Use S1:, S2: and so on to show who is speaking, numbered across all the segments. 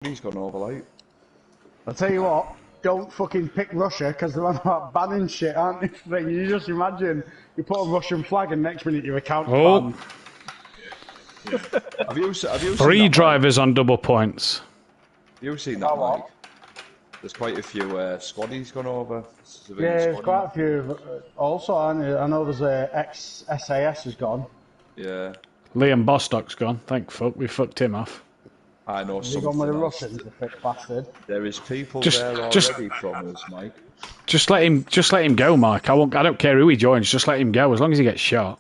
S1: He's gone over, like.
S2: I'll tell you what, don't fucking pick Russia, because they're on about banning shit, aren't they? You just imagine, you put a Russian flag and next minute your account's banned.
S1: Have you seen
S3: Three
S1: that,
S3: drivers on double points.
S1: Have you seen that, Mike? There's quite a few squaddies gone over.
S2: Yeah, there's quite a few. Also, I know there's a ex-SAS has gone.
S1: Yeah.
S3: Liam Bostock's gone. Thank fuck. We fucked him off.
S1: I know
S2: something. Gone with the Russians, the thick bastard.
S1: There is people there already from us, Mike.
S3: Just let him go, Mike. I don't care who he joins. Just let him go as long as he gets shot.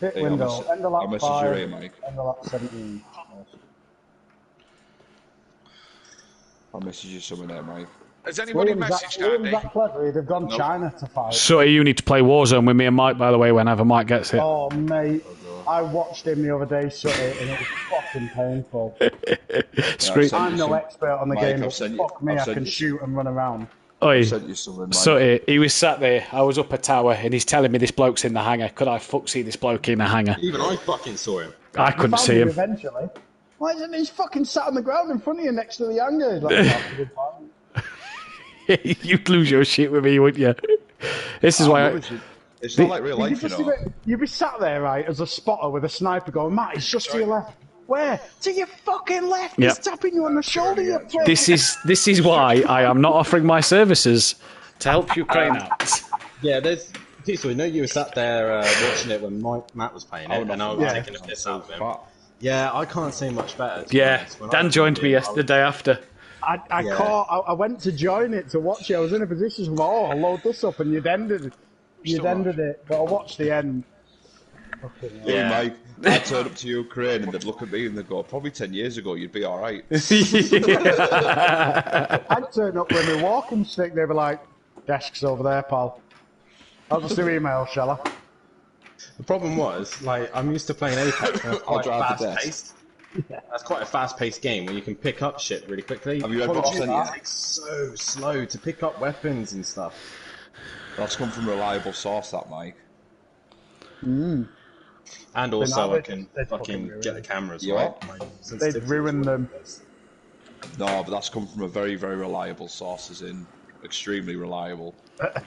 S2: Pit window. End of lap 5.
S1: Here, Mike.
S2: End of lap 17.
S1: I'll message you something there, Mike.
S4: Has anybody messaged Andy?
S2: That clever. They've gone China to fight.
S3: So you need to play Warzone with me and Mike, by the way, whenever Mike gets it.
S2: Oh, mate. I watched him the other day, and it was fucking painful. I'm no expert on the game, but fuck me, I can shoot and run around.
S3: Oi, so he was sat there, I was up a tower, and he's telling me this bloke's in the hangar. Could I see this bloke in the hangar?
S4: Even I fucking saw him.
S3: I couldn't see him.
S2: Eventually. Why isn't he fucking sat on the ground in front of you next to the hangar? Like,
S3: you'd lose your shit with me, wouldn't you? This is why
S1: It's not like real life, you know.
S2: You'd be sat there, right, as a spotter with a sniper going, Matt, he's just to your left. Where? To your fucking left. Yep. He's tapping you on the shoulder, you prick.
S3: This is why I am not offering my services to help Ukraine out.
S4: Yeah, there's... So, you know, you were sat there watching it when Matt was playing it, and I was taking a piss out of him. Yeah, I can't say much better.
S3: Yeah, Dan joined me the day after.
S2: I went to join it to watch it. I was in a position where, I'll load this up, and you'd ended it, but I watched the end.
S1: Yeah, Mike, I'd turn up to Ukraine and they'd look at me and they'd go, probably 10 years ago you'd be alright.
S2: I'd turn up with my walking stick, they'd be like, desk's over there, pal. I'll just do email, shall I?
S4: The problem was, like, I'm used to playing Apex and it's quite fast-paced. Yeah. That's quite a fast-paced game where you can pick up shit really quickly.
S1: Have you ever watched any?
S4: It's so slow to pick up weapons and stuff.
S1: That's come from a reliable source, that, Mike.
S4: And also, I can fucking get the cameras right.
S2: They'd ruin them.
S1: No, but that's come from a very, very reliable source, as in extremely reliable.
S2: That's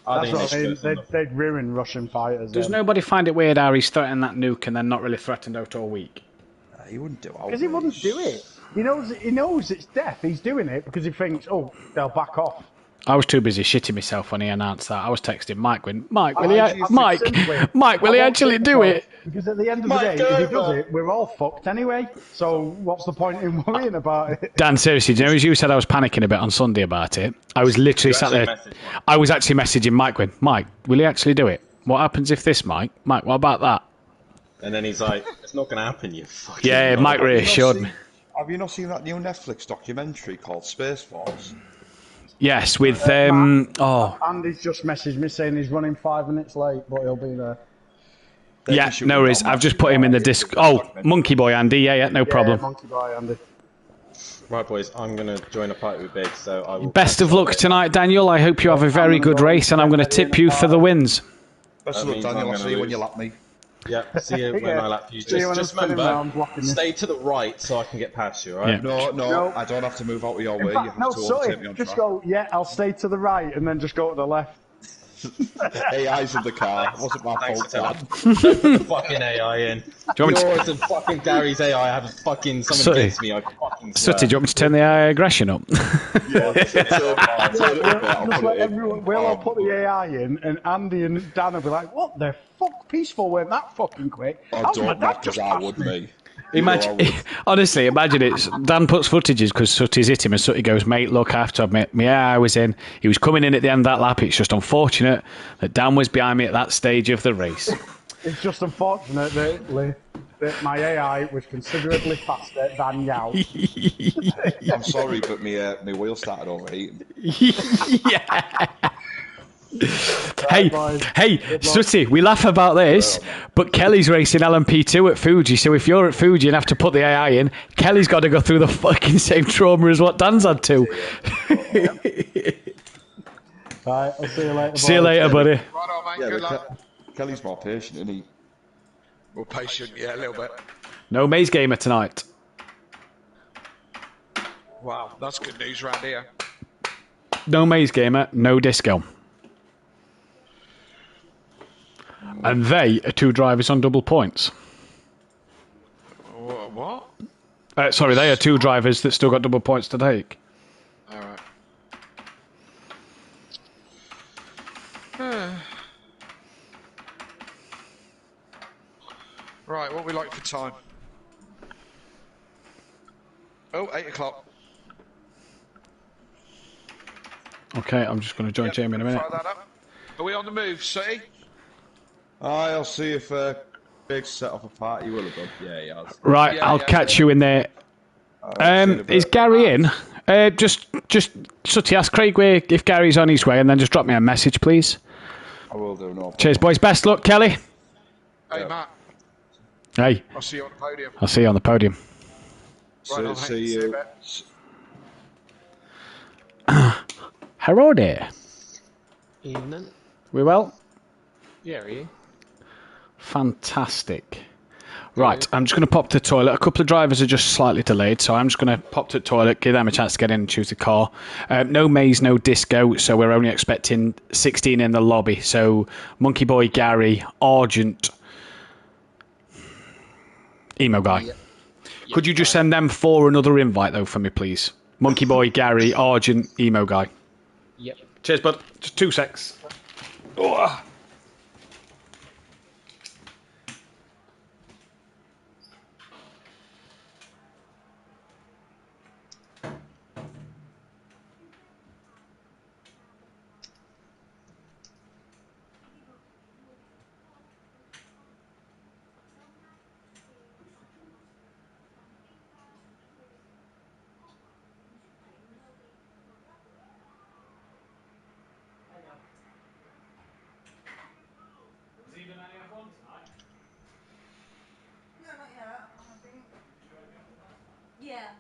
S2: what I mean. They'd ruin Russian fighters.
S3: Does nobody find it weird how he's threatened that nuke and then not really threatened out all week?
S1: He wouldn't do it.
S2: Because he wouldn't do it. He knows it's death. He's doing it because he thinks, they'll back off.
S3: I was too busy shitting myself when he announced that. I was texting Mike, going, Mike, will he actually do it?
S2: Because at the end of the day, if he does it, we're all fucked anyway. So what's the point in worrying about it?
S3: Dan, seriously, do you know, as you said I was panicking a bit on Sunday about it, I was literally sat there. I was actually messaging Mike, going, Mike, will he actually do it? What happens if this, Mike? Mike, what about that?
S4: And then he's like, it's not going to happen, you fucking...
S3: Yeah, Mike reassured me.
S1: Have you not seen that new Netflix documentary called Space Force?
S3: Yes, with
S2: Andy's just messaged me saying he's running 5 minutes late, but he'll be there.
S3: Yeah, no worries. I've just put him in the disc. Oh, Monkey Boy Andy. Yeah, no problem.
S2: Monkey Boy Andy.
S4: Right, boys, I'm going to join a party with Big, so I will...
S3: Best of luck tonight, Daniel. I hope you have a very good race, and I'm going to tip you for the wins.
S1: Best of luck, Daniel. I'll see you when you lap me.
S4: Yeah, see you when I lap you. Just remember, stay to the right so I can get past you, alright?
S1: Yeah. No, I don't have to move out of your way. You have to overtake me on
S2: just go, I'll stay to the right and then just go to the left.
S1: AI's in the car. It wasn't my fault, Dad.
S4: Don't put the fucking AI in. Yours and fucking Gary's AI have fucking something against me, I fucking swear.
S3: Sutty, do you want me to turn the AI aggression up?
S2: We'll all put the AI in, and Andy and Dan will be like, what the fuck? Peaceful weren't that fucking quick?
S1: I don't, because I would me.
S3: Honestly, imagine it. Dan puts footages because Sutty's hit him, and Sutty goes, mate, look, I have to admit, I was in. He was coming in at the end of that lap. It's just unfortunate that Dan was behind me at that stage of the race.
S2: It's just unfortunate that my AI was considerably faster than Yao.
S1: I'm sorry, but my wheel started overheating.
S3: Yeah. Hey, Sutty, we laugh about this, but Kelly's racing LMP2 at Fuji, so if you're at Fuji and have to put the AI in, Kelly's got to go through the fucking same trauma as what Dan's had to.
S2: Right, I'll see you later.
S3: See you later, buddy.
S4: Right on, mate. Good luck.
S1: Kelly's more patient, isn't he?
S4: More patient, yeah, a little bit.
S3: No Maze Gamer tonight.
S5: Wow, that's good news round here.
S3: No Maze Gamer, no Disco. And they are 2 drivers on double points.
S5: What?
S3: Sorry, they are 2 drivers that still got double points to take.
S5: Alright. Right, what we like for time? Oh, 8 o'clock.
S3: Okay, I'm just going to join Jamie in a minute.
S5: Fire that up. Are we on the move, City?
S1: I'll see if Big set off a party. Will have done. Yeah, he has.
S3: Right, I'll catch you in there. Is Gary in? Just Sutty, ask Craig if Gary's on his way, and then just drop me a message, please.
S1: I will do. No.
S3: Cheers, boys. Best luck, Kelly.
S5: Hey, Matt.
S3: Hey.
S5: I'll see you on the podium.
S3: I'll see you on the podium.
S5: Right,
S1: see you.
S3: Hello there.
S4: Evening.
S3: We well?
S4: Yeah, are you?
S3: Fantastic. Right, I'm just going to pop to the toilet. A couple of drivers are just slightly delayed, so I'm just going to pop to the toilet, give them a chance to get in and choose the car. No Maze, no Disco, so we're only expecting 16 in the lobby. So Monkey Boy, Gary, Argent, Emo Guy. Yep. Could you just send them 4 another invite, though, for me, please? Monkey Boy, Gary, Argent, Emo Guy.
S4: Yep.
S3: Cheers, bud. Just 2 secs. Oh.
S6: Yeah.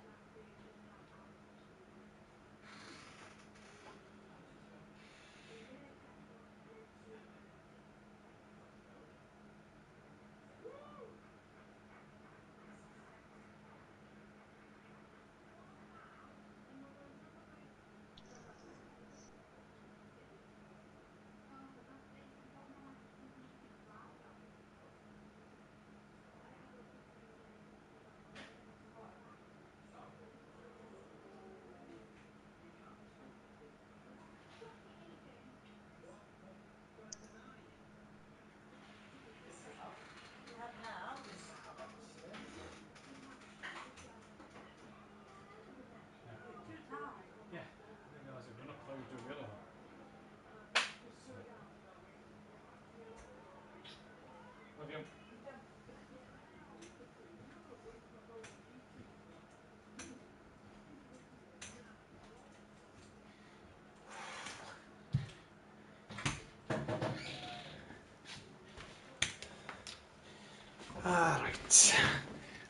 S6: Right.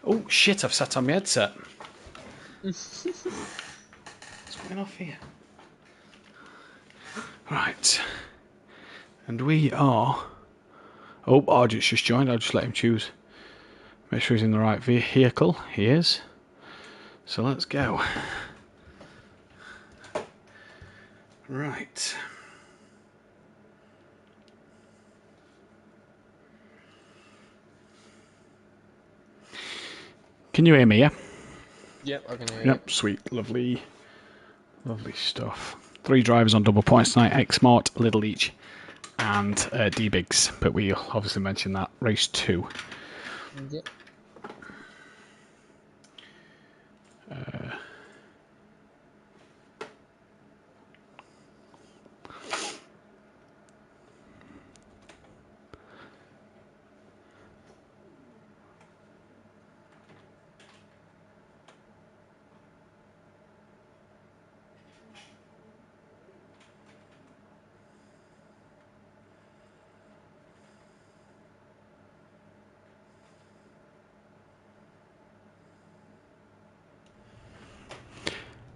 S6: Oh, shit, I've sat on my headset. What's going off here? Right. And we are... Oh, Argent's just joined. I'll just let him choose. Make sure he's in the right vehicle. He is. So let's go. Right. Can you hear me, yeah?
S4: Yep, I can hear you.
S3: Yep, sweet. Lovely. Lovely stuff. 3 drivers on double points tonight. X-Mart, Little Each, and D-Bigs. But we'll obviously mention that. Race 2.
S4: Yep.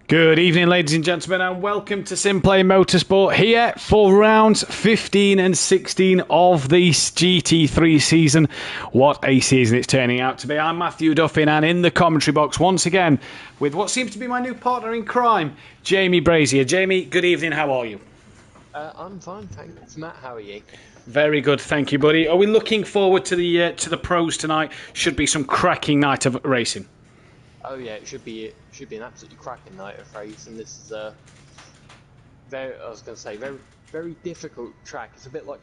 S6: Good evening, ladies and gentlemen, and welcome to Simplay Motorsport here for rounds 15 and 16 of the GT3 season. What a season it's turning out to be. I'm Matthew Duffin, and in the commentary box once again with what seems to be my new partner in crime, Jamie Brazier. Jamie, good evening, how are you?
S7: I'm fine, thanks. Matt, how are you?
S6: Very good, thank you, buddy. Are we looking forward to the pros tonight? Should be some cracking night of racing.
S7: Oh yeah, it should be an absolutely cracking night of racing. This is very very difficult track. It's a bit like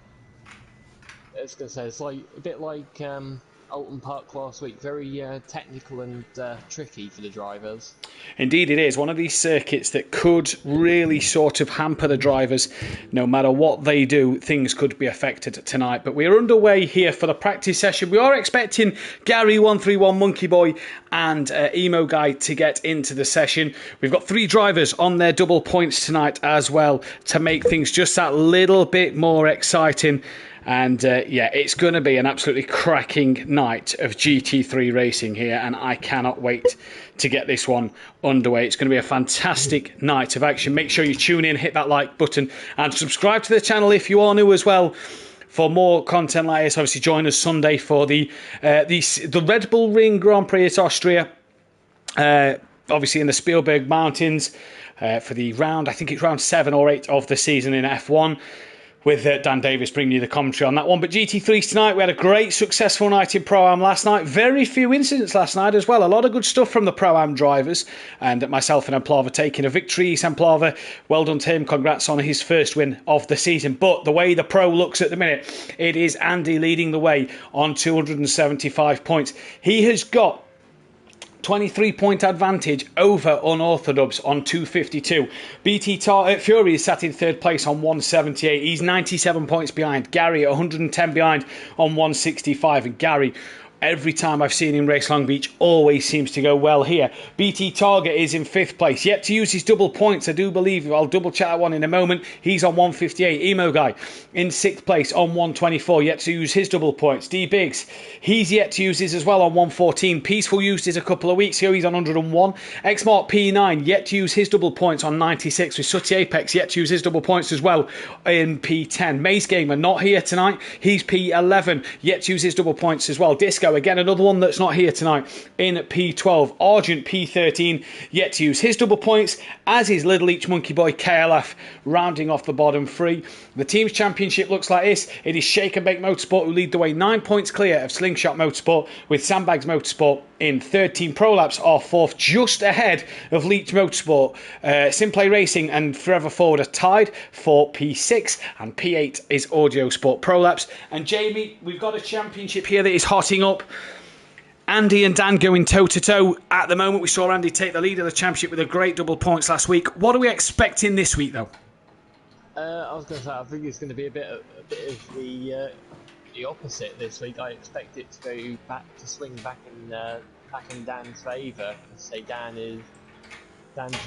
S7: it's like a bit like Alton Park last week. Very technical and tricky for the drivers.
S6: Indeed it is. One of these circuits that could really sort of hamper the drivers. No matter what they do, things could be affected tonight. But we're underway here for the practice session. We are expecting Gary131 Monkey Boy and Emo Guy to get into the session. We've got 3 drivers on their double points tonight as well to make things just that little bit more exciting. And yeah, it's going to be an absolutely cracking night of GT3 racing here, and I cannot wait to get this one underway. It's going to be a fantastic night of action. Make sure you tune in, hit that like button, and subscribe to the channel if you are new as well for more content like this. Obviously, join us Sunday for the Red Bull Ring Grand Prix at Austria, obviously in the Spielberg Mountains for the round, I think it's round 7 or 8 of the season in F1. With Dan Davis bringing you the commentary on that one. But GT3 tonight, we had a great, successful night in Pro-Am last night. Very few incidents last night as well. A lot of good stuff from the Pro-Am drivers. And myself and Amplava taking a victory. Amplava, well done to him. Congrats on his first win of the season. But the way the Pro looks at the minute, it is Andy leading the way on 275 points. He has got 23-point advantage over Unorthodox on 252. Fury is sat in third place on 178. He's 97 points behind. Gary at 110 behind on 165. And Gary, every time I've seen him race Long Beach, always seems to go well here. BT Target is in 5th place. Yet to use his double points, I do believe. I'll double check that one in a moment. He's on 158. Emo Guy in 6th place on 124. Yet to use his double points. D Biggs, he's yet to use his as well on 114. Peaceful used his a couple of weeks ago. He's on 101. Xmark P9 yet to use his double points on 96. With Sooty Apex yet to use his double points as well in P10. Maze Gamer not here tonight. He's P11. Yet to use his double points as well. Disco, again, another one that's not here tonight in P12. Argent P13 yet to use his double points, as is Little Each Monkey Boy KLF rounding off the bottom 3. The team's championship looks like this. It is Shake and Bake Motorsport who lead the way, 9 points clear of Slingshot Motorsport, with Sandbags Motorsport in 13 Prolapse are 4th, just ahead of Leech Motorsport. Simplay Racing and Forever Forward are tied for P6, and P8 is Audio Sport Prolapse. And Jamie, we've got a championship here that is hotting up. Andy and Dan going toe-to-toe at the moment. We saw Andy take the lead of the championship with a great double points last week. What are we expecting this week, though?
S7: I was going to say, I think it's going to be a bit of the opposite this week. I expect it to go swing back in Dan's favour. I say Dan's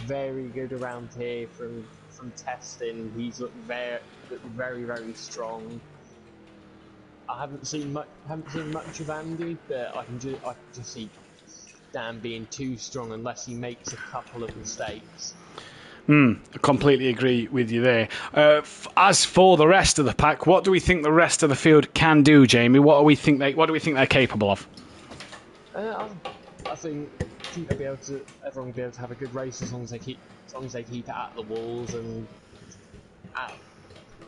S7: very good around here from testing. He's looked very, very strong. I haven't seen much of Andy, but I can just see Dan being too strong unless he makes a couple of mistakes.
S6: I completely agree with you there. As for the rest of the pack, what do we think the rest of the field can do, Jamie? What do we think they're capable of?
S7: I think they'll be able to. Everyone will be able to have a good race as long as they keep it at the walls and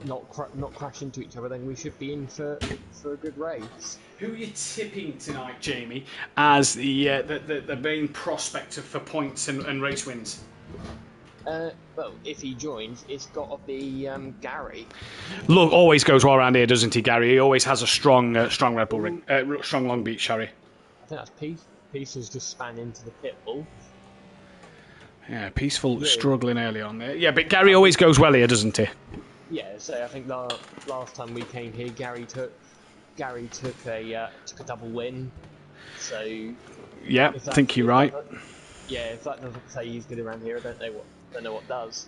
S7: not crash into each other. Then we should be in for a good race.
S6: Who are you tipping tonight, Jamie, as the main prospect for points and race wins?
S7: Well, if he joins, it's got to be Gary.
S6: Look, always goes well around here, doesn't he, Gary? He always has a strong Red Bull ring, strong Long Beach, sorry.
S7: I think that's Peace. Peace has just span into the pit bull.
S6: Yeah, Peaceful struggling early on there. Yeah, but Gary always goes well here, doesn't he?
S7: Yeah, so I think the last time we came here, Gary took a double win. So
S6: yeah, I think you're right.
S7: Yeah, if that doesn't say he's good around here, I don't know what does.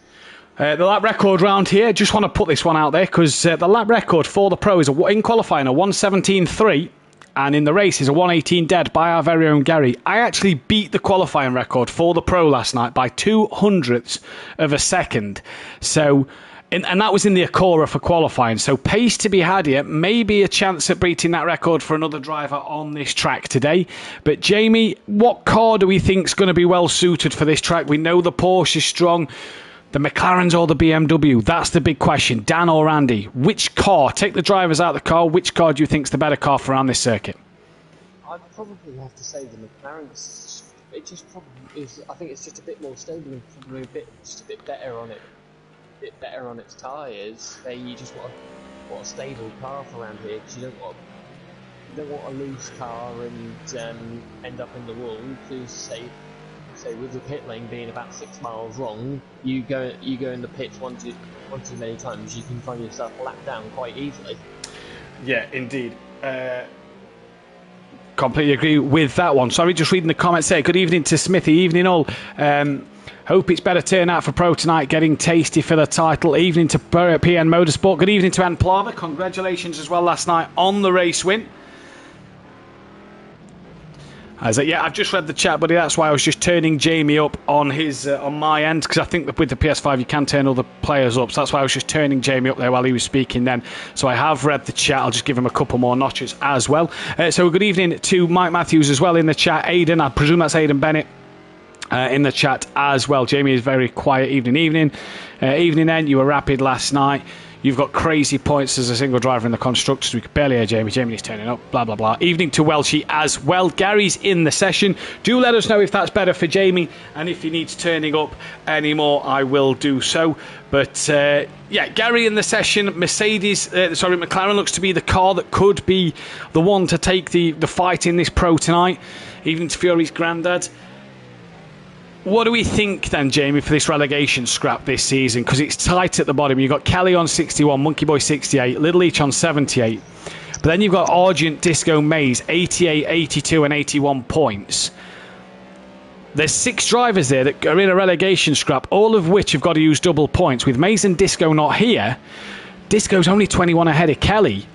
S6: The lap record round here, just want to put this one out there because the lap record for the Pro is in qualifying a 1:17.3,
S3: And in the race is a 1:18 dead by our very own Gary. I actually beat the qualifying record for the Pro last night by 0.02 of a second. So, and that was in the Acura for qualifying. So pace to be had here. Maybe a chance at beating that record for another driver on this track today. But Jamie, what car do we think is going to be well suited for this track? We know the Porsche is strong. The McLarens or the BMW? That's the big question. Dan or Andy? Which car? Take the drivers out of the car. Which car do you think is the better car for around this circuit?
S7: I'd probably have to say the McLaren's. It just probably is. I think it's just a bit more stable and probably a bit better on it. A bit better on its tyres. You just want a stable car for around here because you don't want a loose car and end up in the wall. Because say with the pit lane being about 6 miles long, you go in the pits one too many times, you can find yourself lapped down quite easily.
S3: Yeah, indeed. Completely agree with that one. Sorry, just reading the comments there. Good evening to Smithy. Evening all. Hope it's better turnout for Pro tonight, getting tasty for the title. Evening to PN Motorsport. Good evening to Ann Plava. Congratulations as well last night on the race win. Yeah, I've just read the chat, buddy. That's why I was just turning Jamie up on his on my end, because I think that with the PS5 you can turn other players up. So that's why I was just turning Jamie up there while he was speaking then. So I have read the chat. I'll just give him a couple more notches as well. So good evening to Mike Matthews as well in the chat. Aidan, I presume that's Aidan Bennett. In the chat as well. Jamie is very quiet. Evening then. You were rapid last night. You've got crazy points as a single driver in the constructors. We could barely hear Jamie. Jamie's turning up. Blah, blah, blah. Evening to Welshie as well. Gary's in the session. Do let us know if that's better for Jamie. And if he needs turning up anymore, I will do so. But, yeah, Gary in the session. McLaren looks to be the car that could be the one to take the fight in this Pro tonight. Evening to Fury's granddad. What do we think then, Jamie, for this relegation scrap this season? Because it's tight at the bottom. You've got Kelly on 61, Monkey Boy 68, Little Each on 78. But then you've got Argent, Disco, Maze, 88, 82 and 81 points. There's 6 drivers there that are in a relegation scrap, all of which have got to use double points. With Maze and Disco not here, Disco's only 21 ahead of Kelly.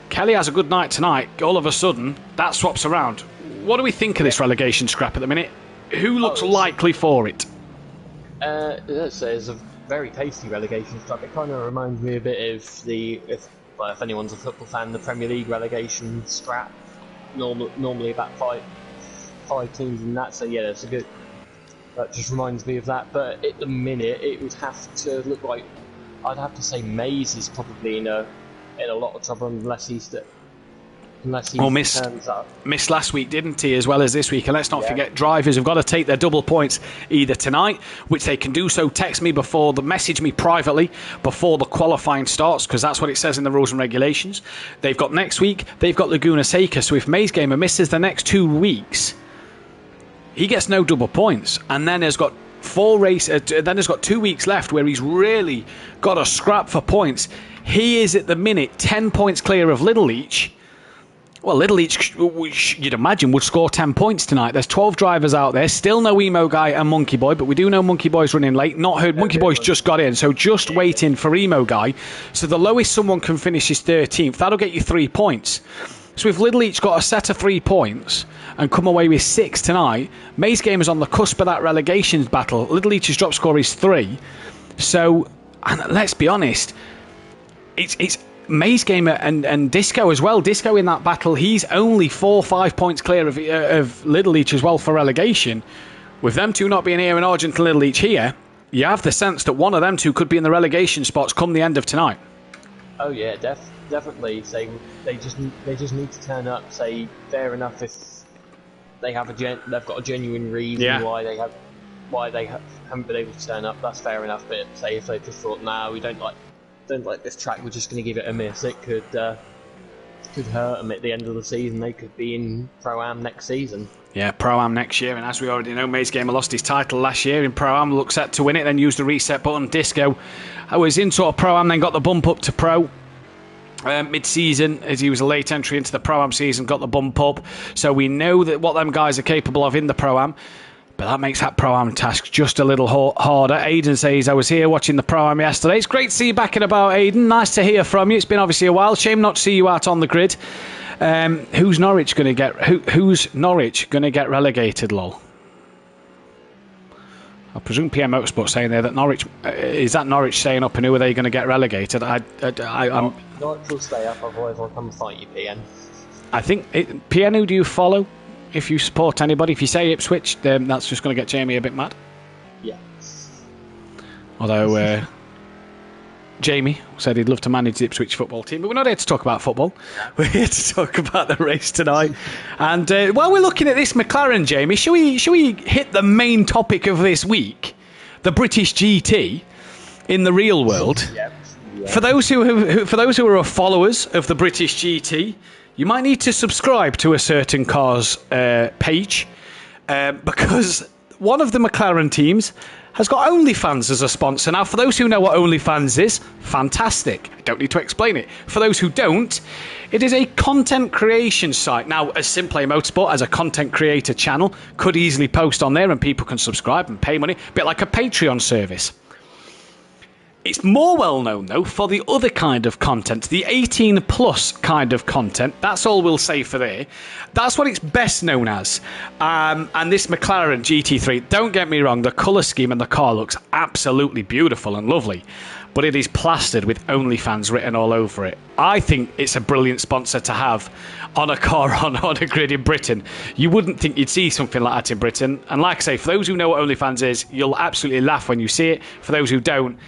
S3: Kelly has a good night tonight. All of a sudden, that swaps around. What do we think of this relegation scrap at the minute? Who looks likely for it?
S7: Let's say it's a very tasty relegation scrap. It kind of reminds me a bit of if anyone's a football fan, the Premier League relegation scrap. Normally about five teams in that. So yeah, that's a good. That just reminds me of that. But at the minute, it would have to look like. I'd have to say Maze is probably in a lot of trouble unless he missed last week, didn't he, as well as this week? And let's not forget, drivers have got to take their double points either tonight, which they can do so. Message me privately before the qualifying starts, because that's what it says in the rules and regulations. They've got next week, they've got Laguna Seca. So if Maze Gamer misses the next 2 weeks, he gets no double points, and then has got 2 weeks left where he's really got a scrap for points. He is at the minute 10 points clear of Little Each. Well, Little Each, you'd imagine, would score 10 points tonight. There's 12 drivers out there. Still no Emo Guy and Monkey Boy, but we do know Monkey Boy's running late. Not heard. Monkey Boy's just got in, so just waiting for Emo Guy. So the lowest someone can finish is 13th. That'll get you 3 points. So if Little Each got a set of 3 points and come away with 6 tonight, Maze Gamer's on the cusp of that relegation battle. Little Each's drop score is 3. So, and let's be honest, it's Maze Gamer and Disco as well. Disco in that battle, he's only 4-5 points clear of Little Each as well for relegation. With them two not being here and Argent and Little Each here, you have the sense that one of them two could be in the relegation spots come the end of tonight. Oh yeah, definitely. Say they just need to turn up. Say fair enough if they've got a genuine reason why they haven't been able to turn up. That's fair enough. But say if they just thought, nah, we don't like this track, we're just going to give it a miss, it could hurt them at the end of the season. They could be in Pro-Am next season. Yeah, Pro-Am next year, and as we already know, Maze Gamer lost his title last year in Pro-Am, looked set to win it, then used the reset button. Disco was in sort of Pro-Am, then got the bump up to Pro mid-season, as he was a late entry into the Pro-Am season, got the bump up, so we know that what them guys are capable of in the Pro-Am. But that makes that Pro-Am task just a little harder. Aidan says, I was here watching the Pro-Am yesterday. It's great to see you back and about, Aidan. Nice to hear from you. It's been obviously a while. Shame not to see you out on the grid.
S3: Who's Norwich going to get? Who's Norwich going to get relegated? Lol. I presume PM Motorsport saying there that Norwich is that Norwich staying up, and who are they going to get relegated? I'm
S7: Norwich will stay up, otherwise I'll come fight you, PN.
S3: I think PN. Who do you follow? If you support anybody, if you say Ipswich, then that's just going to get Jamie a bit mad.
S7: Yeah.
S3: Although Jamie said he'd love to manage the Ipswich football team, but we're not here to talk about football. We're here to talk about the race tonight. And while we're looking at this McLaren, Jamie, should we hit the main topic of this week, the British GT in the real world?
S7: Yeah.
S3: For those who are followers of the British GT, you might need to subscribe to a certain car's page because one of the McLaren teams has got OnlyFans as a sponsor. Now, for those who know what OnlyFans is, fantastic. I don't need to explain it. For those who don't, it is a content creation site. Now, as Simplay Motorsport, as a content creator channel, could easily post on there and people can subscribe and pay money, a bit like a Patreon service. It's more well known, though, for the other kind of content, the 18-plus kind of content. That's all we'll say for there. That's what it's best known as. And this McLaren GT3, don't get me wrong, the colour scheme and the car looks absolutely beautiful and lovely, but it is plastered with OnlyFans written all over it. I think it's a brilliant sponsor to have on a car on a grid in Britain. You wouldn't think you'd see something like that in Britain. And like I say, for those who know what OnlyFans is, you'll absolutely laugh when you see it. For those who don't,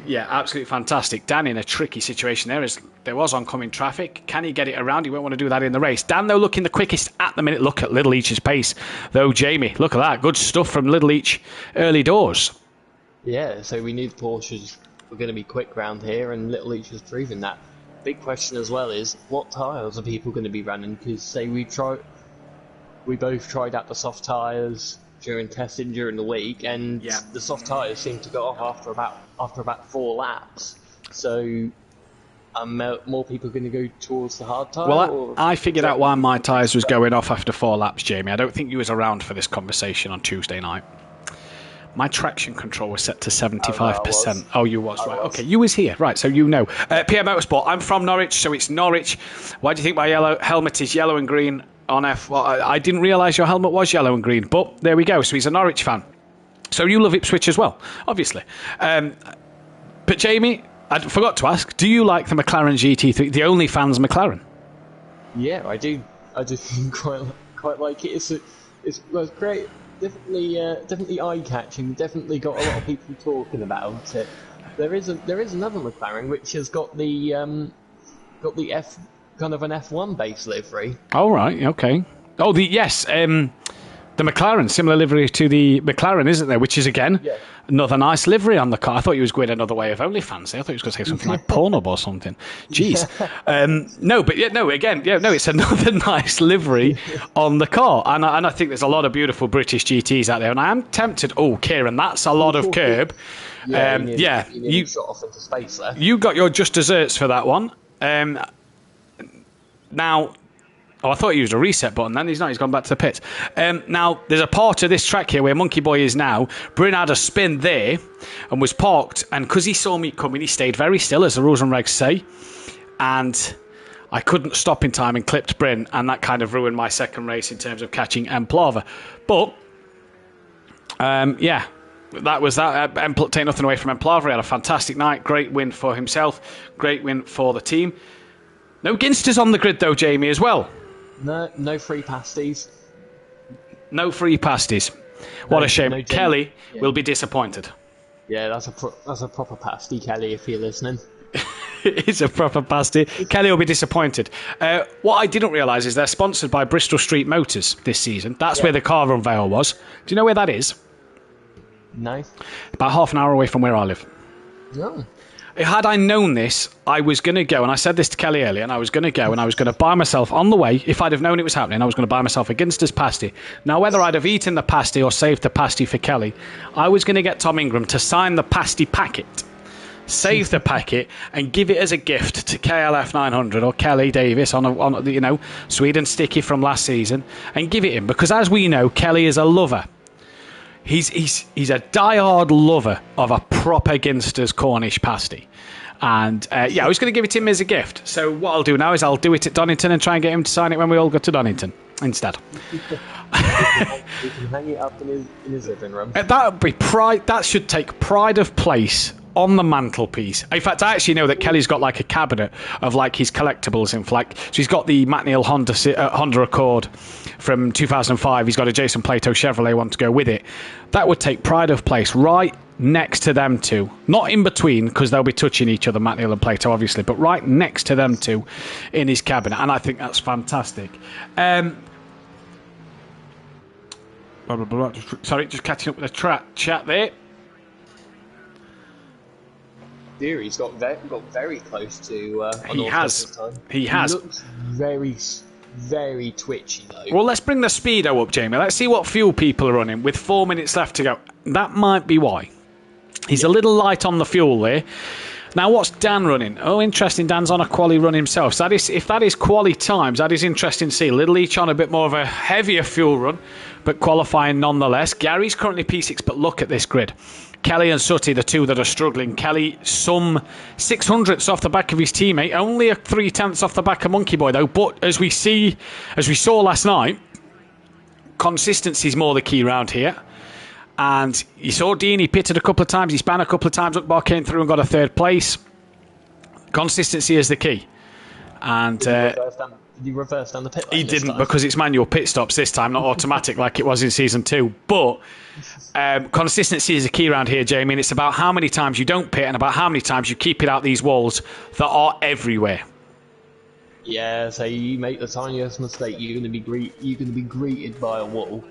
S3: yeah, absolutely fantastic. Dan in a tricky situation there, as there was oncoming traffic. Can he get it around? He won't want to do that in the race. Dan, though, looking the quickest at the minute. Look at Little Each's pace, though, Jamie. Look at that. Good stuff from Little Each early doors.
S7: Yeah, so we knew the Porsches were going to be quick round here, and Little Each has proven that. Big question as well is, what tyres are people going to be running? Because, say, we both tried out the soft tyres during testing during the week, and the soft tyres seem to go off after about 4 laps. So, more people going to go towards the hard tyre?
S3: Well, I figured out why my tyres was going off after 4 laps, Jamie. I don't think you was around for this conversation on Tuesday night. My traction control was set to 75%. Oh, you was, right. Okay, you was here. Right, so you know. PM Motorsport, I'm from Norwich, so it's Norwich. Why do you think my helmet is yellow and green on F? Well, I didn't realise your helmet was yellow and green, but there we go. So he's a Norwich fan. So you love Ipswich as well, obviously. But Jamie, I forgot to ask, do you like the McLaren GT3, the OnlyFans McLaren?
S7: Yeah, I do. I do quite like it. It's great. Definitely eye-catching. Definitely got a lot of people talking about it. There is another McLaren which has got the F kind of an F1 base livery.
S3: Oh right, okay. Oh the McLaren, similar livery to the McLaren, isn't there? Which is again another nice livery on the car. I thought you was going another way of OnlyFans. I thought you was going to say something like Pornhub or something. Jeez. It's another nice livery on the car, and I think there's a lot of beautiful British GTs out there, and I am tempted. Oh, Kieran, that's a lot of curb.
S7: You shot off into space there.
S3: You got your just desserts for that one. Now. Oh, I thought he used a reset button then. He's not. He's gone back to the pits. Now, there's a part of this track here where Monkey Boy is now. Bryn had a spin there and was parked. And because he saw me coming, he stayed very still, as the rules and regs say. And I couldn't stop in time and clipped Bryn. And that kind of ruined my second race in terms of catching Emplava. But, that was that. Take nothing away from Emplava. He had a fantastic night. Great win for himself. Great win for the team. No Ginsters on the grid, though, Jamie, as well.
S7: No free pasties.
S3: No free pasties. What a shame. Kelly will be disappointed.
S7: Yeah, that's a proper pasty, Kelly, if you're listening.
S3: It's a proper pasty. Kelly will be disappointed. What I didn't realise is they're sponsored by Bristol Street Motors this season. That's where the car unveil was. Do you know where that is?
S7: No.
S3: About half an hour away from where I live.
S7: No.
S3: Had I known this, I was going to go, and I said this to Kelly earlier, and I was going to go and I was going to buy myself, on the way, if I'd have known it was happening, I was going to buy myself a Ginsters pasty. Now, whether I'd have eaten the pasty or saved the pasty for Kelly, I was going to get Tom Ingram to sign the pasty packet, save the packet, and give it as a gift to KLF 900 or Kelly Davis on Sweden sticky from last season, and give it him, because as we know, Kelly is a lover.
S6: he's a die-hard lover of a proper Ginster's Cornish pasty. And I was going to give it to him as a gift. So what I'll do now is I'll do it at Donington and try and get him to sign it when we all go to Donington instead.
S7: We can hang it up in his living room.
S6: That would be pride. That should take pride of place on the mantelpiece. In fact, I actually know that Kelly's got like a cabinet of like his collectibles. So he's got the Matt Neal Honda Accord from 2005. He's got a Jason Plato Chevrolet one to go with it. That would take pride of place right next to them two, not in between, because they'll be touching each other, Matt Neal and Plato, obviously, but right next to them two in his cabinet, and I think that's fantastic. Sorry, just catching up with the chat there.
S7: Theory's got very close to.
S6: He has. He looks
S7: very twitchy though.
S6: Well, let's bring the speedo up, Jamie. Let's see what fuel people are running with 4 minutes left to go. That might be why. He's a little light on the fuel there. Now, what's Dan running? Oh, interesting. Dan's on a quali run himself. So if that is quali times, that is interesting to see. Little each on a bit more of a heavier fuel run, but qualifying nonetheless. Gary's currently P6, but look at this grid. Kelly and Sutty, the two that are struggling. Kelly, some 600ths off the back of his teammate. Only a 3/10 off the back of Monkey Boy, though. But as we saw last night, consistency is more the key round here. And you saw Dean, he pitted a couple of times, he span a couple of times, Ukbar came through and got a third place. Consistency is the key. And
S7: did you reverse down the pit lane?
S6: He didn't, because it's manual pit stops this time, not automatic like it was in Season 2. But consistency is the key around here, Jamie, and it's about how many times you don't pit and about how many times you keep it out these walls that are everywhere.
S7: Yeah, so you make the tiniest mistake, you're going to be greeted by a wall.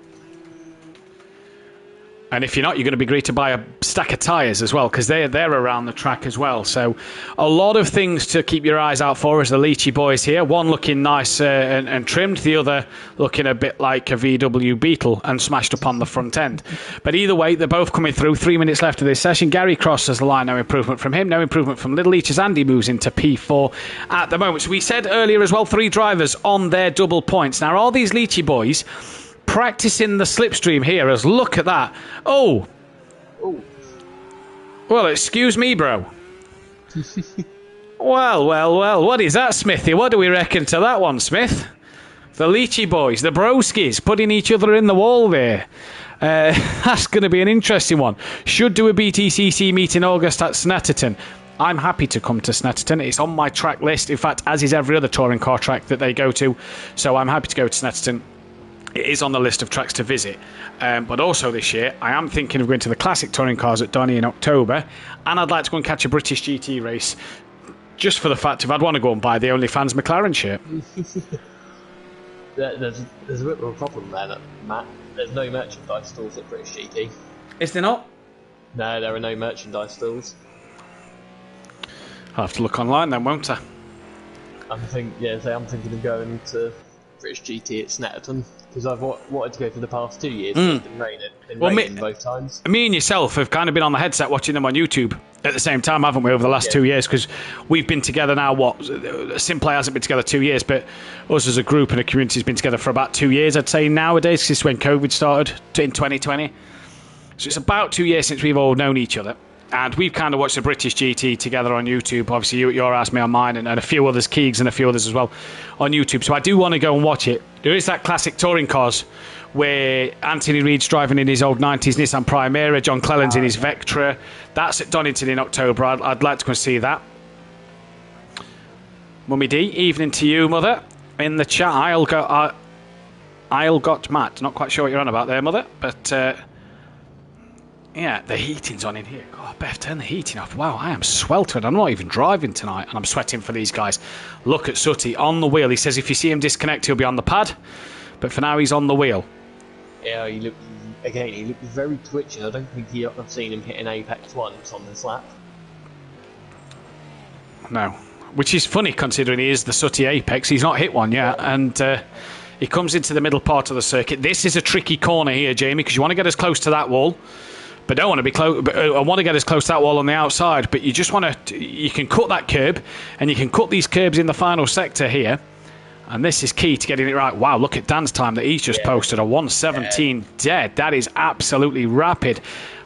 S6: And if you're not, you're going to be greeted by a stack of tyres as well, because they're around the track as well. So a lot of things to keep your eyes out for as the Leachy boys here. One looking nice and trimmed, the other looking a bit like a VW Beetle and smashed up on the front end. But either way, they're both coming through. 3 minutes left of this session. Gary crosses the line, no improvement from him, no improvement from Little Leach as Andy moves into P4 at the moment. So we said earlier as well, 3 drivers on their double points. Now, are these Leachy boys practicing the slipstream here? As look at that. Oh. Well, excuse me, bro. well. What is that, Smithy? What do we reckon to that one, Smith? The Leachy boys, the broskies, putting each other in the wall there. That's going to be an interesting one. Should do a BTCC meet in August at Snetterton. I'm happy to come to Snetterton. It's on my track list. In fact, as is every other touring car track that they go to. So I'm happy to go to Snetterton. It is on the list of tracks to visit. But also this year, I am thinking of going to the Classic Touring Cars at Donny in October. And I'd like to go and catch a British GT race. Just for the fact of I'd want to go and buy the OnlyFans McLaren shirt.
S7: There's a bit of a problem there, Matt. There's no merchandise stalls at British GT.
S6: Is there not?
S7: No, there are no merchandise stalls.
S6: I'll have to look online then, won't I?
S7: I'm thinking of going to British GT at Snetterton, because I've wanted to go for the past 2 years. It's been raining both times.
S6: Me and yourself have kind of been on the headset watching them on YouTube at the same time, haven't we, over the last 2 years? Because we've been together now, Simplay hasn't been together 2 years, but us as a group and a community has been together for about 2 years, I'd say, nowadays, since when COVID started in 2020. So it's about 2 years since we've all known each other. And we've kind of watched the British GT together on YouTube. Obviously, your ass, me on mine, and a few others, Keegs and a few others as well, on YouTube. So I do want to go and watch it. There is that Classic Touring Cars where Anthony Reid's driving in his old 90s Nissan Primera, John Clelland's in his Vectra. That's at Donington in October. I'd like to go and see that. Mummy D, evening to you, Mother. In the chat, I'll got Matt. Not quite sure what you're on about there, Mother, but... yeah, the heating's on in here. God, Beth, turn the heating off. Wow, I am sweltering. I'm not even driving tonight, and I'm sweating for these guys. Look at Sutty on the wheel. He says if you see him disconnect, he'll be on the pad. But for now, he's on the wheel.
S7: Yeah, he looked very twitchy. I don't think I've seen him hit an apex once on this lap.
S6: No, which is funny considering he is the Sutty apex. He's not hit one yet, and he comes into the middle part of the circuit. This is a tricky corner here, Jamie, because you want to get as close to that wall. But don't want to be close. But I want to get as close to that wall on the outside. But you just want to. You can cut that curb, and you can cut these curbs in the final sector here, And this is key to getting it right. Wow, look at Dan's time that he's just posted, a 1:17 dead. That is absolutely rapid.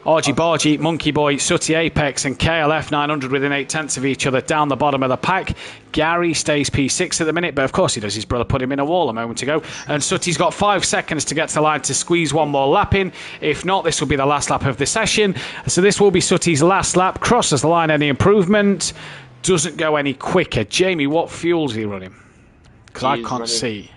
S6: Argy Bargy, Monkey Boy, Sooty Apex, and KLF 900 within 8/10 of each other down the bottom of the pack. Gary stays P6 at the minute, but of course he does. His brother put him in a wall a moment ago. And Sooty's got 5 seconds to get to the line to squeeze one more lap in. If not, this will be the last lap of the session. So this will be Sooty's last lap. Crosses the line, any improvement? Doesn't go any quicker. Jamie, what fuel's he running? Because I can't see.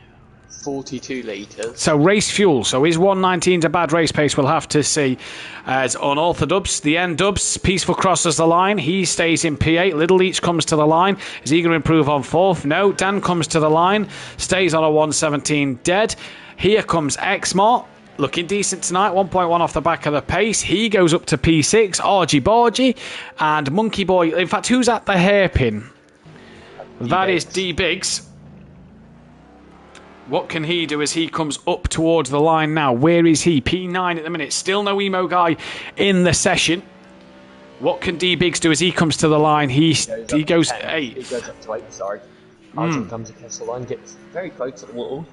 S7: 42 litres.
S6: So race fuel. So is 1:19's a bad race pace? We'll have to see. As unorthodox, the end dubs, Peaceful crosses the line. He stays in P8. Little Leech comes to the line. Is he going to improve on 4th? No. Dan comes to the line. Stays on a 1:17 dead. Here comes Xmart. Looking decent tonight, 1.1 off the back of the pace. He goes up to P6. Argy Bargy and Monkey Boy. In fact, who's at the hairpin? That is D Biggs. What can he do as he comes up towards the line now? Where is he? P9 at the minute. Still no emo guy in the session. What can D Biggs do as he comes to the line? He goes 8.
S7: He goes up to 8, sorry. Arjun comes across the line, gets very close to the wall.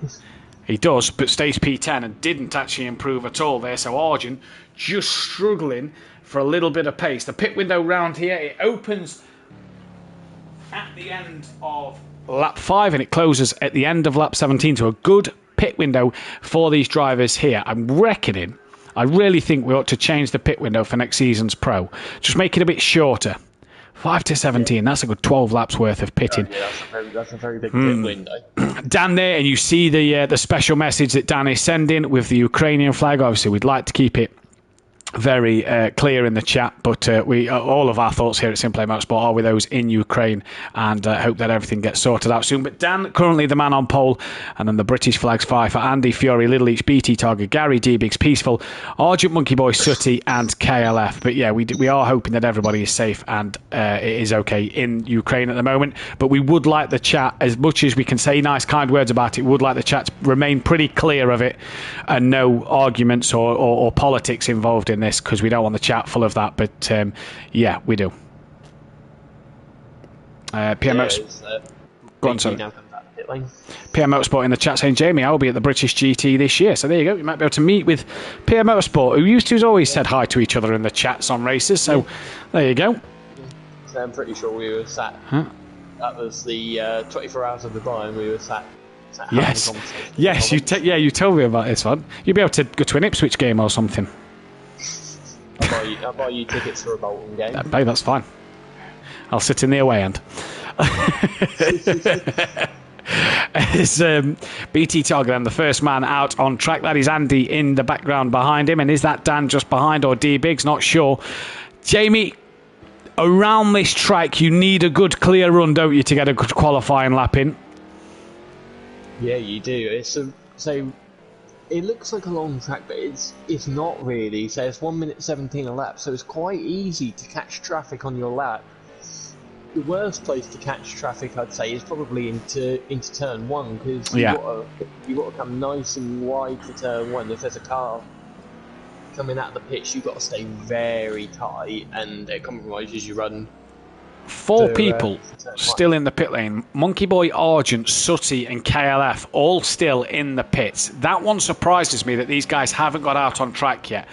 S6: He does, but stays P10 and didn't actually improve at all there. So Arjun just struggling for a little bit of pace. The pit window round here, it opens at the end of lap 5 and it closes at the end of lap 17. So a good pit window for these drivers here. I'm reckoning, I really think we ought to change the pit window for next season's Pro. Just make it a bit shorter. 5 to 17, that's a good 12 laps worth of pitting.
S7: That's a very big pit window.
S6: Dan there, and you see the special message that Dan is sending with the Ukrainian flag. Obviously, we'd like to keep it very clear in the chat, but we all of our thoughts here at Simply Motorsport are with those in Ukraine, and hope that everything gets sorted out soon. But Dan, currently the man on pole, and then the British flags fly for Andy Fury, Little Each, BT Target, Gary D Biggs, Peaceful, Argent Monkey Boy, Sooty, and KLF. But yeah, we are hoping that everybody is safe and it is okay in Ukraine at the moment. But we would like the chat, as much as we can say nice, kind words about it, we would like the chat to remain pretty clear of it, and no arguments or politics involved in this, because we don't want the chat full of that. But yeah, we do. PM Motorsport in the chat saying, Jamie, I'll be at the British GT this year. So there you go. You might be able to meet with PM Motorsport, who used to have always said hi to each other in the chats on races. So there you go.
S7: So I'm pretty sure we were sat. That was the 24 hours of the time we were sat.
S6: Yes. Yes. You told me about this one. You'd be able to go to an Ipswich game or something.
S7: I'll buy you tickets for a Bolton game.
S6: Babe, that's fine. I'll sit in the away end. Is BT Target and the first man out on track? That is Andy in the background behind him. And is that Dan just behind, or D Biggs? Not sure. Jamie, around this track, you need a good clear run, don't you, to get a good qualifying lap in?
S7: Yeah, you do. So it looks like a long track, but it's not really. So it's 1:17 a lap, so it's quite easy to catch traffic on your lap. The worst place to catch traffic, I'd say, is probably into turn 1, because you've got to come nice and wide for turn 1. If there's a car coming out of the pitch, you've got to stay very tight, and it compromises your run.
S6: 4 people still in the pit lane. Monkey Boy, Argent, Sooty and KLF all still in the pits. That one surprises me, that these guys haven't got out on track yet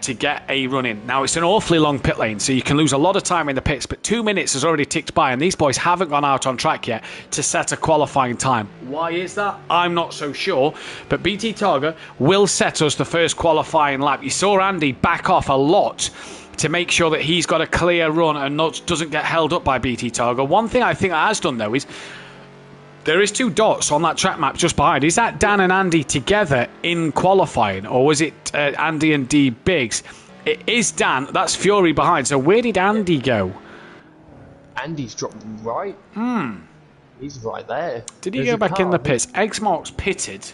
S6: to get a run in. Now, it's an awfully long pit lane, so you can lose a lot of time in the pits, but 2 minutes has already ticked by, and these boys haven't gone out on track yet to set a qualifying time. Why is that? I'm not so sure, but BT Targa will set us the first qualifying lap. You saw Andy back off a lot to make sure that he's got a clear run and doesn't get held up by BT Targa. One thing I think that has done, though, is there is 2 dots on that track map just behind. Is that Dan and Andy together in qualifying, or was it Andy and D Biggs? It is Dan. That's Fury behind. So where did Andy go?
S7: Andy's dropped right. He's right there.
S6: Did he go back in the pits? Xmark's pitted.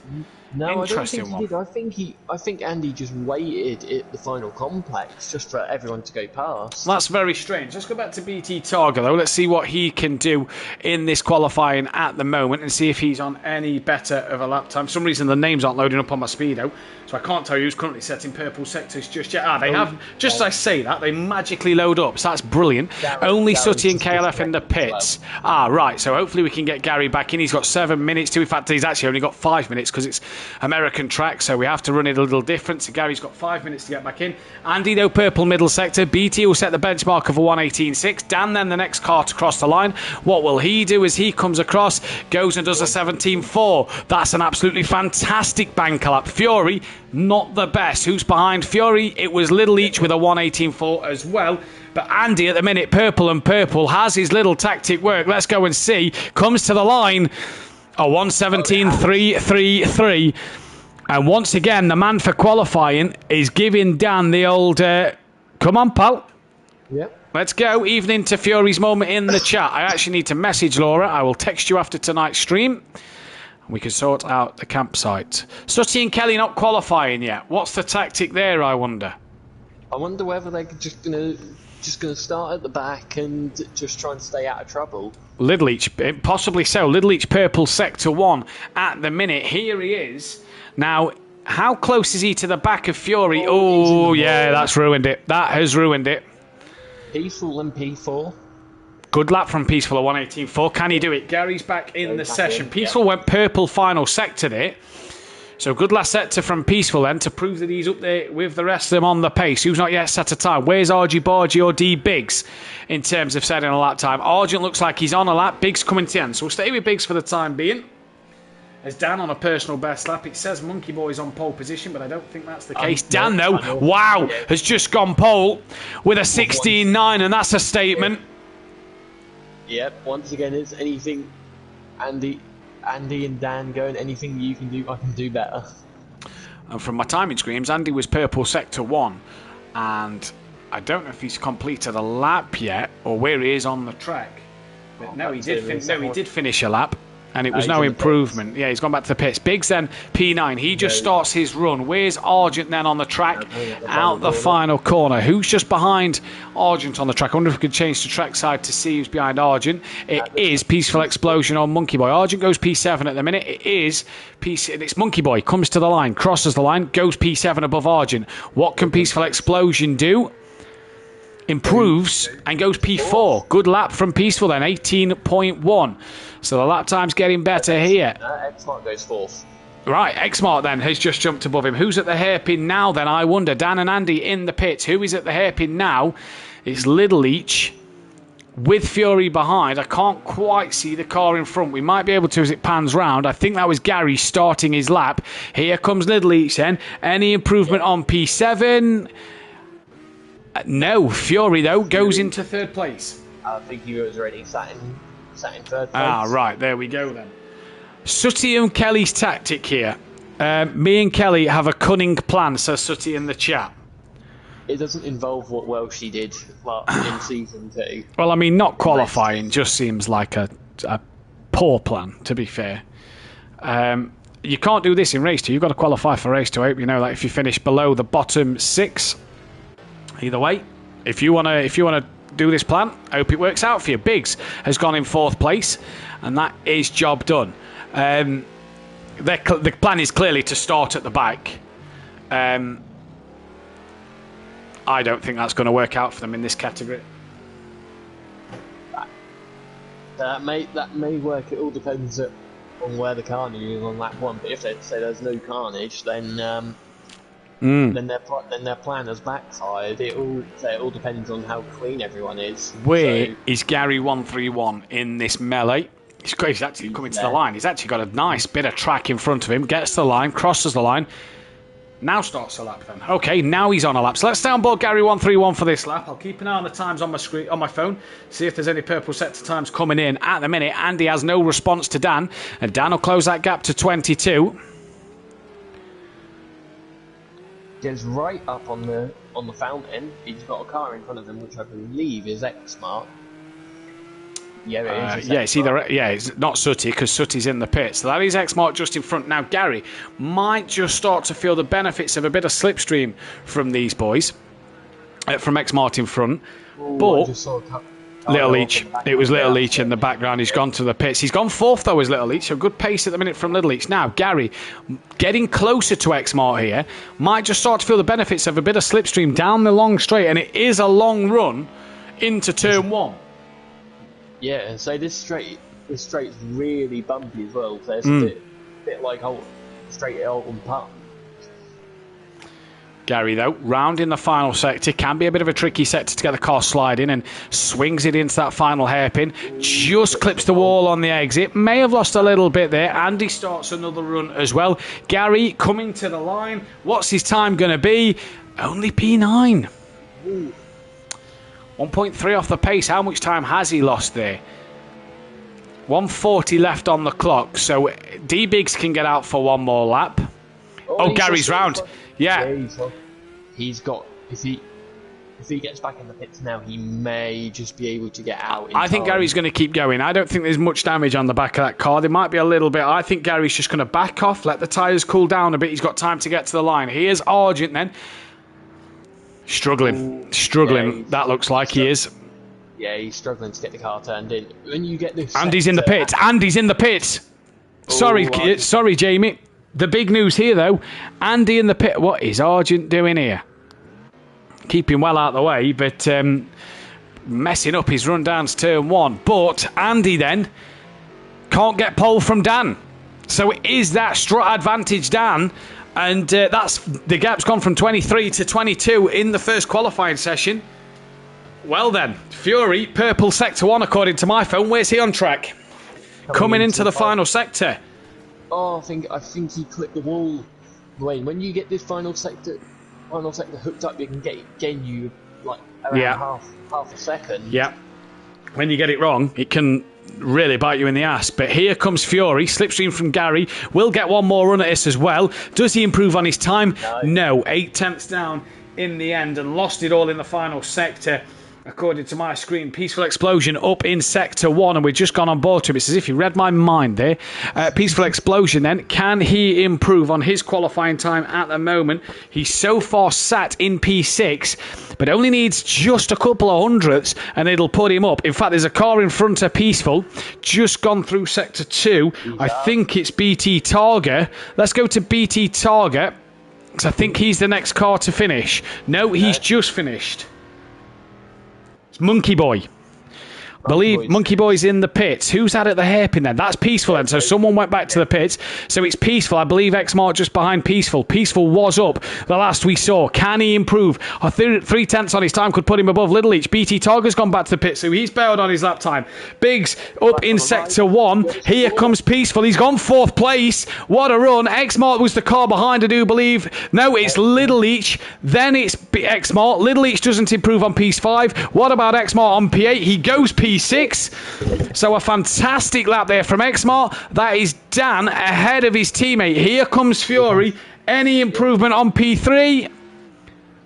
S7: No,
S3: Interesting
S7: I don't think he did. I think Andy just waited at the final complex just for everyone to go past.
S3: That's very strange. Let's go back to BT Targa though. Let's see what he can do in this qualifying at the moment and see if he's on any better of a lap time. For some reason the names aren't loading up on my Speedo, so I can't tell you who's currently setting purple sectors just yet. They have. Just as I say that, they magically load up, so that's brilliant. Only Sutty and KLF in the pits. Right, so hopefully we can get Gary back in. He's got 7 minutes to. In fact, he's actually only got 5 minutes because it's American track, so we have to run it a little different. So Gary's got 5 minutes to get back in. Andy, though, purple middle sector. BT will set the benchmark of a 1:18.6. Dan, then the next car to cross the line. What will he do as he comes across? Goes and does a 17.4. That's an absolutely fantastic banker lap. Fury, not the best. Who's behind Fury? It was Little Each with a 1:18.4 as well. But Andy, at the minute, purple has his little tactic work. Let's go and see. Comes to the line. A 1:17.333. And once again, the man for qualifying is giving Dan the old, come on, pal.
S7: Yep.
S3: Let's go. Evening to Fury's moment in the chat. I actually need to message Laura. I will text you after tonight's stream. We can sort out the campsite. Sutty and Kelly not qualifying yet. What's the tactic there, I wonder?
S7: I wonder whether they're just gonna start at the back and just try and stay out of trouble.
S3: Little Each, possibly so. Little Each purple sector 1 at the minute. Here he is. Now, how close is he to the back of Fury? Oh, yeah, that's ruined it. That has ruined it.
S7: Peaceful and P4.
S3: Good lap from Peaceful at 1:18.4. Can he do it? Gary's back in the session. Peaceful went purple final sector there. So good last sector from Peaceful then to prove that he's up there with the rest of them on the pace. Who's not yet set a time? Where's RG Bargy or D Biggs in terms of setting a lap time? Argent looks like he's on a lap. Biggs coming to the end. So we'll stay with Biggs for the time being. As Dan on a personal best lap. It says Monkey Boy's on pole position, but I don't think that's the case. Dan, though, wow, has just gone pole with a 16.9, and that's a statement.
S7: Yep, once again, it's anything Andy and Dan going, anything you can do, I can do better.
S3: And from my timing screens, Andy was purple sector 1, and I don't know if he's completed a lap yet, or where he is on the track. But no, he did finish a lap. And it was no improvement. Yeah, he's gone back to the pits. Biggs then, P9. He just starts his run. Where's Argent then on the track? Out the final corner. Who's just behind Argent on the track? I wonder if we could change to track side to see who's behind Argent. It is Peaceful Explosion on Monkey Boy. Argent goes P7 at the minute. It is it's Monkey Boy. Comes to the line, crosses the line, goes P7 above Argent. What can Peaceful Explosion do? Improves and goes P4. Good lap from Peaceful then, 18.1. So the lap time's getting better here.
S7: X-Mark goes 4th.
S3: Right, X-Mark then has just jumped above him. Who's at the hairpin now then, I wonder? Dan and Andy in the pits. Who is at the hairpin now? It's Little Each with Fury behind. I can't quite see the car in front. We might be able to as it pans round. I think that was Gary starting his lap. Here comes Little Each then. Any improvement on P7? No. Fury, though, goes into 3rd place.
S7: I think he was already sat in 3rd place.
S3: Right. There we go, then. Sutty and Kelly's tactic here. Me and Kelly have a cunning plan, says Sutty in the chat.
S7: It doesn't involve what Welshie did in Season 2.
S3: Well, I mean, not qualifying just seems like a poor plan, to be fair. You can't do this in Race 2. You've got to qualify for Race 2. I hope you know that if you finish below the bottom 6. Either way, if you want to do this plan, I hope it works out for you. Biggs has gone in 4th place, and that is job done. The plan is clearly to start at the back. I don't think that's going to work out for them in this category.
S7: That may work. It all depends on where the carnage is on lap 1. But if they say there's no carnage, then their plan has backfired. It all depends on how clean everyone is.
S3: Where is Gary 131 in this melee? He's actually coming to the line. He's actually got a nice bit of track in front of him. Gets to the line, crosses the line. Now starts a lap then. Okay, now he's on a lap. So let's downboard Gary 131 for this lap. I'll keep an eye on the times on my screen, on my phone, see if there's any purple sector times coming in. At the minute, Andy has no response to Dan, and Dan will close that gap to 22.
S7: Gets right up on the fountain. He's got a car in front of him, which I believe is X-Mark. Yeah,
S6: it's either it's not Sutty because Sutty's in the pit. So that is Xmart just in front. Now Gary might just start to feel the benefits of a bit of slipstream from these boys, from Xmart in front. But Little Leach, it was Little Leach in the background. He's gone to the pits. He's gone fourth though as Little Leach, so good pace at the minute from Little Leach. Now Gary, getting closer to Xmart here, might just start to feel the benefits of a bit of slipstream down the long straight, and it is a long run into turn 1.
S7: Yeah, so this straight's really bumpy as well. So it's a bit like straight at Oldham Park.
S6: Gary, though, round in the final sector, can be a bit of a tricky sector to get the car sliding, and swings it into that final hairpin. Just clips the wall on the exit. May have lost a little bit there. Andy starts another run as well. Gary coming to the line. What's his time going to be? Only P9. 1.3 off the pace. How much time has he lost there? 140 left on the clock, so D-Biggs can get out for one more lap. Oh, Gary's round. Yeah.
S7: He's got... If he gets back in the pits now, he may just be able to get out in
S6: I think
S7: time.
S6: Gary's going to keep going. I don't think there's much damage on the back of that car. There might be a little bit. I think Gary's just going to back off, let the tyres cool down a bit. He's got time to get to the line. Here's Argent then. Struggling. Yeah, that looks like he is.
S7: Yeah, he's struggling to get the car turned in. When you get this...
S6: Andy's in the pits. Andy's in the pits. Sorry, Jamie. The big news here, though. Andy in the pit. What is Argent doing here? Keeping well out of the way, but messing up his run down to turn 1. But Andy then can't get pole from Dan. So it is that strut advantage, Dan. And that's the gap's gone from 23 to 22 in the first qualifying session. Well then, Fury, purple sector 1 according to my phone. Where's he on track? Coming into the final sector.
S7: Oh, I think he clipped the wall. Wayne, when you get this final sector hooked up, you can gain you like around half a second.
S6: Yeah. When you get it wrong, it can really bite you in the ass. But here comes Fury, slipstream from Gary. Will get one more run at this as well. Does he improve on his time? No. 8 tenths down in the end, and lost it all in the final sector. According to my screen, Peaceful Explosion up in Sector 1, and we've just gone on board to him. It's as if you read my mind there. Peaceful Explosion then, can he improve on his qualifying time at the moment? He's so far sat in P6, but only needs just a couple of hundredths, and it'll put him up. In fact, there's a car in front of Peaceful, just gone through Sector 2. I think it's BT Targa. Let's go to BT Targa, because I think he's the next car to finish. No, he's just finished. Monkey Boy. Believe Monkey Boy's in the pits. Who's had at the hairpin then? That's Peaceful then. So someone went back to the pits. So it's Peaceful. I believe Xmart just behind Peaceful. Peaceful was up the last we saw. Can he improve? 3 tenths on his time could put him above Little Leach. BT Targa's gone back to the pits, so he's bailed on his lap time. Biggs up in Sector 1. Here comes Peaceful. He's gone 4th place. What a run. Xmart was the car behind, I do believe. No, it's Little Leach. Then it's Xmart. Little Leach doesn't improve on P5. What about Xmart on P8? He goes P6. So a fantastic lap there from Xmart. That is Dan ahead of his teammate. Here comes Fury. Any improvement on P3?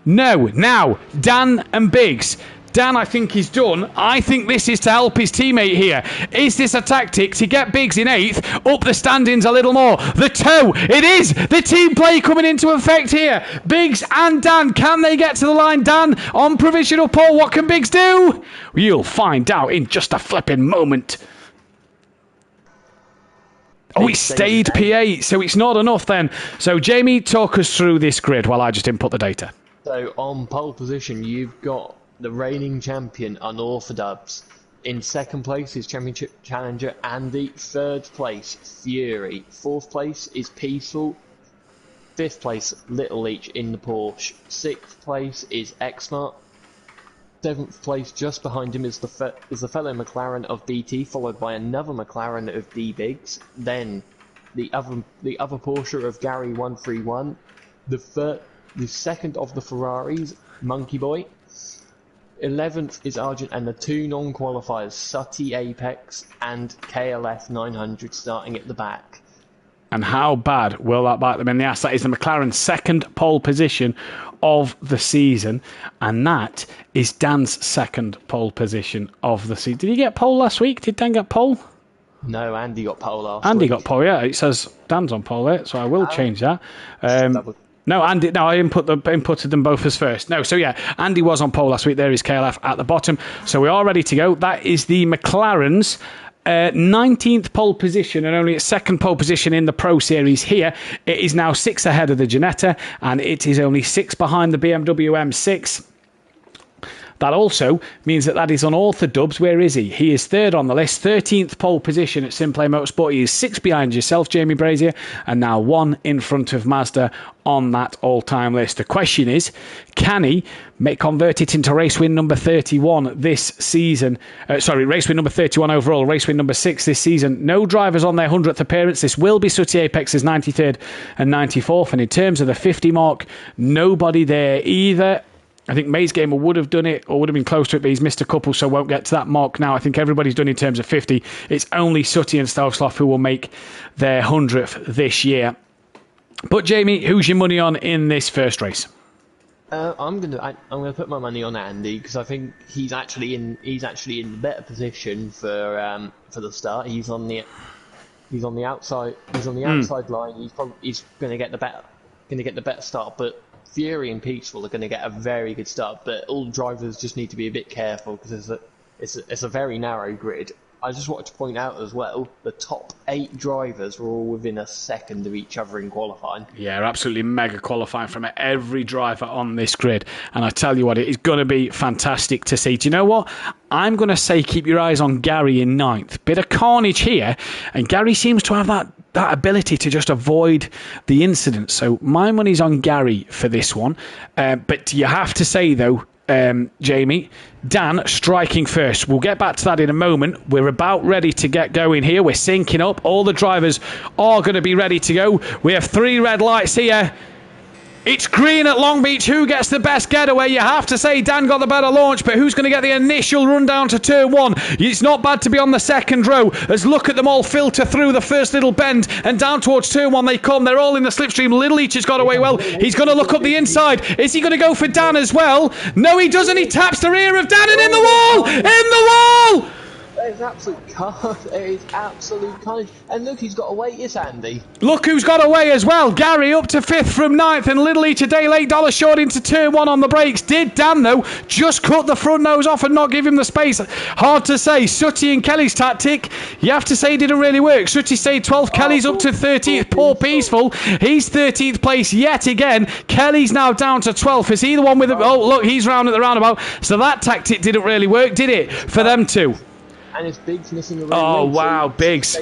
S6: No. Now, Dan and Biggs. Dan, I think, is done. I think this is to help his teammate here. Is this a tactic to get Biggs in 8th, up the standings a little more? The toe, it is! The team play coming into effect here. Biggs and Dan, can they get to the line? Dan on provisional pole, what can Biggs do? You'll find out in just a flipping moment. Oh, he stayed P8, so it's not enough then. So, Jamie, talk us through this grid while I just input the data.
S7: So, on pole position, you've got the reigning champion, Unorthodox. In 2nd place is Championship Challenger Andy. 3rd place, Fury. 4th place is Peaceful. 5th place, Little Leach in the Porsche. 6th place is Xmart. 7th place, just behind him, is the fellow McLaren of BT, followed by another McLaren of D-Biggs. Then the other Porsche of Gary 131. The second of the Ferraris, Monkey Boy. 11th is Argent, and the 2 non-qualifiers, Sutty Apex and KLF 900, starting at the back.
S6: And how bad will that bite them in the ass? That is the McLaren's second pole position of the season, and that is Dan's second pole position of the season. Did he get pole last week? Did Dan get pole?
S7: No, Andy got pole last
S6: Andy
S7: week.
S6: got pole, yeah. It says Dan's on pole there, so I will change that. No, Andy. No, I inputted them both as first. No, so yeah, Andy was on pole last week. There is KLF at the bottom. So we are ready to go. That is the McLaren's 19th pole position and only its second pole position in the Pro Series here. It is now 6 ahead of the Ginetta, and it is only 6 behind the BMW M6. That also means that is on Arthur Dubs. Where is he? He is third on the list, 13th pole position at Simplay Motorsport. He is 6 behind yourself, Jamie Brazier, and now 1 in front of Mazda on that all-time list. The question is, can he convert it into race win number 31 this season? Race win number 31 overall, race win number 6 this season. No drivers on their 100th appearance. This will be Sooty Apex's 93rd and 94th. And in terms of the 50 mark, nobody there either. I think Maze Gamer would have done it or would have been close to it, but he's missed a couple, so won't get to that mark now. I think everybody's done in terms of 50. It's only Sooty and Stovsloff who will make their 100th this year. But Jamie, who's your money on in this first race?
S7: I'm gonna put my money on Andy because I think he's actually in the better position for the start. He's on the outside. He's on the outside line. He's gonna get the better start, but Fury and Peaceful are going to get a very good start, but all drivers just need to be a bit careful because it's a very narrow grid. I just wanted to point out as well, the top 8 drivers were all within a second of each other in qualifying.
S6: Yeah, absolutely mega qualifying from every driver on this grid. And I tell you what, it is going to be fantastic to see. Do you know what? I'm going to say keep your eyes on Gary in 9th. Bit of carnage here, and Gary seems to have that ability to just avoid the incident. So my money's on Gary for this one. But you have to say, though, Jamie, Dan striking first. We'll get back to that in a moment. We're about ready to get going here. We're syncing up. All the drivers are going to be ready to go. We have 3 red lights here. It's green at Long Beach. Who gets the best getaway? You have to say Dan got the better launch, but who's going to get the initial run down to turn 1? It's not bad to be on the second row as look at them all filter through the first little bend and down towards turn 1 they come. They're all in the slipstream. Little Leach has got away well. He's going to look up the inside. Is he going to go for Dan as well? No, he doesn't. He taps the rear of Dan and in the wall! In the wall!
S7: It's absolute carnage. It's absolute carnage. And look, he's got away. It's Andy.
S6: Look who's got away as well. Gary up to 5th from 9th, and Little Each a day late. Dollar short into turn 1 on the brakes. Did Dan, though, just cut the front nose off and not give him the space? Hard to say. Sooty and Kelly's tactic, you have to say, didn't really work. Sooty stayed 12th. Kelly's up to 13th. Poor Peaceful. He's 13th place yet again. Kelly's now down to 12th. Is he the one with the... Oh, look, he's round at the roundabout. So that tactic didn't really work, did it? For them two.
S7: And it's Biggs missing the
S6: Oh, wow, Biggs.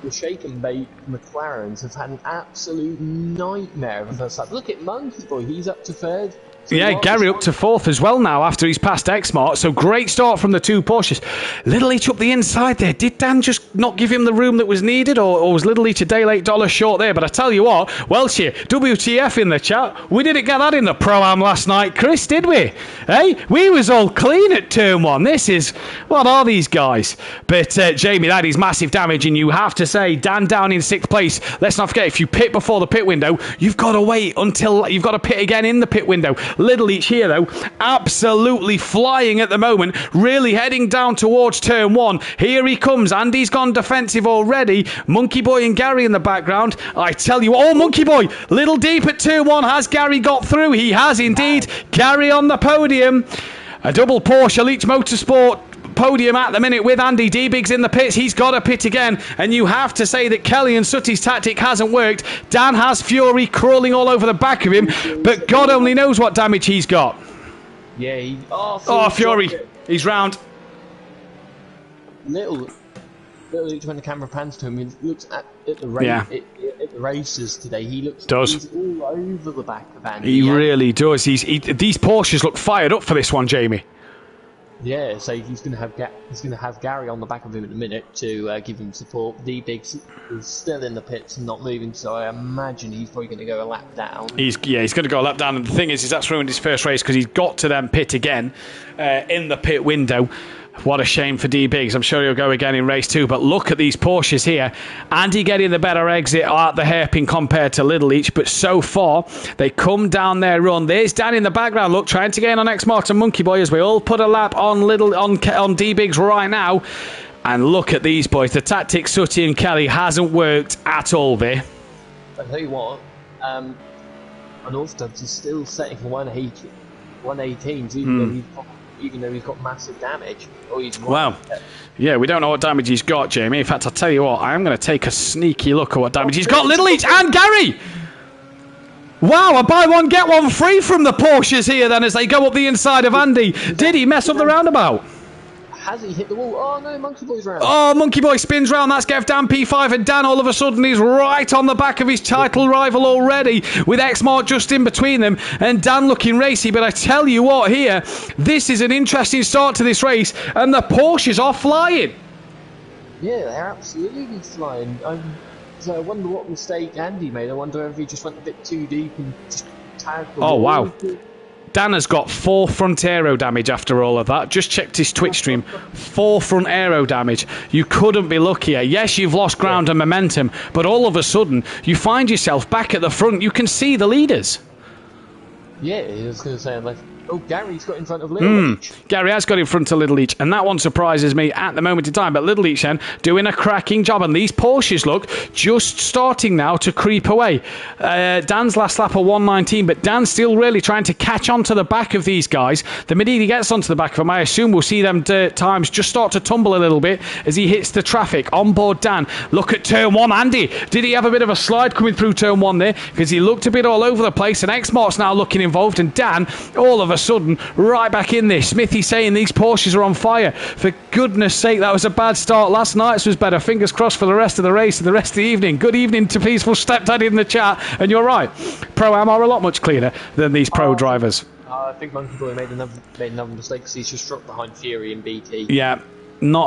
S7: The shake and bake McLarens have had an absolute nightmare of the first lap. Look at Monkey Boy, he's up to 3rd.
S6: Yeah, Gary up to 4th as well now after he's passed X-Mart. So great start from the 2 Porsches. Little Each up the inside there. Did Dan just not give him the room that was needed, or was Little Each a day late dollar short there? But I tell you what, Welsh here, WTF in the chat. We didn't get that in the Pro-Am last night, Chris, did we? Hey, we was all clean at turn 1. This is, what are these guys? But Jamie, that is massive damage, and you have to say, Dan down in 6th place. Let's not forget, if you pit before the pit window, you've got to wait until you've got to pit again in the pit window. Little Each here, though, absolutely flying at the moment, really heading down towards turn 1. Here he comes. Andy's gone defensive already. Monkey Boy and Gary in the background. I tell you, oh, Monkey Boy, little deep at turn 1. Has Gary got through? He has indeed. Gary on the podium. A double Porsche Leach Motorsport podium at the minute with Andy. D-Biggs in the pits. He's got to pit again, and you have to say that Kelly and Sooty's tactic hasn't worked. Dan has Fury crawling all over the back of him, but God only knows what damage he's got.
S7: Yeah,
S6: Fury. He's round.
S7: Little Each, when the camera pans to him, he looks at the race, at the races today. He's all over the back of Andy.
S6: He really does. These Porsches look fired up for this one, Jamie.
S7: Yeah, so he's going to have Gary on the back of him in a minute to give him support. D-Biggs is still in the pits and not moving, so I imagine he's probably going to go a lap down. He's going
S6: to go a lap down, and the thing is that's ruined his first race because he's got to then pit again in the pit window.
S3: What a shame for D Biggs. I'm sure he'll go again in race 2. But look at these Porsches here. Andy getting the better exit at the hairpin compared to Little Leach. But so far, they come down their run. There's Dan in the background. Look, trying to gain on X-Marks and Monkey Boy as we all put a lap on D Biggs right now. And look at these boys. The tactic Sutty and Kelly hasn't worked at all there.
S7: I'll tell you what, North Dubs is still setting for 118s, even though he's got massive damage.
S3: Wow. Yeah, we don't know what damage he's got, Jamie. In fact, I'll tell you what, I am going to take a sneaky look at what damage he's got. Little Leach and Gary! Wow, a buy one, get one free from the Porsches here then as they go up the inside of Andy. Did he mess up the roundabout?
S7: Has he hit the wall? Oh no, Monkey Boy's round.
S3: Oh, Monkey Boy spins round. That's Gev Dan P5, and Dan all of a sudden is right on the back of his title rival already, with X-Mark just in between them, and Dan looking racy. But I tell you what here, this is an interesting start to this race, and the Porsches are flying.
S7: Yeah, they're absolutely flying. So I wonder what mistake Andy made. I wonder if he just went a bit too deep and just tagged the wall.
S3: Wow. Dan has got 4 front aero damage after all of that. Just checked his Twitch stream. 4 front aero damage. You couldn't be luckier. Yes, you've lost ground and momentum, but all of a sudden, you find yourself back at the front. You can see the leaders.
S7: Yeah, I was going to say, like, oh, Gary's got in front of Little Leach.
S3: Gary has got in front of Little Leach, and that one surprises me at the moment in time. But Little Leach then doing a cracking job, and these Porsches look just starting now to creep away. Dan's last lap of 119, but Dan's still really trying to catch on to the back of these guys. The minute he gets onto the back of them, I assume we'll see them times just start to tumble a little bit as he hits the traffic. On board Dan. Look at turn 1. Andy, did he have a bit of a slide coming through turn 1 there? Because he looked a bit all over the place, and X-Mark's now looking involved, and Dan, all of a sudden, right back in this. Smithy saying these Porsches are on fire. For goodness sake, that was a bad start. Last night's was better. Fingers crossed for the rest of the race and the rest of the evening. Good evening to Peaceful Stepdaddy in the chat. And you're right, Pro-Am are a lot much cleaner than these pro drivers.
S7: I think Monkey Boy made another mistake because he's just struck behind Fury and BT.
S3: Yeah,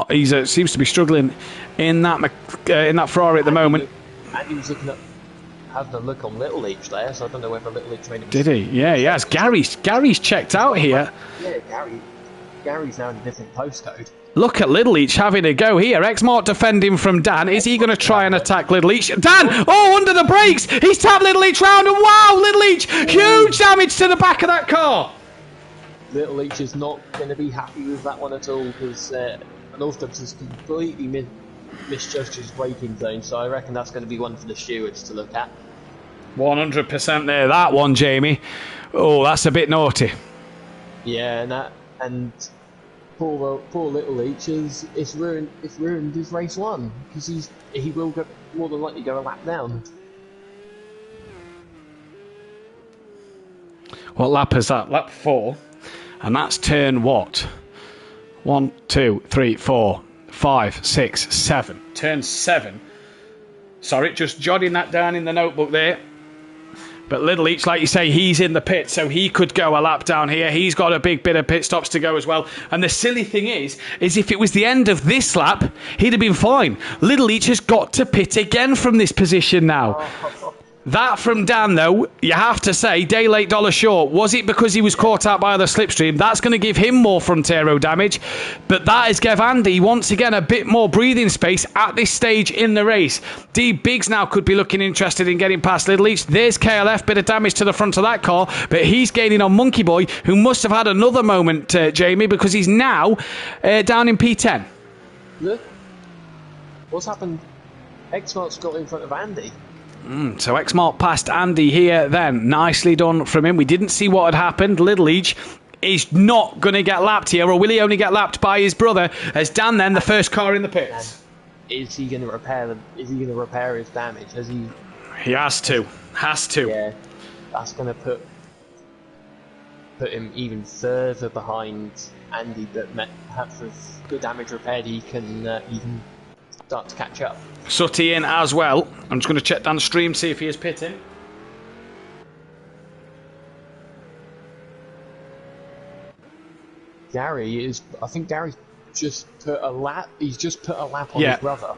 S3: he seems to be struggling in that Ferrari at the moment.
S7: And he was looking at having a look on Little Leach there, so I don't know whether Little Leach made a
S3: Did
S7: mistake.
S3: he? Yeah, he has. Gary's checked out here.
S7: Yeah, Gary's now in a different postcode.
S3: Look at Little Leach having a go here. X-Mark defending from Dan. Is he going to try and attack Little Leach? Dan! Oh, under the brakes! He's tapped Little Leach round, and wow, Little Leach! Huge damage to the back of that car!
S7: Little Leach is not going to be happy with that one at all, because North Dubs has completely misjudged his braking zone, so I reckon that's going to be one for the stewards to look at.
S3: 100% there, that one, Jamie. Oh, that's a bit naughty.
S7: Yeah, and poor Little Leach it's ruined his race 1, because he will more than likely go a lap down.
S3: What lap is that? Lap 4. And that's turn what? 1, 2, 3, 4, 5, 6, 7. Turn 7. Sorry, just jotting that down in the notebook there. But Little Leach, like you say, he's in the pit, so he could go a lap down here. He's got a big bit of pit stops to go as well. And the silly thing is if it was the end of this lap, he'd have been fine. Little Leach has got to pit again from this position now. That from Dan, though, you have to say, day late, dollar short. Was it because he was caught out by the slipstream? That's going to give him more front aero damage. But that is give Andy, once again, a bit more breathing space at this stage in the race. D Biggs now could be looking interested in getting past Little Leach. There's KLF, bit of damage to the front of that car. But he's gaining on Monkey Boy, who must have had another moment, Jamie, because he's now down in P10.
S7: Look. What's happened? X-Mark's got in front of Andy.
S3: So X-Mark passed Andy here then. Nicely done from him. We didn't see what had happened. Little Leach is not going to get lapped here, or will he only get lapped by his brother as Dan then the first car in the pits?
S7: Is he going to repair his damage?
S3: He has to.
S7: Yeah, that's going to put him even further behind Andy, but perhaps with the damage repaired he can start to catch up.
S3: Sutty in as well. I'm just going to check down the stream, see if he is pitting.
S7: I think Gary's just put a lap. He's just put a lap on his brother.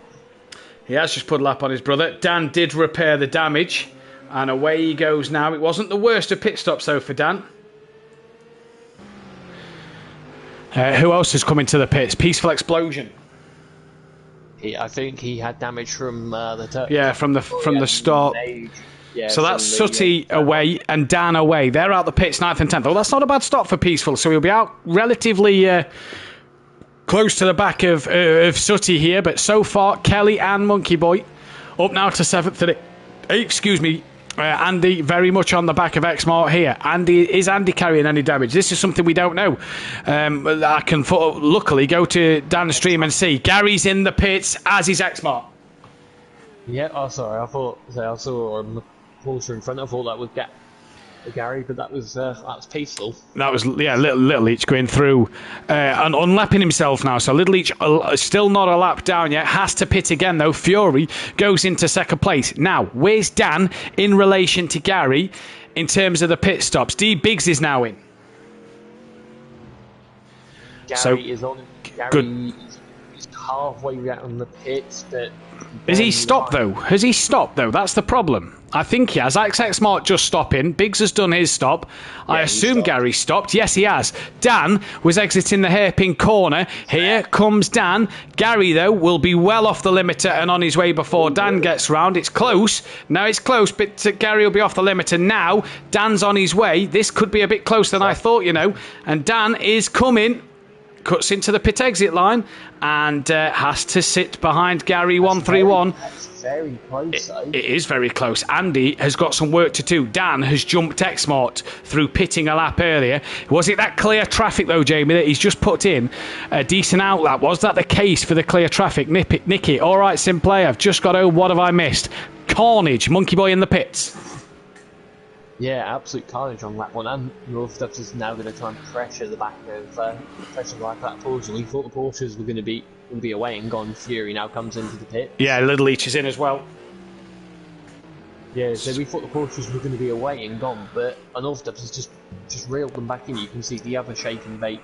S3: He has just put a lap on his brother. Dan did repair the damage, and away he goes now. It wasn't the worst of pit stops though for Dan. Who else has come into the pits? Peaceful Explosion.
S7: I think he had damage from the turret.
S3: Yeah, from the start.
S7: Yeah,
S3: so that's Sooty away and Dan away. They're out the pits 9th and 10th. Oh, that's not a bad start for Peaceful. So he'll be out relatively close to the back of Sooty here. But so far, Kelly and Monkey Boy up now to 7th and 8th. Excuse me. Andy very much on the back of Xmart here. Is Andy carrying any damage? This is something we don't know. I can luckily go to Dan's stream and see. Gary's in the pits, as is Xmart.
S7: Yeah, I saw a Porsche in front. I thought that was Gary, but that was Peaceful.
S3: That was Little Leach going through and unlapping himself now. So Little Leach still not a lap down yet. Has to pit again though. Fury goes into 2nd place. Now, where's Dan in relation to Gary in terms of the pit stops? D Biggs is now in.
S7: Gary is on. Gary is halfway down the pits, but.
S3: Has he stopped though? That's the problem. I think he has. Xmart just stopping. Biggs has done his stop. Yeah, I assume Gary stopped. Yes, he has. Dan was exiting the hairpin corner. Here comes Dan. Gary, though, will be well off the limiter and on his way before Dan gets round. It's close. Now it's close, but Gary will be off the limiter now. Dan's on his way. This could be a bit closer than I thought, And Dan is coming. Cuts into the pit exit line and has to sit behind Gary 131.
S7: That's very close, though.
S3: It is very close. Andy has got some work to do. Dan has jumped Xmart through pitting a lap earlier. Was it that clear traffic, though, Jamie, that he's just put in a decent outlap? Was that the case for the clear traffic? Nicky, all right, Simplay, I've just got home. What have I missed? Carnage, Monkey Boy in the pits.
S7: Yeah, absolute carnage on lap 1, and North Dubs is now going to try and pressure the back of that Porsche. We thought the Porsches were going to be away and gone. Fury now comes into the pit.
S3: Yeah, Little Leach is in as well.
S7: Yeah, so we thought the Porsches were going to be away and gone, but North Dubs has just reeled them back in. You can see the other shake and bake.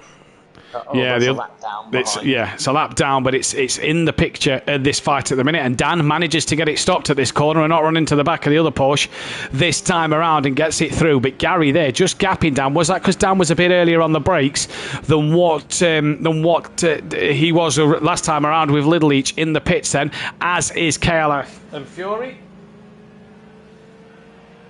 S7: It's a lap down.
S3: It's a lap down, but it's in the picture of this fight at the minute. And Dan manages to get it stopped at this corner and not run into the back of the other Porsche this time around and gets it through. But Gary there just gapping Dan. Was that because Dan was a bit earlier on the brakes than what he was last time around with Little Leach in the pits then, as is KLF and Fury?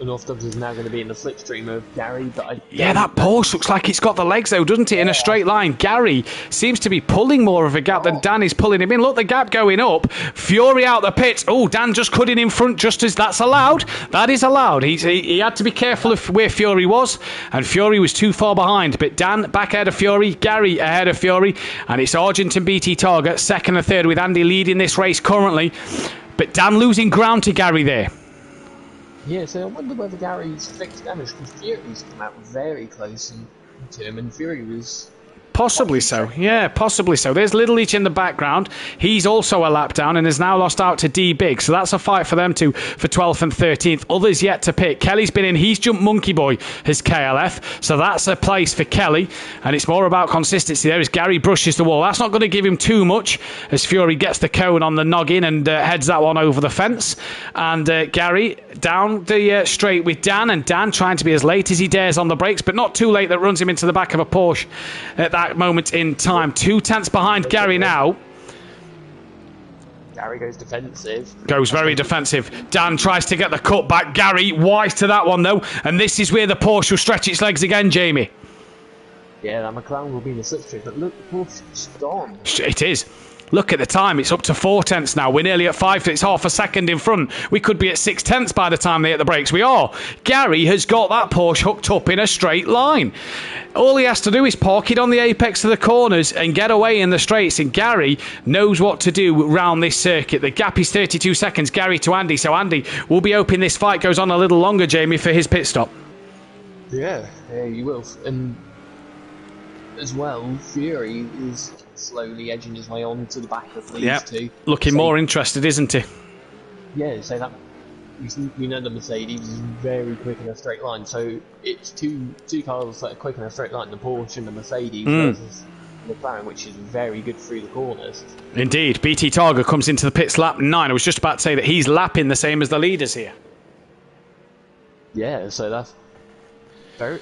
S7: North Dubs is now going to be in the slipstream of Gary, but
S3: that Porsche looks like it's got the legs though, doesn't it? In a straight line. Gary seems to be pulling more of a gap than Dan is pulling him in. Look, the gap going up. Fury out the pits. Oh, Dan just cutting in front, just as that's allowed. That is allowed. He had to be careful of where Fury was, and Fury was too far behind. But Dan back ahead of Fury, Gary ahead of Fury, and it's Argent and BT Target 2nd and 3rd, with Andy leading this race currently. But Dan losing ground to Gary there.
S7: Yeah, so I wonder whether Gary's fixed damage, because Fury's come out very close to him, and Fury was
S3: Possibly so. Yeah, possibly so. There's Little Leach in the background. He's also a lap down and has now lost out to D Big. So that's a fight for them two for 12th and 13th. Others yet to pick. Kelly's been in. He's jumped Monkey Boy, his KLF. So that's a place for Kelly. And it's more about consistency there as Gary brushes the wall. That's not going to give him too much as Fury gets the cone on the noggin and heads that one over the fence. And Gary down the straight with Dan. And Dan trying to be as late as he dares on the brakes, but not too late. That runs him into the back of a Porsche at that moment in time. 2 tenths behind Gary now.
S7: Gary goes defensive.
S3: Goes very defensive. Dan tries to get the cut back. Gary wise to that one though. And this is where the Porsche will stretch its legs again, Jamie.
S7: Yeah, that McLaren will be in the slipstream, but look, the Porsche's gone.
S3: It is. Look at the time. It's up to 4 tenths now. We're nearly at 5. It's half a second in front. We could be at 6 tenths by the time they hit the brakes. We are. Gary has got that Porsche hooked up in a straight line. All he has to do is park it on the apex of the corners and get away in the straights. And Gary knows what to do round this circuit. The gap is 32 seconds. Gary to Andy. So Andy will be hoping this fight goes on a little longer, Jamie, for his pit stop.
S7: Yeah, you will. And as well, Fury is slowly edging his way on to the back of these two.
S3: Looking more interested, isn't he?
S7: Yeah, so that we know the Mercedes is very quick in a straight line, so it's two cars that are quick in a straight line, the Porsche and the Mercedes versus the McLaren, which is very good through the corners.
S3: Indeed. BT Targa comes into the pits lap 9. I was just about to say that he's lapping the same as the leaders here.
S7: Yeah, so that's very,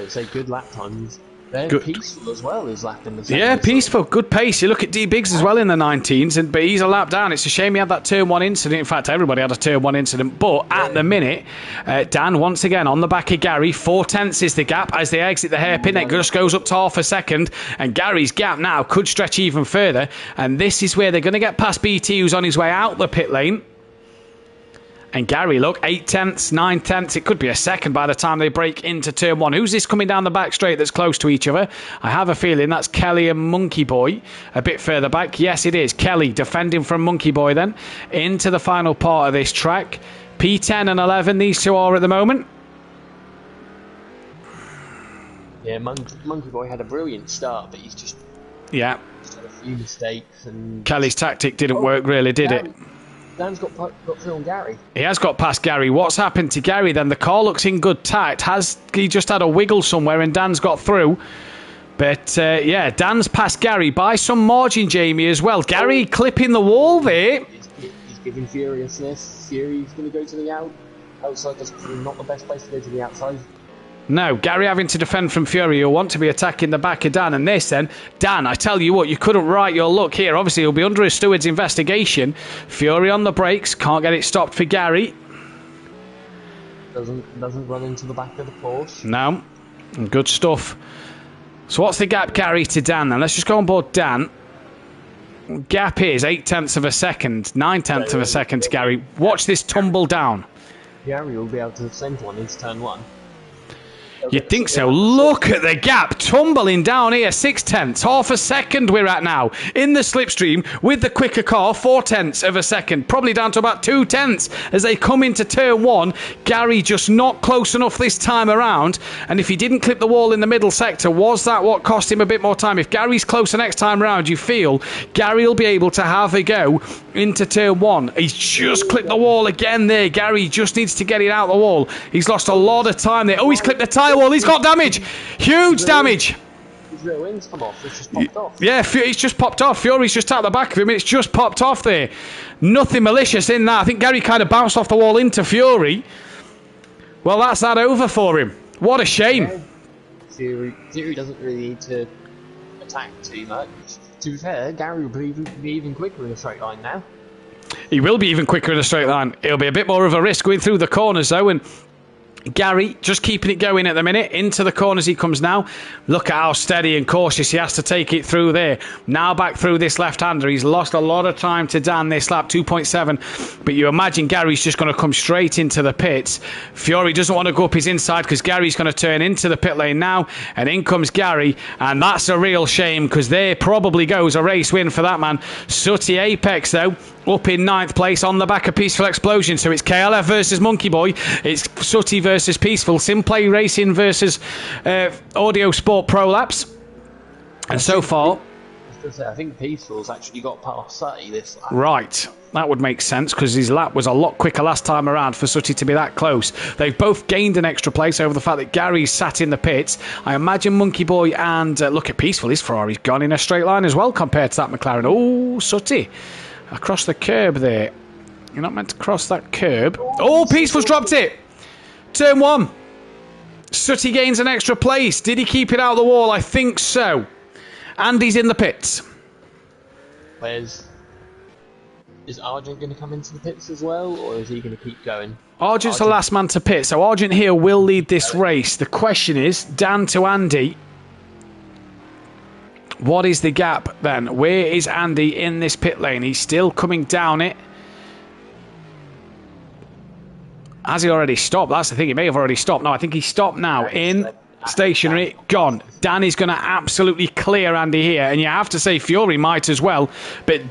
S7: so good lap times Good. Peaceful as well is left in the second.
S6: Yeah, Peaceful, good pace. You look at D Biggs as well in the 19s, but he's a lap down. It's a shame he had that turn 1 incident. In fact, everybody had a turn 1 incident. But at the minute, Dan once again on the back of Gary. 4/10 is the gap as they exit the hairpin. It just goes up to half a second, and Gary's gap now could stretch even further. And this is where they're going to get past BT, who's on his way out the pit lane. And Gary, look, 8/10, 9/10. It could be a second by the time they break into turn 1. Who's this coming down the back straight that's close to each other? I have a feeling that's Kelly and Monkey Boy a bit further back. Yes, it is. Kelly defending from Monkey Boy then into the final part of this track. P10 and 11, these two are at the moment.
S7: Yeah, Monkey Boy had a brilliant start, but he's just had a few mistakes. And
S6: Kelly's tactic didn't work really, did it?
S7: Dan's got through on Gary.
S6: He has got past Gary. What's happened to Gary then? The car looks in good tact. Has he just had a wiggle somewhere and Dan's got through? But Dan's past Gary by some margin, Jamie, as well. Gary clipping the wall there.
S7: He's giving furiousness. Fury's going to go to the outside. That's not the best place to go to the outside.
S6: No, Gary having to defend from Fury. You'll want to be attacking the back of Dan. And this then, Dan, I tell you what, you couldn't write your luck here. Obviously, he'll be under a steward's investigation. Fury on the brakes. Can't get it stopped for Gary.
S7: Doesn't run into the back of the Porsche.
S6: No. Good stuff. So what's the gap, Gary, to Dan then? Let's just go on board Dan. Gap is 8/10 of a second. 9/10 of a second to Gary. Watch this tumble down.
S7: Gary will be able to send one into turn 1.
S6: You'd think so. Look at the gap tumbling down here. 6/10, half a second we're at now in the slipstream with the quicker car. 4/10 of a second, probably down to about 2/10 as they come into turn 1. Gary just not close enough this time around. And if he didn't clip the wall in the middle sector, was that what cost him a bit more time? If Gary's closer next time round, you feel Gary will be able to have a go into turn 1. He's just clipped the wall again there. Gary just needs to get it out the wall. He's lost a lot of time there. Oh, he's clipped the tyre wall. He's got damage. Huge damage.
S7: His rear wing's come off. It's just popped off.
S6: Yeah, it's just popped off. Fury's just out the back of him. It's just popped off there. Nothing malicious in that. I think Gary kind of bounced off the wall into Fury. Well, that's that over for him. What a shame.
S7: Fury doesn't really need to attack too much. To be fair, Gary will be even quicker in a straight line now.
S6: He will be even quicker in a straight line. It'll be a bit more of a risk going through the corners, though, and Gary just keeping it going at the minute. Into the corners he comes now. Look at how steady and cautious he has to take it through there. Now back through this left-hander. He's lost a lot of time to Dan this lap, 2.7. But you imagine Gary's just going to come straight into the pits. Fury doesn't want to go up his inside because Gary's going to turn into the pit lane now. And in comes Gary. And that's a real shame because there probably goes a race win for that man. Sooty Apex, though, up in 9th place on the back of Peaceful Explosion. So it's KLF versus Monkey Boy. It's Sooty versus Peaceful. Simplay Racing versus Audio Sport Pro Laps. And so far,
S7: I think Peaceful's actually got past Sooty this lap.
S6: Right. That would make sense because his lap was a lot quicker last time around for Sooty to be that close. They've both gained an extra place over the fact that Gary's sat in the pits. I imagine Monkey Boy and look at Peaceful. His Ferrari's gone in a straight line as well compared to that McLaren. Oh, Sooty. Across the curb there. You're not meant to cross that curb. Oh, Peaceful's dropped it. Turn 1. Sooty gains an extra place. Did he keep it out of the wall? I think so. Andy's in the pits.
S7: Is Argent going to come into the pits as well, or is he going to keep going?
S6: Argent's the last man to pit, so Argent here will lead this race. The question is, Dan to Andy. What is the gap then? Where is Andy in this pit lane? He's still coming down it. Has he already stopped? That's the thing. He may have already stopped. No, I think he's stopped now. In stationary, gone. Dan is going to absolutely clear Andy here. And you have to say Fury might as well. But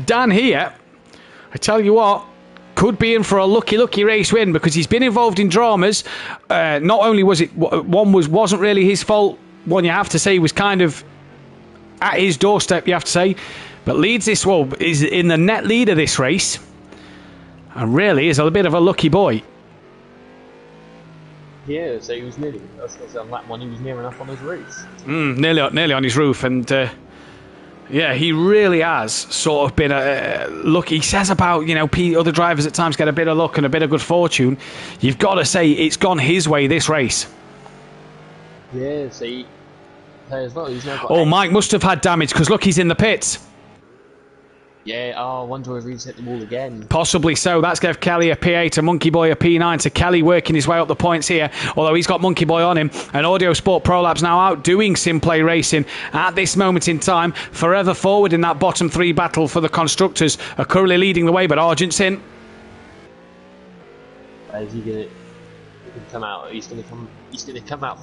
S6: Dan here, I tell you what, could be in for a lucky race win because he's been involved in dramas. Not only was it one wasn't really his fault. One you have to say was kind of at his doorstep, you have to say. But leads this, well, is in the net lead of this race. And really is a bit of a lucky boy.
S7: Yeah, so he was nearly, on that one, he was near enough on his roof.
S6: Nearly on his roof. And yeah, he really has sort of been a look. He says about, other drivers at times get a bit of luck and a bit of good fortune. You've got to say it's gone his way this race.
S7: Yeah, see, say as well. He's now got
S3: Mike must have had damage because look, he's in the pits.
S7: Yeah, I wonder if he's hit the wall again.
S3: Possibly so. That's gave Kelly a P8, a Monkey Boy a P9. So Kelly working his way up the points here, although he's got Monkey Boy on him. And Audio Sport Pro Labs now outdoing Simplay Racing at this moment in time. Forever forward in that bottom 3 battle for the constructors are currently leading the way, but Argent's in.
S7: Is he going to come out? He's going to come out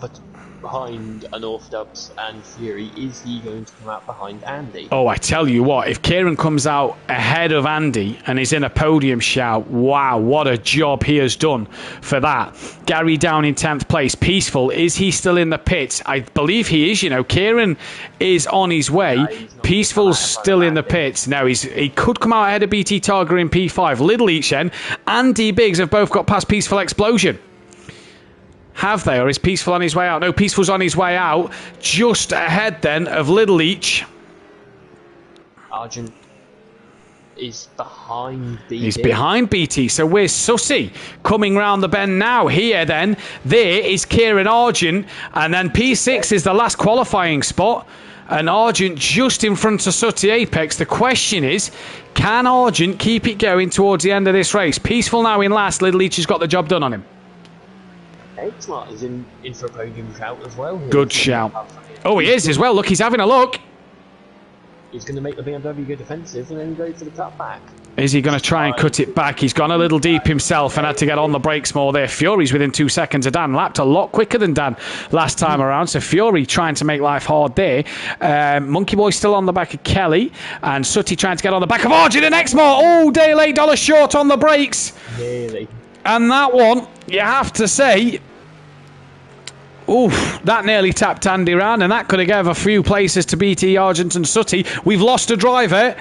S7: behind Unorthodox and Fury. Is he going to come out behind Andy?
S3: Oh, I tell you what, if Kieran comes out ahead of Andy and is in a podium shout, wow, what a job he has done for that. Gary down in 10th place. Peaceful, is he still in the pits? I believe he is, Kieran is on his way. Peaceful's still in the pits. No, he could come out ahead of BT Targa in P5. Little Each then and D Biggs have both got past Peaceful Explosion. Have they, or is Peaceful on his way out? No, Peaceful's on his way out. Just ahead then of Little Each.
S7: Argent is behind BT.
S3: He's behind BT. So where's Sussy? Coming round the bend now. Here then, there is Kieran Argent. And then P6 is the last qualifying spot. And Argent just in front of Sutty Apex. The question is, can Argent keep it going towards the end of this race? Peaceful now in last. Little Each has got the job done on him.
S7: X-Mart is in for a podium shout as well.
S3: Good shout. Oh, he is as well. Look, he's having a look.
S7: He's going to make the BMW go defensive and then go for the cut back.
S3: Is he going to try and cut it back? He's gone a little deep himself and had to get on the brakes more there. Fury's within 2 seconds of Dan. Lapped a lot quicker than Dan last time around. So Fury trying to make life hard there. Monkey Boy still on the back of Kelly. And Sutty trying to get on the back of Argent and Exmore. Oh, day late, dollar short on the brakes.
S7: Really?
S3: And that one, you have to say, oof, that nearly tapped Andy round, and that could have gave a few places to BT, Argent and Sutty. We've lost a driver.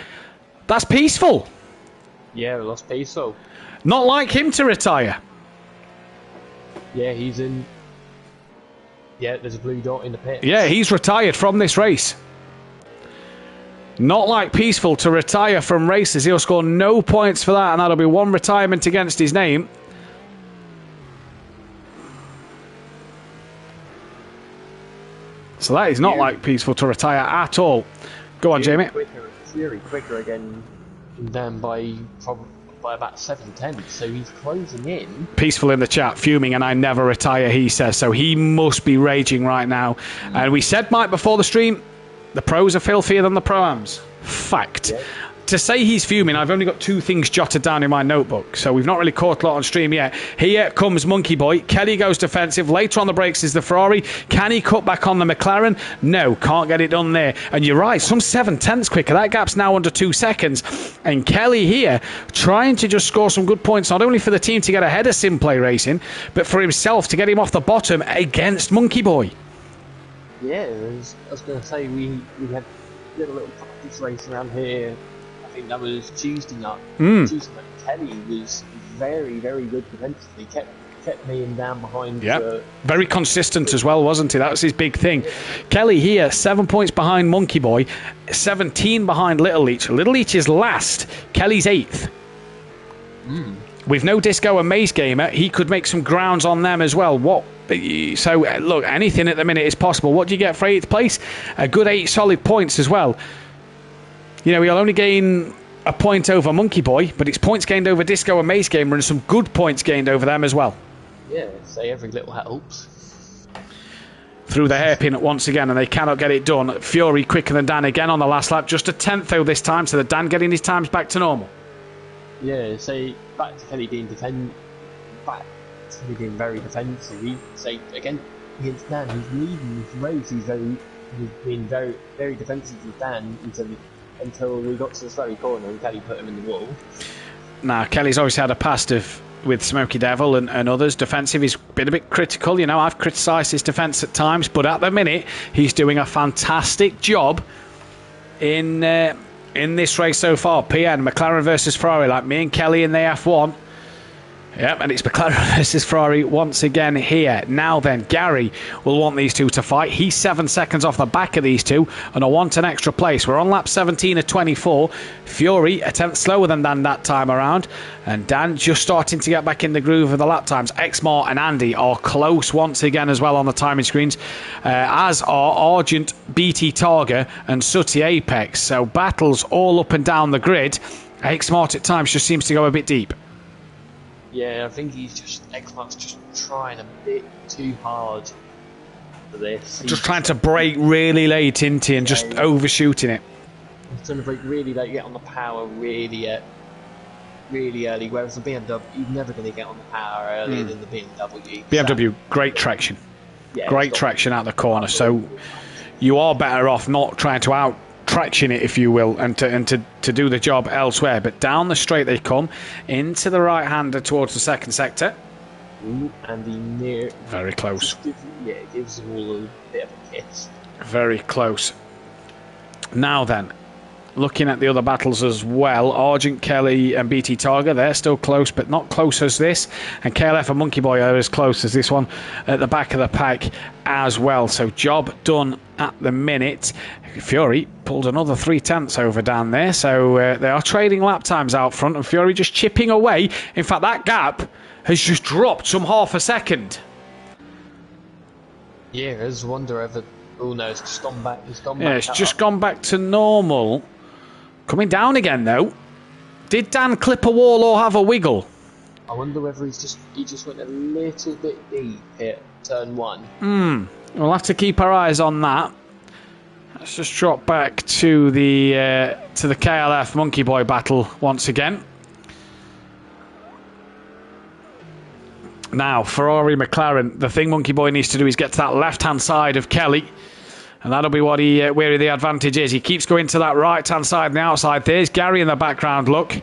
S3: That's Peaceful.
S7: Yeah, we lost Peaceful.
S3: Not like him to retire.
S7: Yeah, he's in. Yeah, there's a blue dot in the pit.
S3: Yeah, he's retired from this race. Not like Peaceful to retire from races. He'll score no points for that, and that'll be 1 retirement against his name. So that is not like Peaceful to retire at all. Go on, Jamie.
S7: Fury quicker again than by about 7/10, so he's closing in.
S3: Peaceful in the chat, fuming, and I never retire, he says. So he must be raging right now. And we said, Mike, before the stream, the pros are filthier than the pro-ams. Fact. Yeah. To say he's fuming, I've only got 2 things jotted down in my notebook, so we've not really caught a lot on stream yet. Here comes Monkey Boy. Kelly goes defensive. Later on the brakes is the Ferrari. Can he cut back on the McLaren? No, can't get it done there. And you're right, some 7/10 quicker. That gap's now under 2 seconds. And Kelly here trying to just score some good points, not only for the team to get ahead of Simplay Racing, but for himself to get him off the bottom against Monkey Boy.
S7: Yeah, I was going to say, we had a little practice race around here. I think that was Tuesday night. Tuesday night. Kelly was very, very good defensively. Kept me and down behind.
S3: Yeah, very consistent as well, wasn't he? That was his big thing. Kelly here, 7 points behind Monkey Boy, 17 behind Little Each. Little Each is last. Kelly's 8th. With no Disco and Maze Gamer, he could make some grounds on them as well. So, look, anything at the minute is possible. What do you get for 8th place? A good 8 solid points as well. He'll only gain a point over Monkey Boy, but it's points gained over Disco and Maze Gamer and some good points gained over them as well.
S7: Yeah, say every little helps.
S3: Through the hairpin once again, and they cannot get it done. Fury quicker than Dan again on the last lap. Just a 10th though this time, so that Dan getting his times back to normal.
S7: Yeah, say back to Kelly being very defensive. He say again against Dan, he's leading this race. He's been very, very defensive with Dan until we got to the slurry corner and Kelly put him in the wall.
S3: Now, Kelly's always had a past with Smoky Devil and others. Defensive, he's been a bit critical. I've criticised his defence at times, but at the minute, he's doing a fantastic job in this race so far. PN, McLaren versus Ferrari, like me and Kelly in the F1. Yep, and it's McLaren versus Ferrari once again here. Now then, Gary will want these two to fight. He's 7 seconds off the back of these two, and I want an extra place. We're on lap 17 of 24. Fury, a tenth slower than Dan that time around, and Dan just starting to get back in the groove of the lap times. Exmar and Andy are close once again as well on the timing screens, as are Argent, BT Targa, and Sooty Apex. So battles all up and down the grid. Exmar at times just seems to go a bit deep.
S7: Yeah, I think Exmar's just trying a bit too hard for this.
S3: Just trying to brake really late into and just overshooting it.
S7: He's trying to brake really late, get on the power really early, whereas the BMW, you're never going to get on the power earlier than the BMW.
S3: BMW, great traction. Yeah, great traction out the corner, so you are better off not trying to out traction it, if you will, and to do the job elsewhere. But down the straight they come, into the right-hander towards the second sector.
S7: And the near...
S3: Very close.
S7: It gives them all a bit of a kiss.
S3: Very close. Now then, looking at the other battles as well, Argent, Kelly and BT Targa, they're still close, but not close as this. And KLF and Monkey Boy are as close as this one at the back of the pack as well. So job done at the minute. Fury pulled another 0.3 over down there, so they are trading lap times out front, and Fury just chipping away. In fact, that gap has just dropped some half a second.
S7: Yeah, I just wonder whether... Oh no, it's just gone back.
S3: It's just gone back to normal. Coming down again though. Did Dan clip a wall or have a wiggle?
S7: I wonder whether he just went a little bit deep at turn 1.
S3: We'll have to keep our eyes on that. Let's just drop back to the KLF Monkey Boy battle once again. Now, Ferrari McLaren, the thing Monkey Boy needs to do is get to that left-hand side of Kelly. And that'll be what where the advantage is. He keeps going to that right-hand side and the outside. There's Gary in the background, look.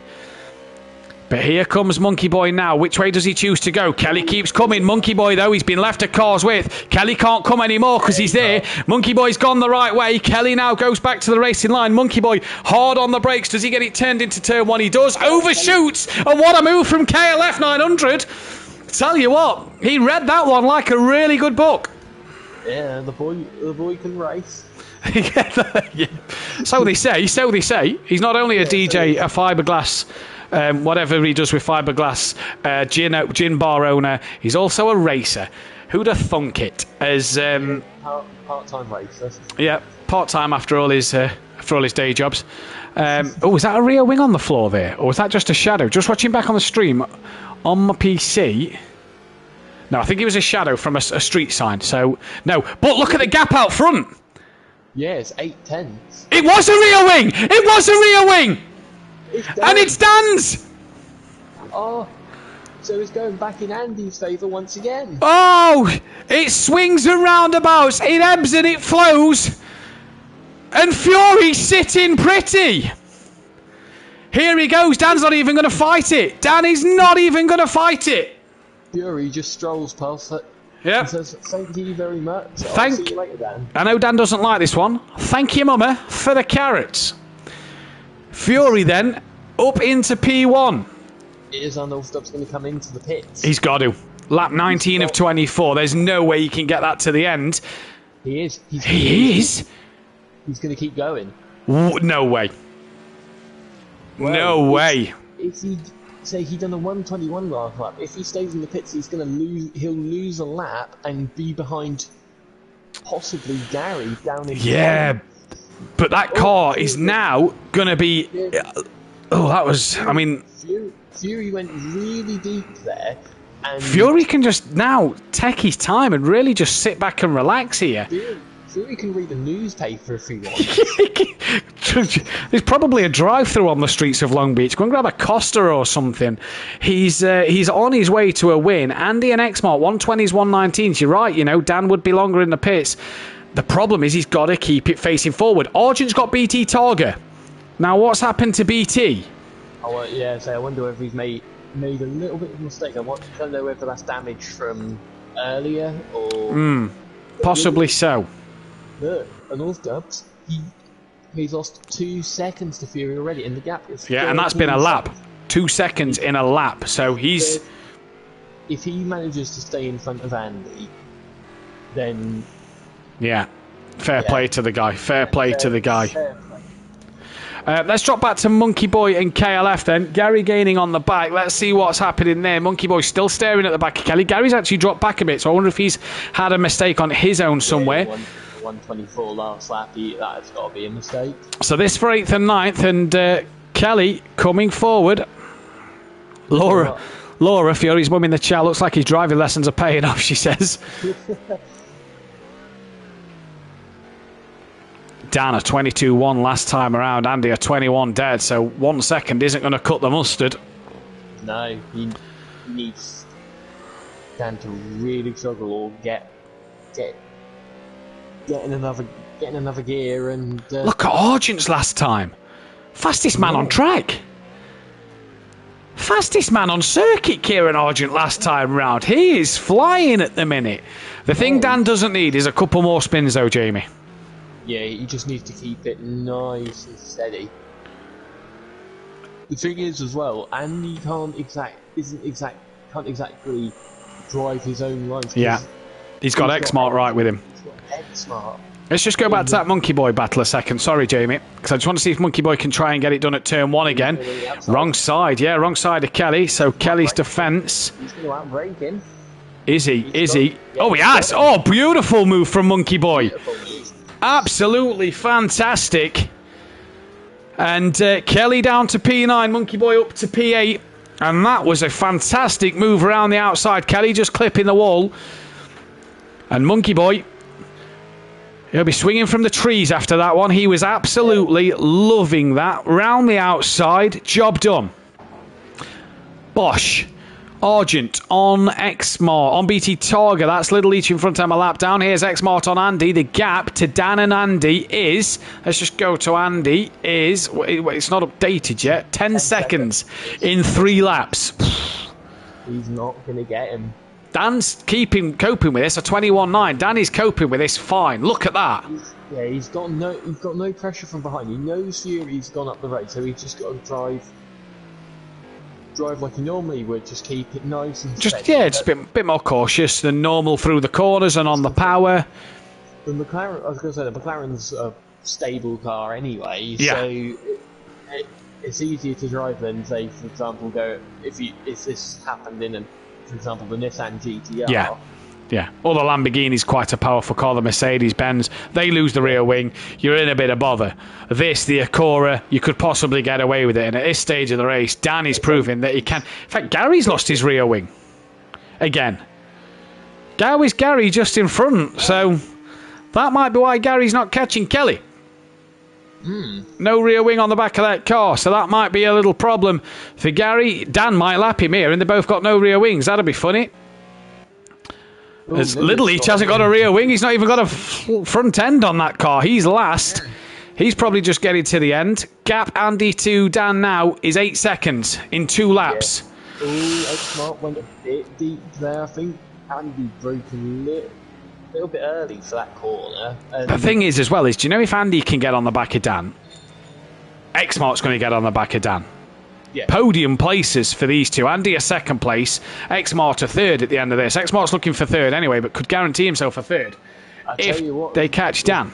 S3: But here comes Monkey Boy now. Which way does he choose to go? Kelly keeps coming. Monkey Boy, though, he's been left a car's width. Kelly can't come anymore because he's there. Monkey Boy's gone the right way. Kelly now goes back to the racing line. Monkey Boy hard on the brakes. Does he get it turned into turn 1? He does. Overshoots. And what a move from KLF 900. Tell you what, he read that one like a really good book.
S7: Yeah, the boy can race.
S3: Yeah. So they say. He's not only a DJ, a fiberglass, whatever he does with fiberglass, gin bar owner. He's also a racer. Who'd have thunk it? As
S7: part-time racer.
S3: Yeah, part-time after all his day jobs. Was that a rear wing on the floor there, or was that just a shadow? Just watching back on the stream. On my PC, no, I think it was a shadow from a street sign. So no, but look at the gap out front.
S7: Yeah, it's 0.8.
S3: It was a rear wing. It was a rear wing, and it stands.
S7: Oh, so it's going back in Andy's favour once again.
S3: Oh, it swings and roundabouts. It ebbs and it flows, and Fury's sitting pretty. Here he goes. Dan's not even going to fight it. Dan is not even going to fight it.
S7: Fury just strolls past it.
S3: Yeah.
S7: And says, thank you very much. I'll see you later, Dan.
S3: I know Dan doesn't like this one. Thank you, Mama, for the carrots. Fury then up into P1.
S7: Is Arnold Stubbs going to come into the pits?
S3: He's got to. Lap 19 of 24. There's no way he can get that to the end.
S7: He is.
S3: He is?
S7: He's going to keep going.
S3: No way.
S7: Well,
S3: no way.
S7: If he say he done a 121 last lap, if he stays in the pits, he'll lose a lap and be behind possibly Gary down in.
S3: Yeah, but that car is now gonna be. Yeah. Oh, that was. I mean,
S7: Fury went really deep there. And
S3: Fury can just now take his time and really just sit back and relax here.
S7: Fury can read the newspaper if he wants.
S3: There's probably a drive-through on the streets of Long Beach. Go and grab a Costa or something. He's on his way to a win. Andy and Exmart, 120s, 119s. You're right, you know, Dan would be longer in the pits. The problem is he's got to keep it facing forward. Argent's got BT Targa. Now, what's happened to BT?
S7: I wonder if he's made a little bit of a mistake. I don't know whether that's damage from earlier or...
S3: Possibly so.
S7: Look, and all Stubbs, he's lost 2 seconds to Fury already, and the gap is...
S3: Yeah, and that's been a lap. 2 seconds in a lap, so he's
S7: if he manages to stay in front of Andy, then
S3: yeah, fair play to the guy. Fair play to the guy. Let's drop back to Monkey Boy and KLF then. Gary gaining on the back. Let's see what's happening there. Monkey Boy still staring at the back of Kelly. Gary's actually dropped back a bit, so I wonder if he's had a mistake on his own somewhere.
S7: 124 last lap, that's got to be a mistake.
S3: So this for 8th and 9th, and Kelly coming forward. Laura, Fury's mum in the chat, looks like his driving lessons are paying off, she says. Dan a 22-1 last time around, Andy a 21 dead, so 1 second isn't going to cut the mustard.
S7: No, he needs Dan to really struggle or get in another gear and...
S3: Look at Argent's last time. Fastest man on track. Fastest man on circuit, Kieran Argent last time round. He is flying at the minute. The thing Dan doesn't need is a couple more spins though, Jamie.
S7: Yeah, he just needs to keep it nice and steady. The thing is, as well, Andy can't exactly drive his own lines.
S3: Yeah, he's got X-Mart right with him.
S7: He's got X-Mart.
S3: Let's just go back to that Monkey Boy battle a second. Sorry, Jamie, because I just want to see if Monkey Boy can try and get it done at turn 1 again. Wrong side, yeah, wrong side of Kelly. So Kelly's defence.
S7: He's going to outbrake him.
S3: Is he? Is he? Oh, he has. Oh, beautiful move from Monkey Boy. Absolutely fantastic. And Kelly down to P9, Monkey Boy up to P8. And that was a fantastic move around the outside. Kelly just clipping the wall. And Monkey Boy, he'll be swinging from the trees after that one. He was absolutely loving that. Round the outside, job done. Bosch. Argent on X-Mart, on BT Targa. That's Little Leach in front of him a lap down. Here's X-Mart on Andy. The gap to Dan and Andy is, let's just go to Andy, is, it's not updated yet, 10 seconds in 3 laps.
S7: He's not going to get him.
S3: Dan's coping with this, a 21.9. Danny's coping with this fine. Look at that.
S7: He's got no pressure from behind. He knows Fury's gone up the road, so he's just got to drive like he normally would, just keep it nice and steady.
S3: Just a bit more cautious than normal through the corners and on the power.
S7: The McLaren, I was going to say, the McLaren's a stable car anyway, so it's easier to drive than, say, for example, if this happened in, for example, the Nissan GTR.
S3: Yeah, or the Lamborghini's quite a powerful car, the Mercedes-Benz. They lose the rear wing, you're in a bit of bother. This, the Acura, you could possibly get away with it. And at this stage of the race, Danny's proving that he can. In fact, Gary's lost his rear wing. Again. Gary just in front, so that might be why Gary's not catching Kelly. No rear wing on the back of that car, so that might be a little problem for Gary. Dan might lap him here, and they both got no rear wings. That'd be funny. As Little Leach hasn't got a rear wing. He's not even got a front end on that car. He's last. He's probably just getting to the end. Gap Andy to Dan now is 8 seconds in 2 laps.
S7: Yeah. X-Mart went a bit deep there. I think Andy broke a little bit early for that corner.
S3: The thing is, as well, do you know if Andy can get on the back of Dan, X-Mart's going to get on the back of Dan.
S7: Yeah.
S3: Podium places for these two. Andy a second place, X-Mart a third at the end of this. X-Mart's looking for third anyway, but could guarantee himself a third if they catch Dan.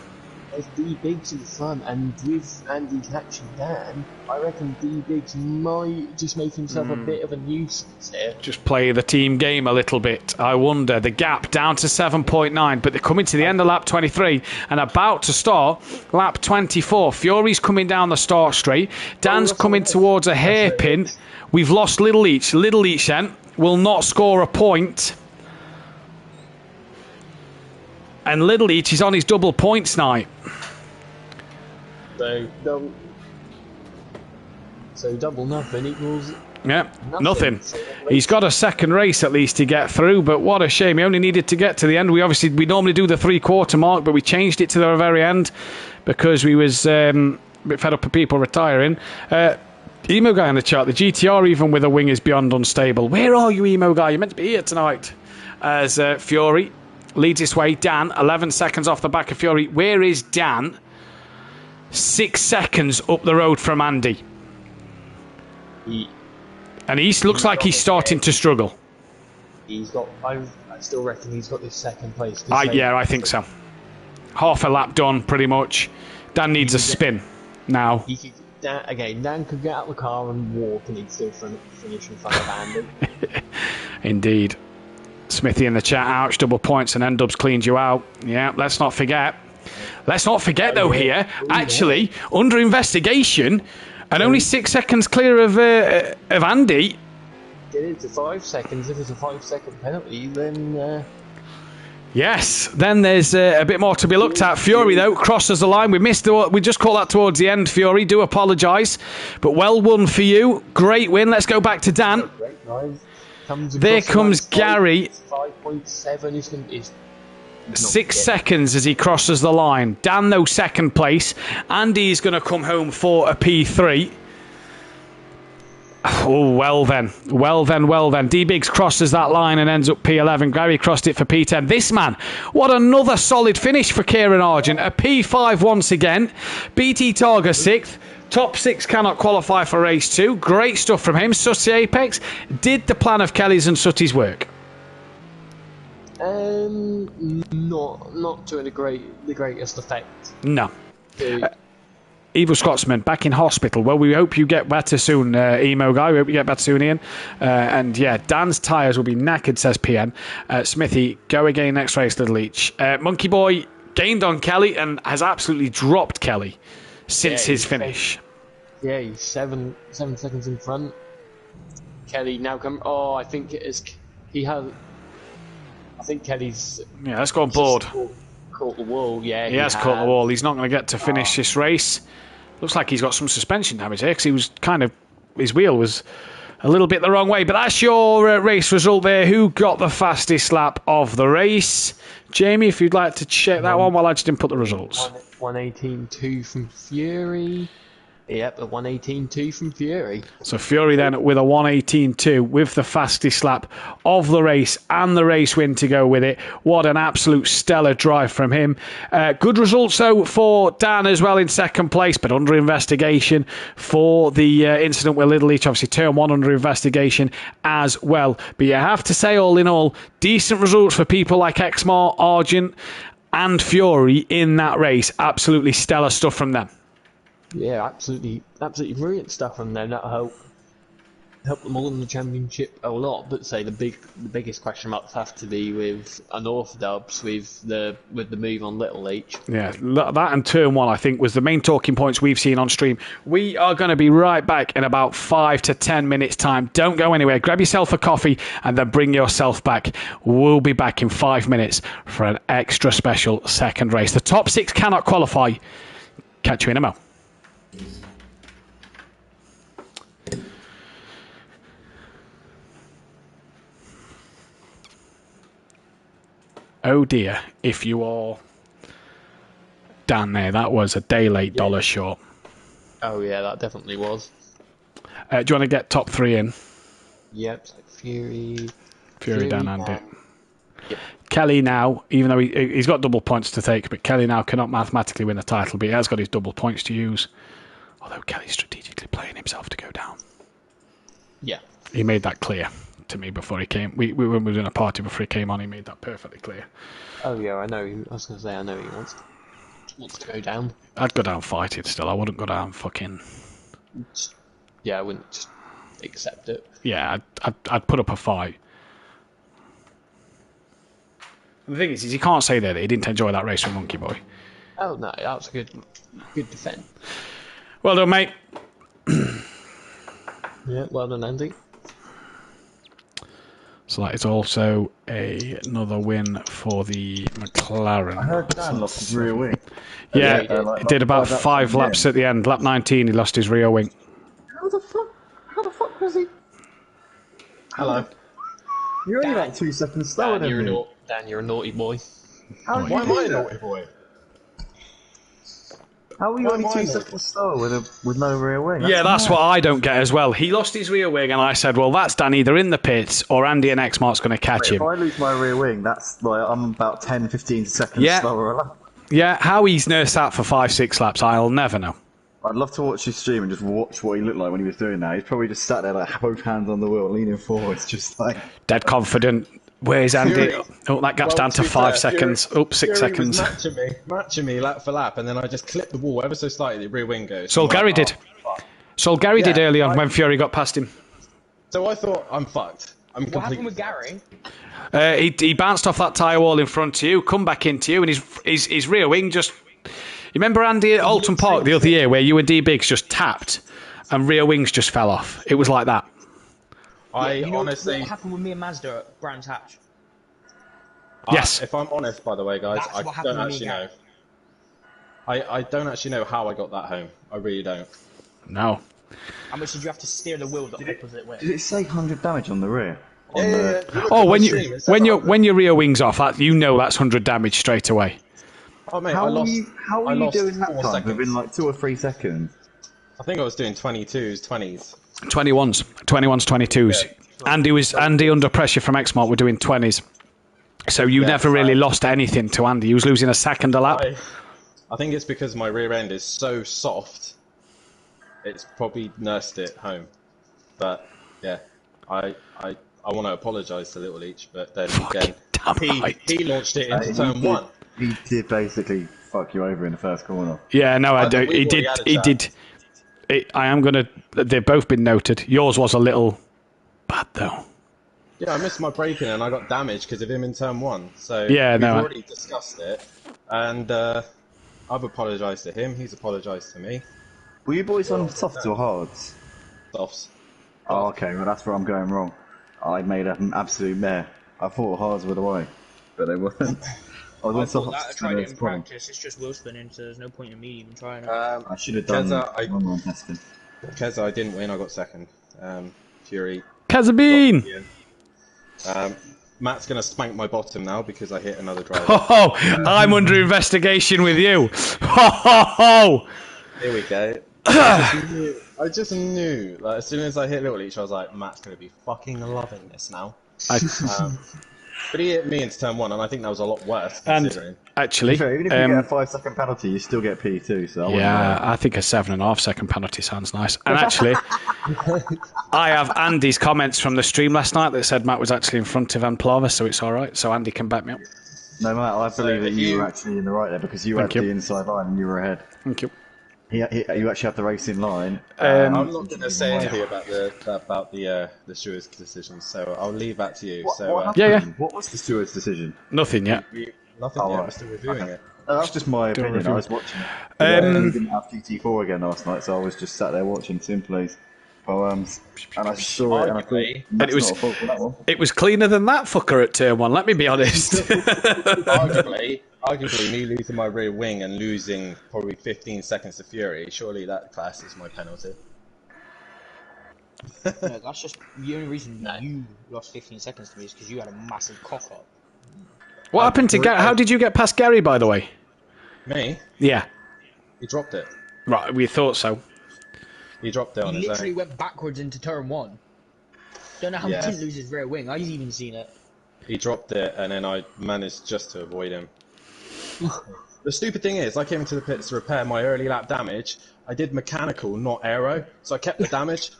S7: There's D-Biggs in front, and with Andy catching Dan, I reckon D-Biggs might just make himself a bit of a nuisance here.
S3: Just play the team game a little bit. I wonder. The gap down to 7.9, but they're coming to the end of lap 23 and about to start lap 24. Fury's coming down the start straight. Dan's coming towards a hairpin. We've lost Little Leach. Little Leach then will not score a point. And Little Leach is on his double points now.
S7: So double nothing equals...
S3: Yeah, nothing. He's got a second race at least to get through, but what a shame. He only needed to get to the end. We normally do the 3/4 mark, but we changed it to the very end because we was a bit fed up with people retiring. Emo Guy in the chat, the GTR even with a wing is beyond unstable. Where are you, Emo Guy? You're meant to be here tonight. As Fury leads his way. Dan, 11 seconds off the back of Fury. Where is Dan? 6 seconds up the road from Andy. And he looks like he's starting to struggle.
S7: I still reckon he's got this second place.
S6: I think so. Half a lap done, pretty much. Dan needs a spin now.
S7: Dan could get out of the car and walk, and he'd still finish in front of Andy.
S6: Indeed. Smithy in the chat, ouch, double points, and N-Dubs cleaned you out. Yeah, let's not forget. Though, here, actually, under investigation, and only 6 seconds clear of Andy.
S7: Get it to 5 seconds. If it's a 5-second penalty, then...
S6: Yes, then there's a bit more to be looked at. Fury, though, crosses the line. We just caught that towards the end, Fury. Do apologise. But well won for you. Great win. Let's go back to Dan. There comes Gary.
S7: 5.7 is
S6: 6 seconds as he crosses the line. Dan, though, second place. Andy's going to come home for a P3. Oh, well then. D-Biggs crosses that line and ends up P11. Gary crossed it for P10. This man, what another solid finish for Kieran Argent. A P5 once again. BT Targa 6th. Top 6 cannot qualify for race 2. Great stuff from him. Sutty Apex. Did the plan of Kelly's and Sutty's work?
S7: Not to the greatest effect.
S6: No. Evil Scotsman back in hospital. Well, we hope you get better soon, emo guy. We hope you get better soon, Ian. And yeah, Dan's tyres will be knackered, says PN. Smithy, go again next race, Little Leach. Monkey Boy gained on Kelly and has absolutely dropped Kelly since his finish.
S7: Yeah, he's 7 seconds in front. Kelly now come. Oh, I think it is. I think Kelly's.
S6: Yeah, let's go on board.
S7: Caught the wall. Yeah,
S6: he has caught the wall. He's not going to get to finish this race. Looks like he's got some suspension damage here because he was his wheel was a little bit the wrong way. But that's your race result there. Who got the fastest lap of the race? Jamie, if you'd like to check that one while I just input the results.
S7: 118.2 from Fury. Yep, a 118.2 from Fury.
S6: So Fury then with a 118.2 with the fastest lap of the race and the race win to go with it. What an absolute stellar drive from him. Good results though for Dan as well in second place, but under investigation for the incident with Little Leach. Obviously turn 1 under investigation as well. But you have to say, all in all, decent results for people like Exmar, Argent and Fury in that race. Absolutely stellar stuff from them.
S7: Yeah, absolutely brilliant stuff from them. That'll help them all in the championship a lot. But say the biggest question marks have to be with unorthodox with the move on Little Leach.
S6: Yeah, that and turn 1 I think was the main talking points we've seen on stream. We are going to be right back in about 5 to 10 minutes time. Don't go anywhere. Grab yourself a coffee and then bring yourself back. We'll be back in 5 minutes for an extra special second race. The top 6 cannot qualify. Catch you in a mo. Oh dear, if you are down there, that was a day late, dollar short.
S7: Oh yeah, that definitely was.
S6: Do you want to get top 3 in?
S7: Yep, Fury,
S6: Dan, Andy.
S7: Yep.
S6: Kelly now, even though he's got double points to take, but Kelly now cannot mathematically win the title, but he has got his double points to use. Although Kelly's strategically playing himself to go down.
S7: Yeah.
S6: He made that clear to me before he came. When we were in a party before he came on, he made that perfectly clear.
S7: Oh yeah, I know. I was going to say, I know he wants to go down.
S6: I'd go down fighting still. I wouldn't go down fucking.
S7: Yeah, I wouldn't just accept it.
S6: Yeah, I'd put up a fight. And the thing is he can't say there that he didn't enjoy that race with Monkey Boy.
S7: Oh no, that was a good defend.
S6: Well done, mate.
S7: Yeah, well done, Andy.
S6: So that is also another win for the McLaren.
S8: I heard Dan lost his rear wing.
S6: Yeah, he did about 5 laps at the end. Lap 19, he lost his rear wing.
S8: How the fuck was he? Hello. You're only like 2 seconds slower than me.
S7: Dan, you're a naughty boy.
S8: Why am I a naughty boy? How are you only 2 seconds slower with no rear wing?
S6: Yeah, that's what I don't get as well. He lost his rear wing, and I said, well, that's Dan either in the pits or Andy and Xmart's going to catch him.
S8: If I lose my rear wing, that's like I'm about 10, 15 seconds slower a lap.
S6: Yeah, how he's nursed that for 5, 6 laps, I'll never know.
S8: I'd love to watch his stream and just watch what he looked like when he was doing that. He's probably just sat there like both hands on the wheel, leaning forwards, just like
S3: dead confident. Where's Andy? Oh, that gap's down to 5 seconds.
S4: Fury,
S3: 6 seconds.
S4: Was matching me lap for lap, and then I just clipped the wall ever so slightly. Rear wing goes.
S3: So Gary did. So Gary did early on when Fury got past him.
S4: So I thought, I'm fucked.
S7: What happened with Gary?
S3: He bounced off that tyre wall in front of you, come back into you, and his rear wing just... You remember Andy at Alton Park the other year where you and D Biggs just tapped and rear wings just fell off? It was like that.
S4: Honestly...
S7: What happened with me and Mazda at Brands Hatch?
S3: Yes.
S4: If I'm honest, by the way, guys, I don't actually know. I don't actually know how I got that home. I really don't.
S3: No.
S7: How much did you have to steer the wheel the opposite way?
S8: Did it say 100 damage on the rear?
S3: Oh, when your rear wing's off, you know that's 100 damage straight away.
S4: Oh mate,
S8: how are you doing that time
S4: seconds.
S8: within like 2 or 3 seconds?
S4: I think I was doing 22s, 20s.
S3: 21s, 22s. Yeah. Andy under pressure from Xmart were doing 20s. So you never really lost anything to Andy. He was losing a second a lap.
S4: I think it's because my rear end is so soft. It's probably nursed it home. But yeah, I want to apologise to Little Leech, but then again, he launched it into turn 1.
S8: He did basically fuck you over in the first corner.
S3: Yeah, no, I don't. He did. I am gonna. They've both been noted. Yours was a little bad though.
S4: Yeah, I missed my braking and I got damaged because of him in turn 1. So
S3: yeah,
S4: we've already discussed it, and I've apologised to him. He's apologised to me.
S8: Were you boys on softs or hards?
S4: Softs.
S8: Oh, okay. Well, that's where I'm going wrong. I made an absolute mare. I thought hards were the way, but they weren't. I was on softs.
S7: I tried it in practice. It's just wheel spinning, so there's no point in me even trying it.
S8: I should have done online testing.
S4: Keza, I didn't win. I got second. Fury.
S3: Kazabine!
S4: Matt's going to spank my bottom now because I hit another driver.
S3: Oh, I'm under investigation with you. Oh,
S4: here we go. I just knew. Like, as soon as I hit Little Leech, I was like, Matt's going to be fucking loving this now. But he hit me into turn 1, and I think that was a lot worse. Considering.
S3: And actually,
S8: even if you get a 5-second penalty, you still get P2. So
S3: I think a 7.5-second penalty sounds nice. And actually, I have Andy's comments from the stream last night that said Matt was actually in front of Amplava, so it's all right. So Andy can back me up.
S8: No, Matt, I believe that you were actually in the right there because you had the inside line and you were ahead.
S3: Thank you.
S8: You actually had the racing line.
S4: I'm not going to say anything about the steward's decision, so I'll leave that to you.
S8: What was the steward's decision?
S3: Nothing yet.
S4: Nothing yet. We're still reviewing it.
S8: That's just my opinion. I was watching it. We didn't have GT4 again last night, so I was just sat there watching Sim plays poems, and I saw it, and I thought
S3: it was cleaner than that fucker at turn 1. Let me be honest.
S4: Arguably, me losing my rear wing and losing probably 15 seconds to Fury, surely that class is my penalty.
S7: No, that's just the only reason you lost 15 seconds to me is because you had a massive cock up.
S3: What happened to Gary? How did you get past Gary, by the way?
S4: Me?
S3: Yeah.
S4: He dropped it.
S3: Right, we thought so.
S4: He dropped it on his own.
S7: He literally went backwards into turn 1. Don't know how he didn't lose his rear wing. I've even seen it.
S4: He dropped it, and then I managed just to avoid him. The stupid thing is, I came into the pits to repair my early lap damage. I did mechanical, not aero, so I kept the damage.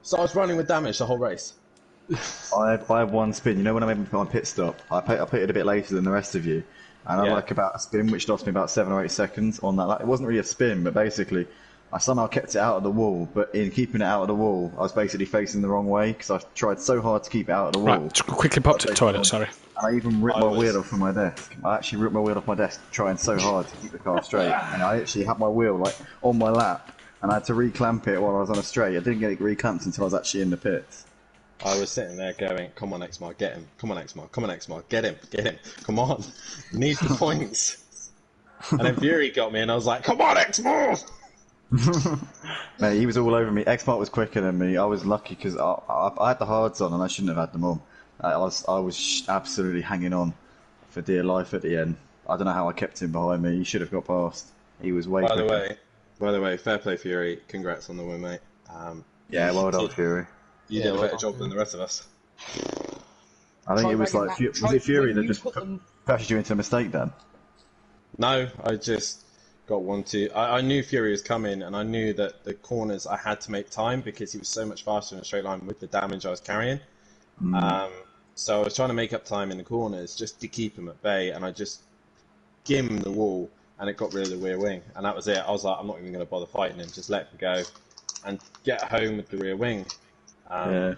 S4: So I was running with damage the whole race.
S8: I had one spin. You know when I made my pit stop, I put it a bit later than the rest of you, and I like about a spin, which lost me about 7 or 8 seconds on that. It wasn't really a spin, but basically, I somehow kept it out of the wall. But in keeping it out of the wall, I was basically facing the wrong way because I tried so hard to keep it out of the wall.
S3: Right, quickly popped to the toilet. Sorry.
S8: And I even ripped my wheel off from my desk. I actually ripped my wheel off my desk, trying so hard to keep the car straight. And I actually had my wheel like on my lap, and I had to reclamp it while I was on a straight. I didn't get it reclamped until I was actually in the pits.
S4: I was sitting there going, "Come on, Xmar, get him! Come on, Xmar! Come on, Xmar, get him! Get him! Come on! Need the points!" And then Fury got me, and I was like, "Come on, Xmar!"
S8: Mate, he was all over me. Xmart was quicker than me. I was lucky because I had the hards on, and I shouldn't have had them on. I was absolutely hanging on for dear life at the end. I don't know how I kept him behind me. He should have got past. He was way quicker.
S4: By the way, fair play, Fury. Congrats on the win, mate.
S8: Yeah, well done, Fury.
S4: You did a better job than the rest of us.
S8: I think it was like, was it Fury that just pressured you into a mistake then?
S4: No, I just got 1-2. I knew Fury was coming, and I knew that the corners I had to make time because he was so much faster in a straight line with the damage I was carrying. So I was trying to make up time in the corners just to keep him at bay, and I just gimmed the wall, and it got rid of the rear wing, and that was it. I was like, I'm not even going to bother fighting him, just let him go and get home with the rear wing. I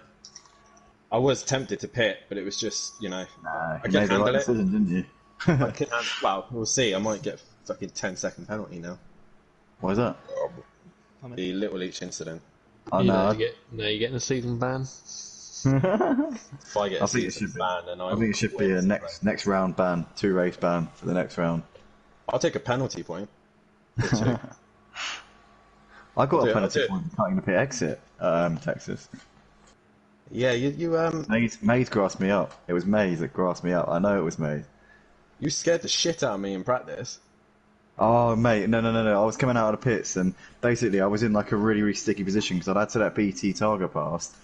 S4: was tempted to pit, but it was just, I could handle it.
S8: Decision, didn't you?
S4: I could handle, well, we'll see. I might get a fucking 10-second penalty now.
S8: Why is that?
S4: The Little Leach incident.
S7: Oh, no. You're getting a season ban.
S4: If I get a season ban, then
S8: I think it should be a next round ban, 2 race ban for the next round.
S4: I'll take a penalty point.
S8: I got a penalty point for cutting the pit exit, Texas.
S4: Yeah, you
S8: Maze grassed me up. It was Maze that grassed me up. I know it was Maze.
S4: You scared the shit out of me in practice.
S8: Oh, mate, no. I was coming out of the pits, and basically I was in like a really, really sticky position because I'd had to let BT Targa past,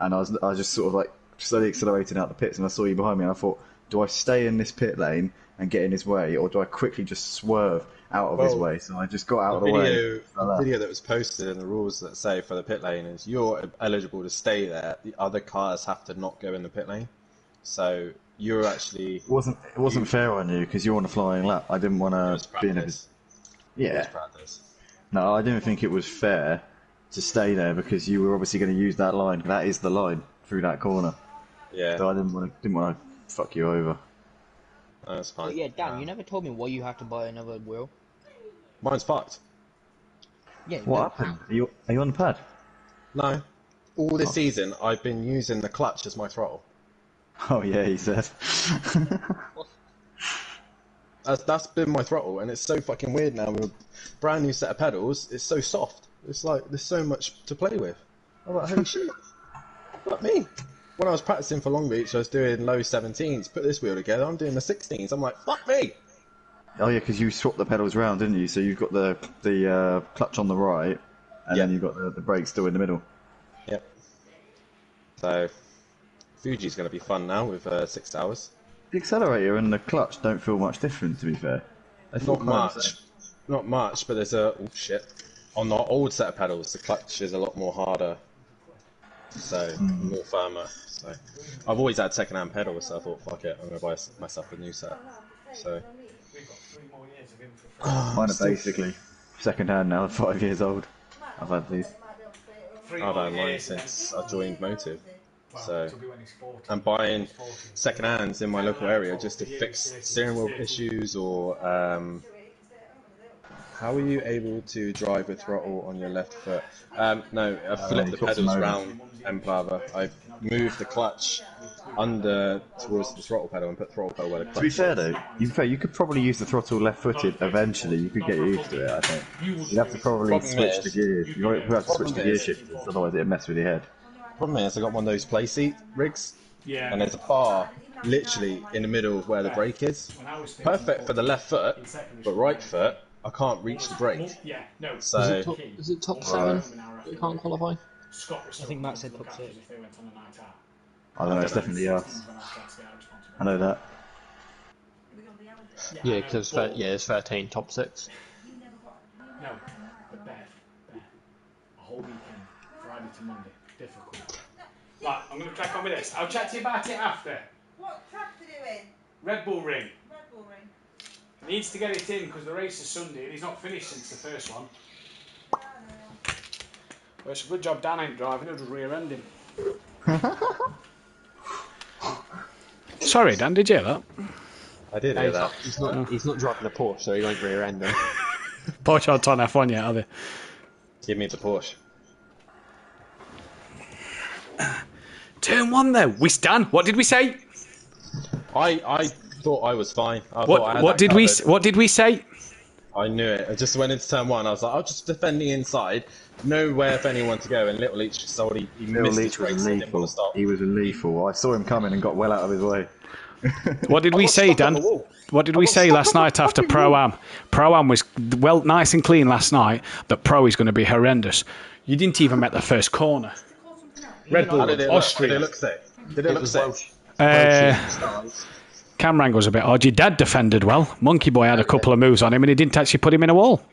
S8: and I was just sort of like slowly accelerating out the pits, and I saw you behind me, and I thought, do I stay in this pit lane and get in his way, or do I quickly just swerve out of his way? So I just got out of the way.
S4: The video that was posted in the rules that say for the pit lane is you're eligible to stay there. The other cars have to not go in the pit lane. So you're actually...
S8: It wasn't fair on you because you're on a flying lap. I didn't want to be in a... Yeah. No, I didn't think it was fair to stay there because you were obviously going to use that line. That is the line through that corner.
S4: Yeah.
S8: So I didn't want to fuck you over.
S4: That's fine.
S9: But yeah, Dan, you never told me why you have to buy another wheel.
S4: Mine's fucked.
S9: Yeah.
S8: What happened? Are you on the pad?
S4: No. All this season, I've been using the clutch as my throttle.
S8: Oh yeah, he said.
S4: That's been my throttle, and it's so fucking weird now with a brand new set of pedals. It's so soft. It's like there's so much to play with. I'm like, holy shit. Fuck me. When I was practicing for Long Beach, I was doing low 17s. Put this wheel together, I'm doing the 16s. I'm like, fuck me.
S8: Oh yeah, because you swapped the pedals round, didn't you? So you've got the clutch on the right, and then you've got the brakes still in the middle.
S4: Yep. So Fuji's going to be fun now with 6 hours.
S8: The accelerator and the clutch don't feel much different, to be fair.
S4: Not much, but there's a... Oh, shit. On the old set of pedals, the clutch is a lot more harder. So, more firmer. So, I've always had second-hand pedals, so I thought, fuck it, I'm going to buy myself a new set. So...
S8: Mine are basically second-hand now, 5 years old. I've had these.
S4: I've had mine since I joined Motive. So I'm buying second hands in my local area just to fix steering wheel issues or how are you able to drive with throttle on your left foot? No, I flipped the pedals round, Emplava. I moved the clutch under towards the throttle pedal and put the throttle pedal where the clutch.
S8: To be fair though, you could probably use the throttle left-footed eventually. You could get used to it, I think. You'd have to probably switch the gears. You'd have to switch the gear shifters, otherwise it'd mess with your head.
S4: Problem is, I got one of those play seat rigs, and there's a bar literally in the middle of where the brake is. Perfect for the left foot, but right foot, I can't reach the brake. So,
S7: is it top 7 you can't qualify?
S9: I think Matt said top 6.
S8: I don't know, it's definitely us. I know that.
S7: Yeah, because it's 13, top 6.
S6: No, but Bev, a whole weekend, Friday to Monday, difficult. Right, I'm going to crack on with this. I'll chat to you about it after.
S10: What track are you doing?
S6: Red Bull Ring.
S10: Red Bull Ring.
S6: He needs to get it in because the race is Sunday and he's not finished since the first one.
S10: Yeah, I know.
S6: Well, it's a good job Dan ain't driving, he'll just rear end him. Sorry, Dan, did you hear that?
S4: I did hear that.
S7: He's not driving a Porsche, so he won't rear end him.
S6: Porsche aren't on F1 yet, are they?
S4: Give me the Porsche.
S6: Turn 1 though, we stand. What did we say?
S4: I thought I was fine.
S6: What did we say?
S4: I knew it. I just went into turn 1. I was like, I'll just defend the inside. Nowhere for anyone to go. And Little Leach just told he missed his brakes and didn't want to stop.
S8: He was lethal. I saw him coming and got well out of his way.
S6: What did we say, Dan? What did we say last night after Pro-Am? Pro-Am was nice and clean last night. The Pro is going to be horrendous. You didn't even make the first corner. Red Bull, Austria.
S4: Did it look safe?
S3: Camera angle's a bit odd. Your dad defended well. Monkey Boy had a couple of moves on him and he didn't actually put him in a wall.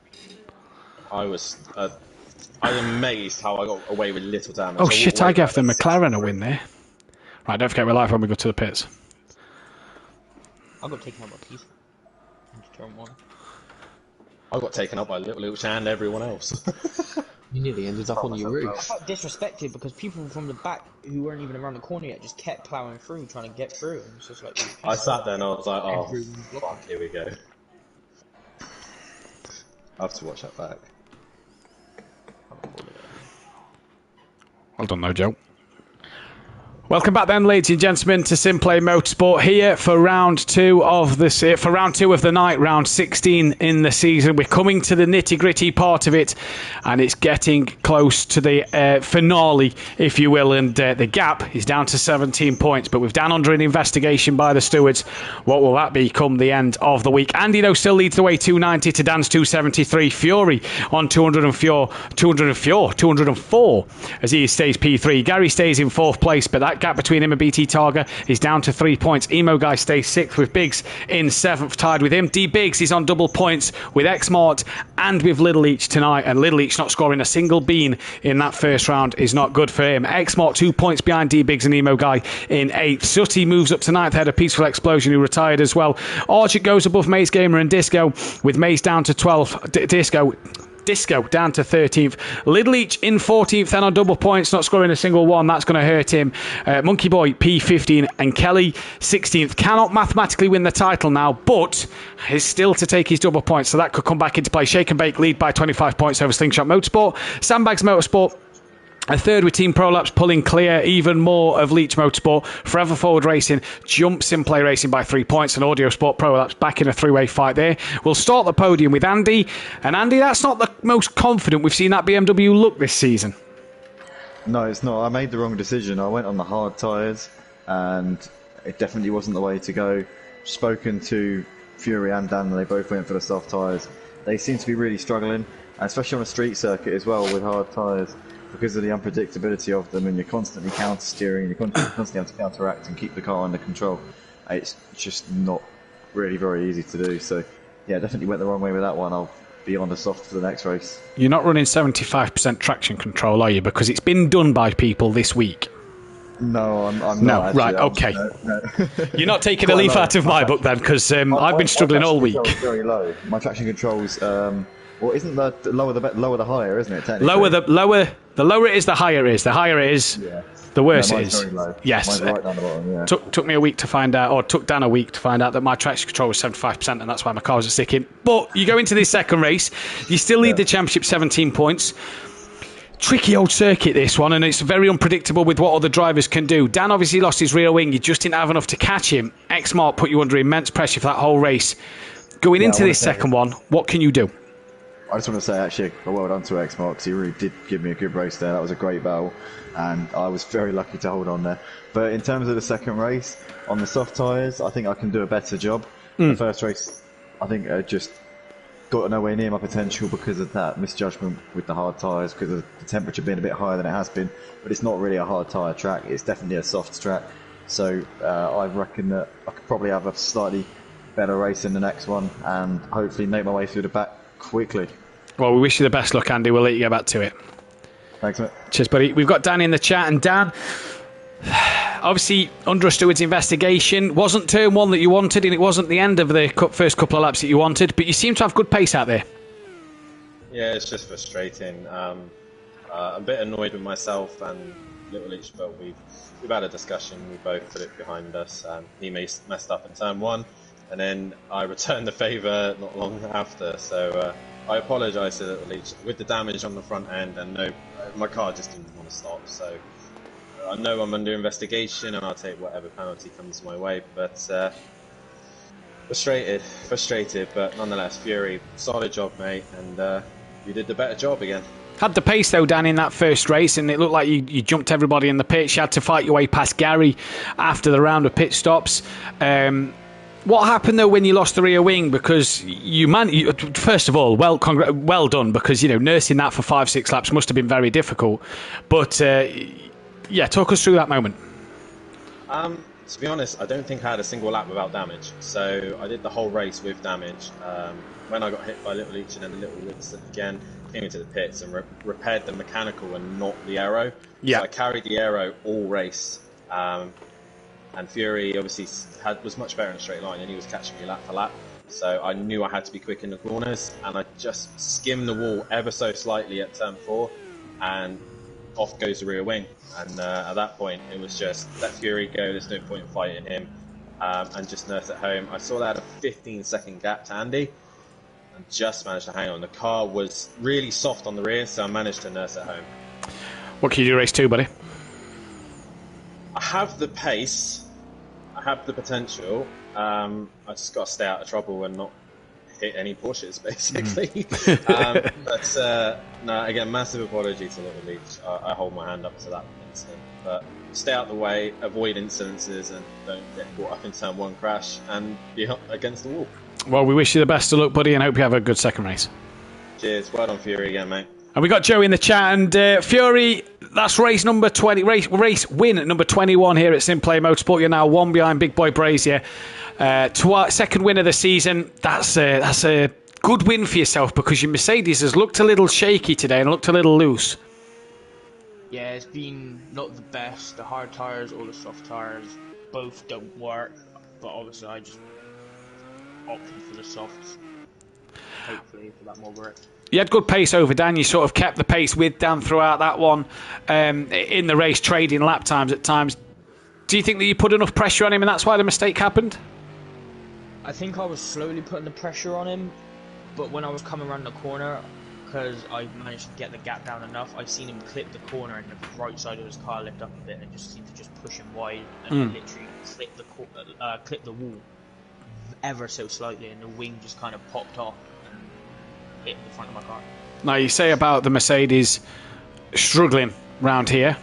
S4: I was amazed how I got away with little damage.
S3: Oh shit, I gave the McLaren a win there. Right, don't forget we're live when we go to the pits.
S9: I got taken out by Keith. Turn 1.
S4: I got taken up by Little Luch and everyone else.
S7: You nearly ended up on your roof.
S9: I felt disrespected because people from the back who weren't even around the corner yet just kept ploughing through, trying to get through. And it's just like,
S4: I sat there and I was like, oh, fuck, here we go. I have to watch that back.
S3: Well done, though, Joe. Welcome back then, ladies and gentlemen, to Simplay Motorsport here for round 2 of the night, round 16 in the season. We're coming to the nitty-gritty part of it, and it's getting close to the finale, if you will, and the gap is down to 17 points, but with Dan under an investigation by the stewards, what will that be come the end of the week? Andy, though, still leads the way 290 to Dan's 273. Fury on 204 as he stays P3. Gary stays in 4th place, but that gap between him and BT Targa is down to 3 points. Emo Guy stays 6th with Biggs in 7th, tied with him. D Biggs is on double points with Xmart and with Little Each tonight, and Little Each not scoring a single bean in that first round is not good for him. Xmart 2 points behind D Biggs and Emo Guy in 8th. Sooty moves up to 9th ahead of Peaceful Explosion, who retired as well. Archit goes above Maze Gamer and Disco, with Maze down to 12th. Disco down to 13th. Little Each in 14th and on double points, not scoring a single one. That's going to hurt him. Monkey Boy P15 and Kelly 16th. Cannot mathematically win the title now, but is still to take his double points, so that could come back into play. Shake and Bake lead by 25 points over Slingshot Motorsport. Sandbags Motorsport a third with Team Prolapse pulling clear even more of Leach Motorsport. Forever Forward Racing jumps in Play Racing by 3 points, and Audio Sport Prolapse back in a three-way fight there. We'll start the podium with Andy. And Andy, that's not the most confident we've seen that BMW look this season.
S8: No, it's not. I made the wrong decision. I went on the hard tyres, and it definitely wasn't the way to go. Spoken to Fury and Dan, they both went for the soft tyres. They seem to be really struggling, and especially on a street circuit as well with hard tyres, because of the unpredictability of them, and you're constantly counter-steering, you're constantly have to counteract and keep the car under control. It's just not really very easy to do. So, yeah, definitely went the wrong way with that one. I'll be on the soft for the next race.
S3: You're not running 75% traction control, are you? Because it's been done by people this week.
S8: No, I'm not.
S3: No,
S8: actually.
S3: right, okay.
S8: No.
S3: You're not taking a leaf out of my book then, because I've been struggling all week.
S8: Very low. My traction controls. Well, isn't the lower the higher, isn't it? Technically.
S3: The lower it is, the higher it is. The higher it is, the worse it is. Yes.
S8: Mine's right down the bottom, yeah.
S3: Took me a week to find out, or took Dan a week to find out that my traction control was 75%, and that's why my car was sticking. But you go into this second race, you still lead the championship 17 points. Tricky old circuit, this one, and it's very unpredictable with what other drivers can do. Dan obviously lost his rear wing. You just didn't have enough to catch him. Xmart put you under immense pressure for that whole race. Going into this second one, what can you do?
S8: I just want to say, actually, well done to Xmart, because he really did give me a good race there. That was a great battle, and I was very lucky to hold on there. But in terms of the second race, on the soft tyres, I think I can do a better job. The first race, I think I just got nowhere near my potential because of that misjudgment with the hard tyres, because of the temperature being a bit higher than it has been. But it's not really a hard tyre track, it's definitely a soft track. So I reckon that I could probably have a slightly better race in the next one, and hopefully make my way through the back quickly.
S3: Well, we wish you the best luck, Andy. We'll let you get back to it.
S8: Thanks, mate.
S3: Cheers, buddy. We've got Dan in the chat, and Dan, obviously, under a steward's investigation, wasn't turn one that you wanted, and it wasn't the end of the first couple of laps that you wanted, but you seem to have good pace out there.
S4: Yeah, it's just frustrating. I'm a bit annoyed with myself and Little Each, but we've had a discussion. We both put it behind us. He messed up in turn one, and then I returned the favour not long after. So I apologise to Little Each with the damage on the front end, and no, my car just didn't want to stop. So I know I'm under investigation, and I'll take whatever penalty comes my way. But frustrated, but nonetheless, Fury, solid job, mate, and you did the better job again.
S3: Had the pace, though, Dan, in that first race, and it looked like you jumped everybody in the pits. You had to fight your way past Gary after the round of pit stops. What happened, though, when you lost the rear wing? Because first of all, well done, because, nursing that for 5-6 laps must have been very difficult. But, talk us through that moment.
S4: To be honest, I don't think I had a single lap without damage. So I did the whole race with damage. When I got hit by Little Leech and then the Little Winston again, came into the pits and repaired the mechanical and not the aero.
S3: Yeah.
S4: So I carried the aero all race. And Fury obviously was much better in a straight line, and he was catching me lap for lap. So I knew I had to be quick in the corners, and I just skimmed the wall ever so slightly at turn 4, and off goes the rear wing. And at that point, it was just let Fury go. There's no point in fighting him, and just nurse it home. I saw that a 15-second gap to Andy, and just managed to hang on. The car was really soft on the rear, so I managed to nurse it home.
S3: What can you do race 2, buddy?
S4: I have the pace. I have the potential. I just got to stay out of trouble and not hit any Porsches, basically. No, again, massive apology to Little Leech. I hold my hand up to that incident. But stay out of the way, avoid incidences, and don't get caught up in turn 1 crash and be up against the wall.
S3: Well, we wish you the best of luck, buddy, and hope you have a good second race.
S4: Cheers. Well done, Fury, again, mate.
S3: And we got Joey in the chat, and Fury, that's race number 20, race win number 21 here at Simplay Motorsport. You're now 1 behind Big Boy Brazier. Second win of the season. That's a good win for yourself, because your Mercedes has looked a little shaky today and looked a little loose.
S9: Yeah, it's been not the best. The hard tyres or the soft tyres both don't work, but obviously I just opted for the softs. Hopefully for that more work.
S3: You had good pace over Dan. You sort of kept the pace with Dan throughout that one in the race, trading lap times at times. Do you think that you put enough pressure on him and that's why the mistake happened?
S9: I think I was slowly putting the pressure on him, but when I was coming around the corner, because I managed to get the gap down enough, I seen him clip the corner and the right side of his car lift up a bit and just seemed to just push him wide and literally clip the wall ever so slightly, and the wing just kind of popped off and hit the front of my car.
S3: Now, you say about the Mercedes struggling round here.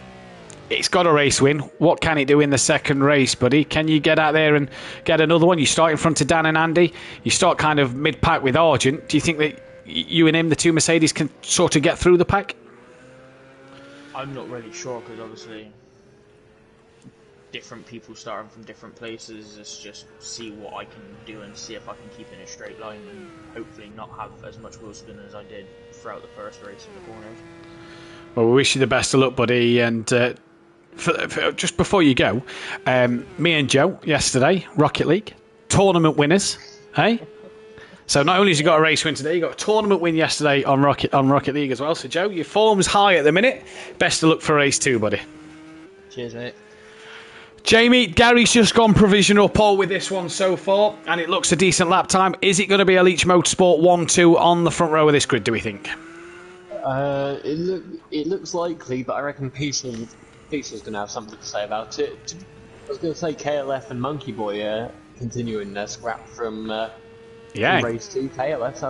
S3: It's got a race win. What can it do in the second race, buddy? Can you get out there and get another one? You start in front of Dan and Andy. You start kind of mid-pack with Argent. Do you think that you and him, the two Mercedes, can sort of get through the pack?
S9: I'm not really sure, because obviously different people starting from different places. Let's just see what I can do and see if I can keep in a straight line and hopefully not have as much wheel spin as I did throughout the first race in the corners.
S3: Well, we wish you the best of luck, buddy, and for just before you go, me and Joe yesterday, Rocket League, tournament winners, hey? So not only has you got a race win today, you got a tournament win yesterday on Rocket League as well. So Joe, your form's high at the minute. Best of luck for race 2, buddy.
S9: Cheers, mate.
S3: Jamie, Gary's just gone provisional pole with this one so far, and it looks a decent lap time. Is it going to be a Leech Motorsport 1-2 on the front row of this grid, do we think?
S7: It looks likely, but I reckon Peacel's going to have something to say about it. I was going to say KLF and Monkey Boy continuing their scrap from race 2. KLF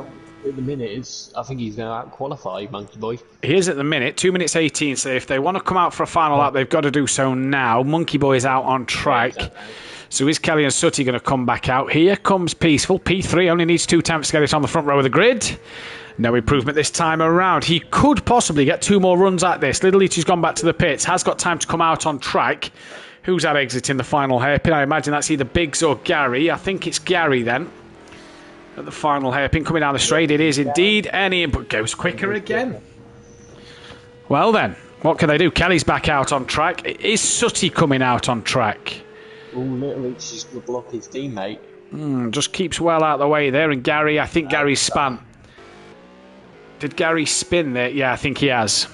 S7: at the minute I think he's going to out-qualify Monkey Boy.
S3: He is at the minute, 2 minutes 18, so if they want to come out for a final lap, they've got to do so now. Monkey Boy is out on track. Yeah, exactly. So is Kelly and Sutty going to come back out? Here comes Peaceful. P3 only needs 2 attempts to get it on the front row of the grid. No improvement this time around. He could possibly get 2 more runs at this. Little Leach has gone back to the pits, has got time to come out on track. Who's that exiting the final hairpin? I imagine that's either Biggs or Gary. I think it's Gary then. At the final hairpin coming down the straight, it is indeed. But goes quicker again. Well then, what can they do? Kelly's back out on track. Is Sutty coming out on track?
S7: Oh, Little Leach is going to block his teammate.
S3: Just keeps well out of the way there. And Gary, I think Gary's spun. Did Gary spin there? Yeah, I think he has.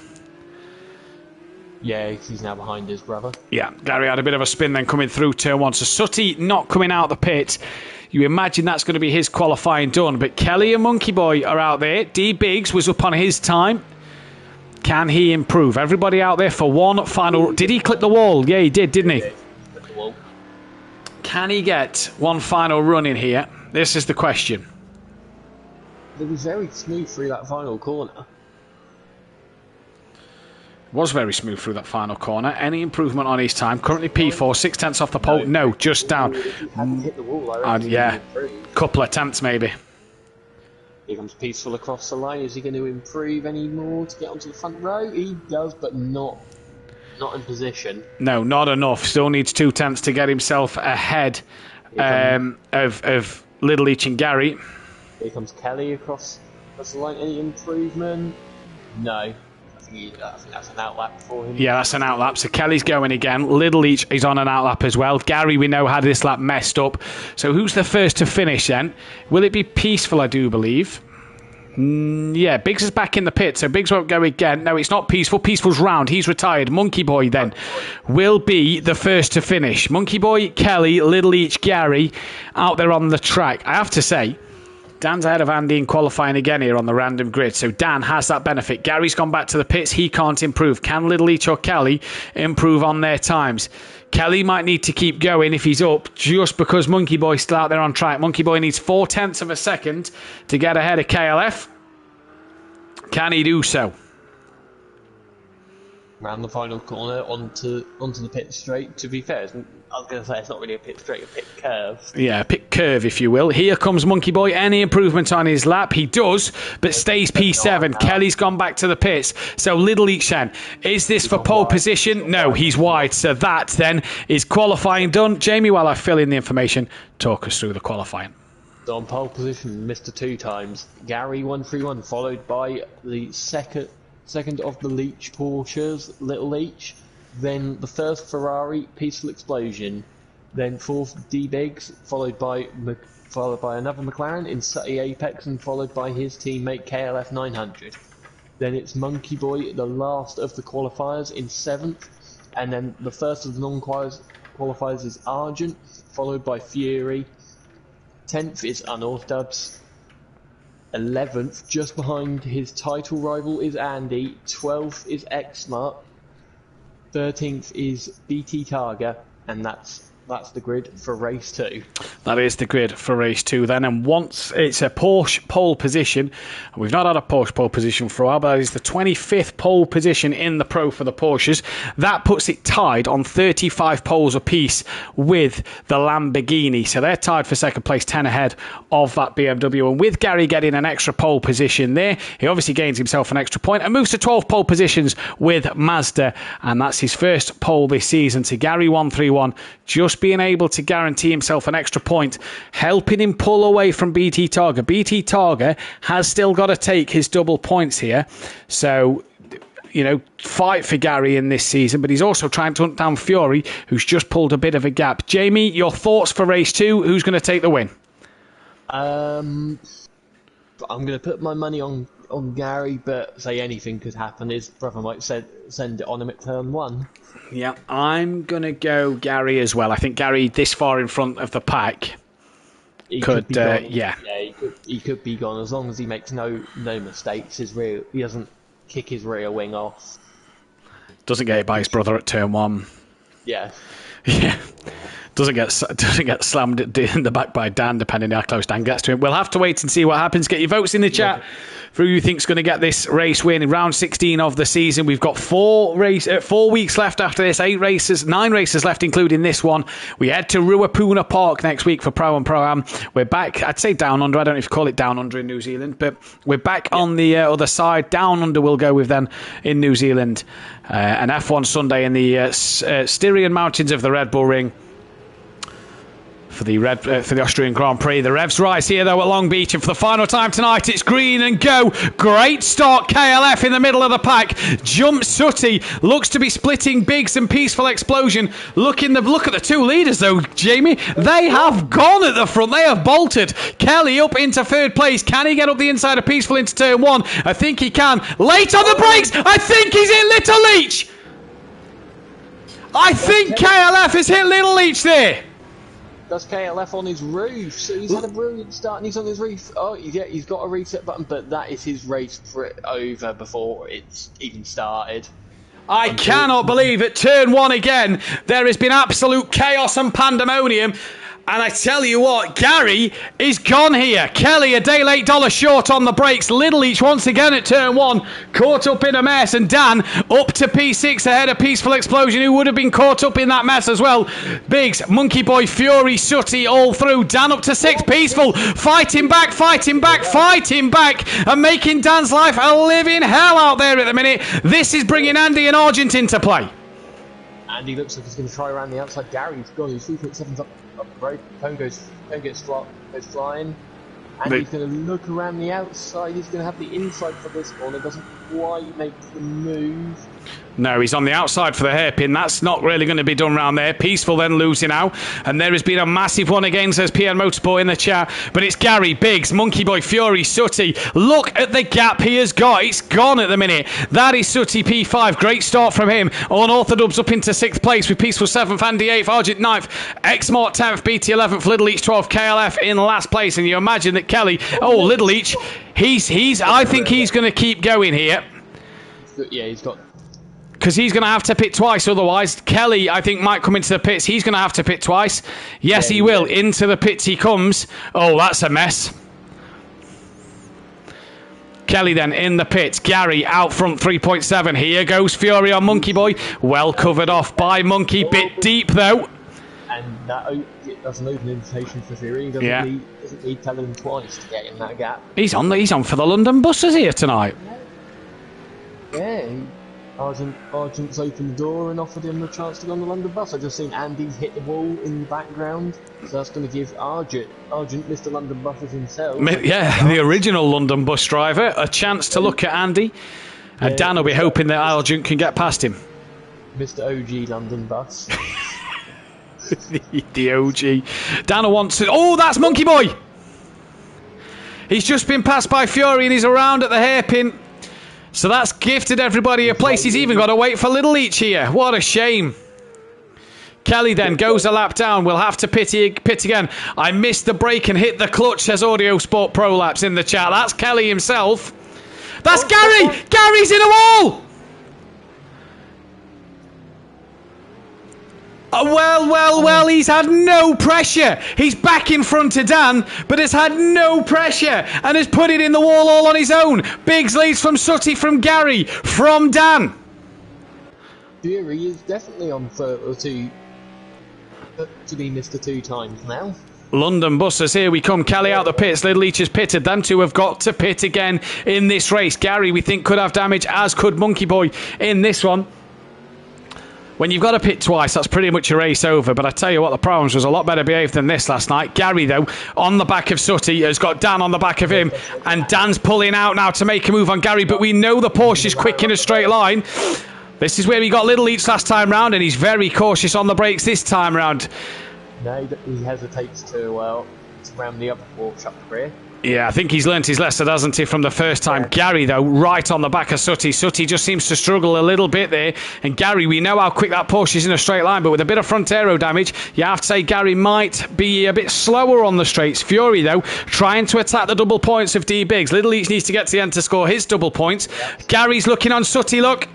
S7: Yeah, he's now behind his brother.
S3: Yeah, Gary had a bit of a spin then coming through turn 1. So Sutty not coming out the pit. You imagine that's going to be his qualifying done. But Kelly and Monkey Boy are out there. D. Biggs was up on his time. Can he improve? Everybody out there for one final... Did he clip the wall? Yeah, he did, didn't he? Can he get one final run in here? This is the question.
S7: It was very smooth through that final corner.
S3: Was very smooth through that final corner. Any improvement on his time? Currently P4, 6 tenths off the pole. No, just down.
S7: Hadn't hit the wall,
S3: yeah, couple of tenths maybe.
S7: Here comes Peaceful across the line. Is he going to improve any more to get onto the front row? He does, but not not in position.
S6: No, not enough. Still needs 2/10 to get himself ahead of Little Leach and Gary.
S7: Here comes Kelly across the line. Any improvement? No. I think that's an outlap for him.
S6: Yeah, that's an outlap. So Kelly's going again. Little Leach is on an outlap as well. Gary, we know, had this lap messed up. So who's the first to finish then? Will it be Peaceful, I do believe? Yeah, Biggs is back in the pit, so Biggs won't go again. No, it's not Peaceful. Peaceful's round. He's retired. Monkey Boy then will be the first to finish. Monkey Boy, Kelly, Little Leach, Gary out there on the track. I have to say, Dan's ahead of Andy in qualifying again here on the random grid, so Dan has that benefit. Gary's gone back to the pits. He can't improve. Can Little Leach or Kelly improve on their times? Kelly might need to keep going if he's up, just because Monkey Boy's still out there on track. Monkey Boy needs 0.4 of a second to get ahead of KLF. Can he do so?
S7: Round the final corner onto the pit straight. To be fair, I was going to say it's not really a pit straight, a pit curve.
S6: Yeah, pit curve, if you will. Here comes Monkey Boy. Any improvement on his lap? He does, but stays P7. Kelly's gone back to the pits. So Little Leach then. Is this for pole position? No, he's wide. So that then is qualifying done. Jamie, while I fill in the information, talk us through the qualifying.
S7: So on pole position, Mr. 2 times. Gary 131, followed by the second of the Leach Porsches, Little Leach, then the first Ferrari, Peaceful Explosion, then fourth D-Biggs, followed by another McLaren in Sutty Apex, and followed by his teammate KLF 900. Then it's Monkey Boy, the last of the qualifiers, in 7th, and then the first of the non-qualifiers is Argent, followed by Fury. 10th is Unorthodox. 11th, just behind his title rival, is Andy. 12th is X-Smart. 13th is BT Targa, and that's the grid for race 2.
S6: That is the grid for race 2 then, and once it's a Porsche pole position, we've not had a Porsche pole position for a while, but that is the 25th pole position in the Pro for the Porsches. That puts it tied on 35 poles apiece with the Lamborghini, so they're tied for second place, 10 ahead of that BMW, and with Gary getting an extra pole position there, he obviously gains himself an extra point and moves to 12 pole positions with Mazda, and that's his first pole this season. To Gary 131, just being able to guarantee himself an extra point, helping him pull away from BT Targa. BT Targa has still got to take his double points here, so fight for Gary in this season, but he's also trying to hunt down Fury, who's just pulled a bit of a gap. Jamie, your thoughts for race 2? Who's going to take the win?
S7: I'm going to put my money on Gary, but say anything could happen. His brother might send it on him at turn 1.
S6: Yeah, I'm going to go Gary as well. I think Gary, this far in front of the pack,
S7: he could be gone. He could be gone as long as he makes no mistakes. He doesn't kick his rear wing off.
S6: Doesn't get hit by his brother at turn 1.
S7: Yeah.
S6: Yeah. Doesn't get slammed in the back by Dan, depending on how close Dan gets to him. We'll have to wait and see what happens. Get your votes in the chat for who you think's going to get this race win in round 16 of the season. We've got 4 weeks left after this, 9 races left, including this one. We head to Ruapuna Park next week for Pro and Pro-Am. We're back, I'd say down under. I don't know if you call it down under in New Zealand, but we're back on the other side. Down under we'll go with then in New Zealand. An F1 Sunday in the Styrian Mountains of the Red Bull Ring. For the Austrian Grand Prix. The revs rise here though at Long Beach, and for the final time tonight it's green and go. Great start, KLF in the middle of the pack. Jump Sutty, looks to be splitting Biggs and Peaceful Explosion. Look at the 2 leaders though, Jamie. They have gone at the front. They have bolted. Kelly up into 3rd place. Can he get up the inside of Peaceful into turn 1? I think he can. Late on the brakes. I think he's hit Little Leach. I think KLF has hit Little Leach there.
S7: That's KLF on his roof, so he's had a brilliant start and he's on his roof. Oh, yeah, he's got a reset button, but that is his race over before it's even started.
S6: I cannot believe at turn 1 again, there has been absolute chaos and pandemonium. And I tell you what, Gary is gone here. Kelly, a day late, dollar short on the brakes. Little Leach once again at turn 1, caught up in a mess. And Dan up to P6 ahead of Peaceful Explosion, who would have been caught up in that mess as well. Biggs, Monkey Boy, Fury, Sutty all through. Dan up to 6, Peaceful, fighting back, and making Dan's life a living hell out there at the minute. This is bringing Andy and Argent into play.
S7: Andy looks like he's going to try around the outside. Gary's gone. He's 3.7 up the road. Cone goes flying. Andy's going to look around the outside. He's going to have the inside for this corner. Doesn't quite make the move.
S6: No, he's on the outside for the hairpin. That's not really going to be done round there. Peaceful then losing out. And there has been a massive one again, says PN Motorsport in the chat. But it's Gary, Biggs, Monkey Boy, Fury, Sooty. Look at the gap he has got. It's gone at the minute. That is Sooty P5. Great start from him. Unorthodox up into 6th place with Peaceful 7th, Andy 8th, Argent 9th, Exmart 10th, BT 11th, Little Each 12th, KLF in last place. And you imagine that Kelly, Little Each, I think he's going to keep going here.
S7: Yeah, he's got...
S6: Because he's going to have to pit twice otherwise. Kelly, I think, might come into the pits. He's going to have to pit twice. Yes, he will. Into the pits he comes. Oh, that's a mess. Kelly then in the pits. Gary out front 3.7. Here goes Fury on Monkey Boy. Well covered off by Monkey. Bit deep though.
S7: And that's an open invitation for Fury. He doesn't need telling him twice to get in that gap.
S6: He's on for the London buses here tonight.
S7: Yeah. Argent's opened the door and offered him a chance to go on the London bus. I've just seen Andy hit the wall in the background, so that's going to give Argent, Mr. London Buses himself.
S6: Yeah, the original London bus driver, a chance to look at Andy. And Dan will be hoping that Argent can get past him.
S7: Mr. OG London Bus.
S6: The OG. Dan wants to... Oh, that's Monkey Boy! He's just been passed by Fury and he's around at the hairpin. So that's gifted everybody a place. He's even got to wait for Little Each here. What a shame. Kelly then goes a lap down. We'll have to pit again. I missed the brake and hit the clutch, says Audio Sport Pro Laps in the chat. That's Kelly himself. That's Gary! Gary's in a wall! Well, he's had no pressure. He's back in front of Dan, but has had no pressure and has put it in the wall all on his own. Biggs leads from Sooty, from Gary, from Dan.
S7: Fury is definitely on to be Mr. 2 times now.
S6: London buses, here we come. Kelly out the pits. Little Each has pitted. Them two have got to pit again in this race. Gary, we think, could have damage, as could Monkey Boy in this one. When you've got to pit twice, that's pretty much a race over. But I tell you what, the Proms was a lot better behaved than this last night. Gary, though, on the back of Sooty, has got Dan on the back of him. And Dan's pulling out now to make a move on Gary. But we know the Porsche is quick in a straight line. This is where he got Little Each last time round, and he's very cautious on the brakes this time round.
S7: No, he hesitates to ram the upper forks up the rear.
S6: Yeah, I think he's learnt his lesson, hasn't he, from the first time. Gary, though, right on the back of Sooty. Sooty just seems to struggle a little bit there. And Gary, we know how quick that Porsche is in a straight line, but with a bit of front aero damage, you have to say Gary might be a bit slower on the straights. Fury, though, trying to attack the double points of D Biggs. Little Each needs to get to the end to score his double points. Gary's looking on Sooty, look.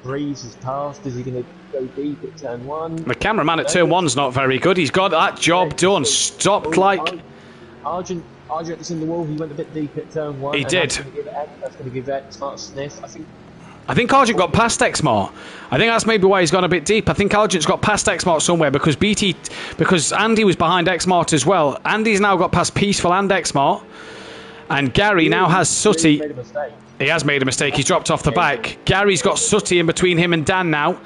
S7: Breeze has passed. Is he going to go deep at turn 1?
S6: The cameraman at turn 1's not very good. He's got that job done. Stopped like...
S7: Argent was in the wall. He went a bit deep at turn 1.
S6: He did.
S7: That's going to give Exmart a sniff.
S6: I think Argent got past Exmart. I think that's maybe why he's gone a bit deep. I think Argent's got past Exmart somewhere because Andy was behind Exmart as well. Andy's now got past Peaceful and Exmart. And Gary now has Sooty. He has made a mistake. He's dropped off the back. Gary's got Sooty in between him and Dan now.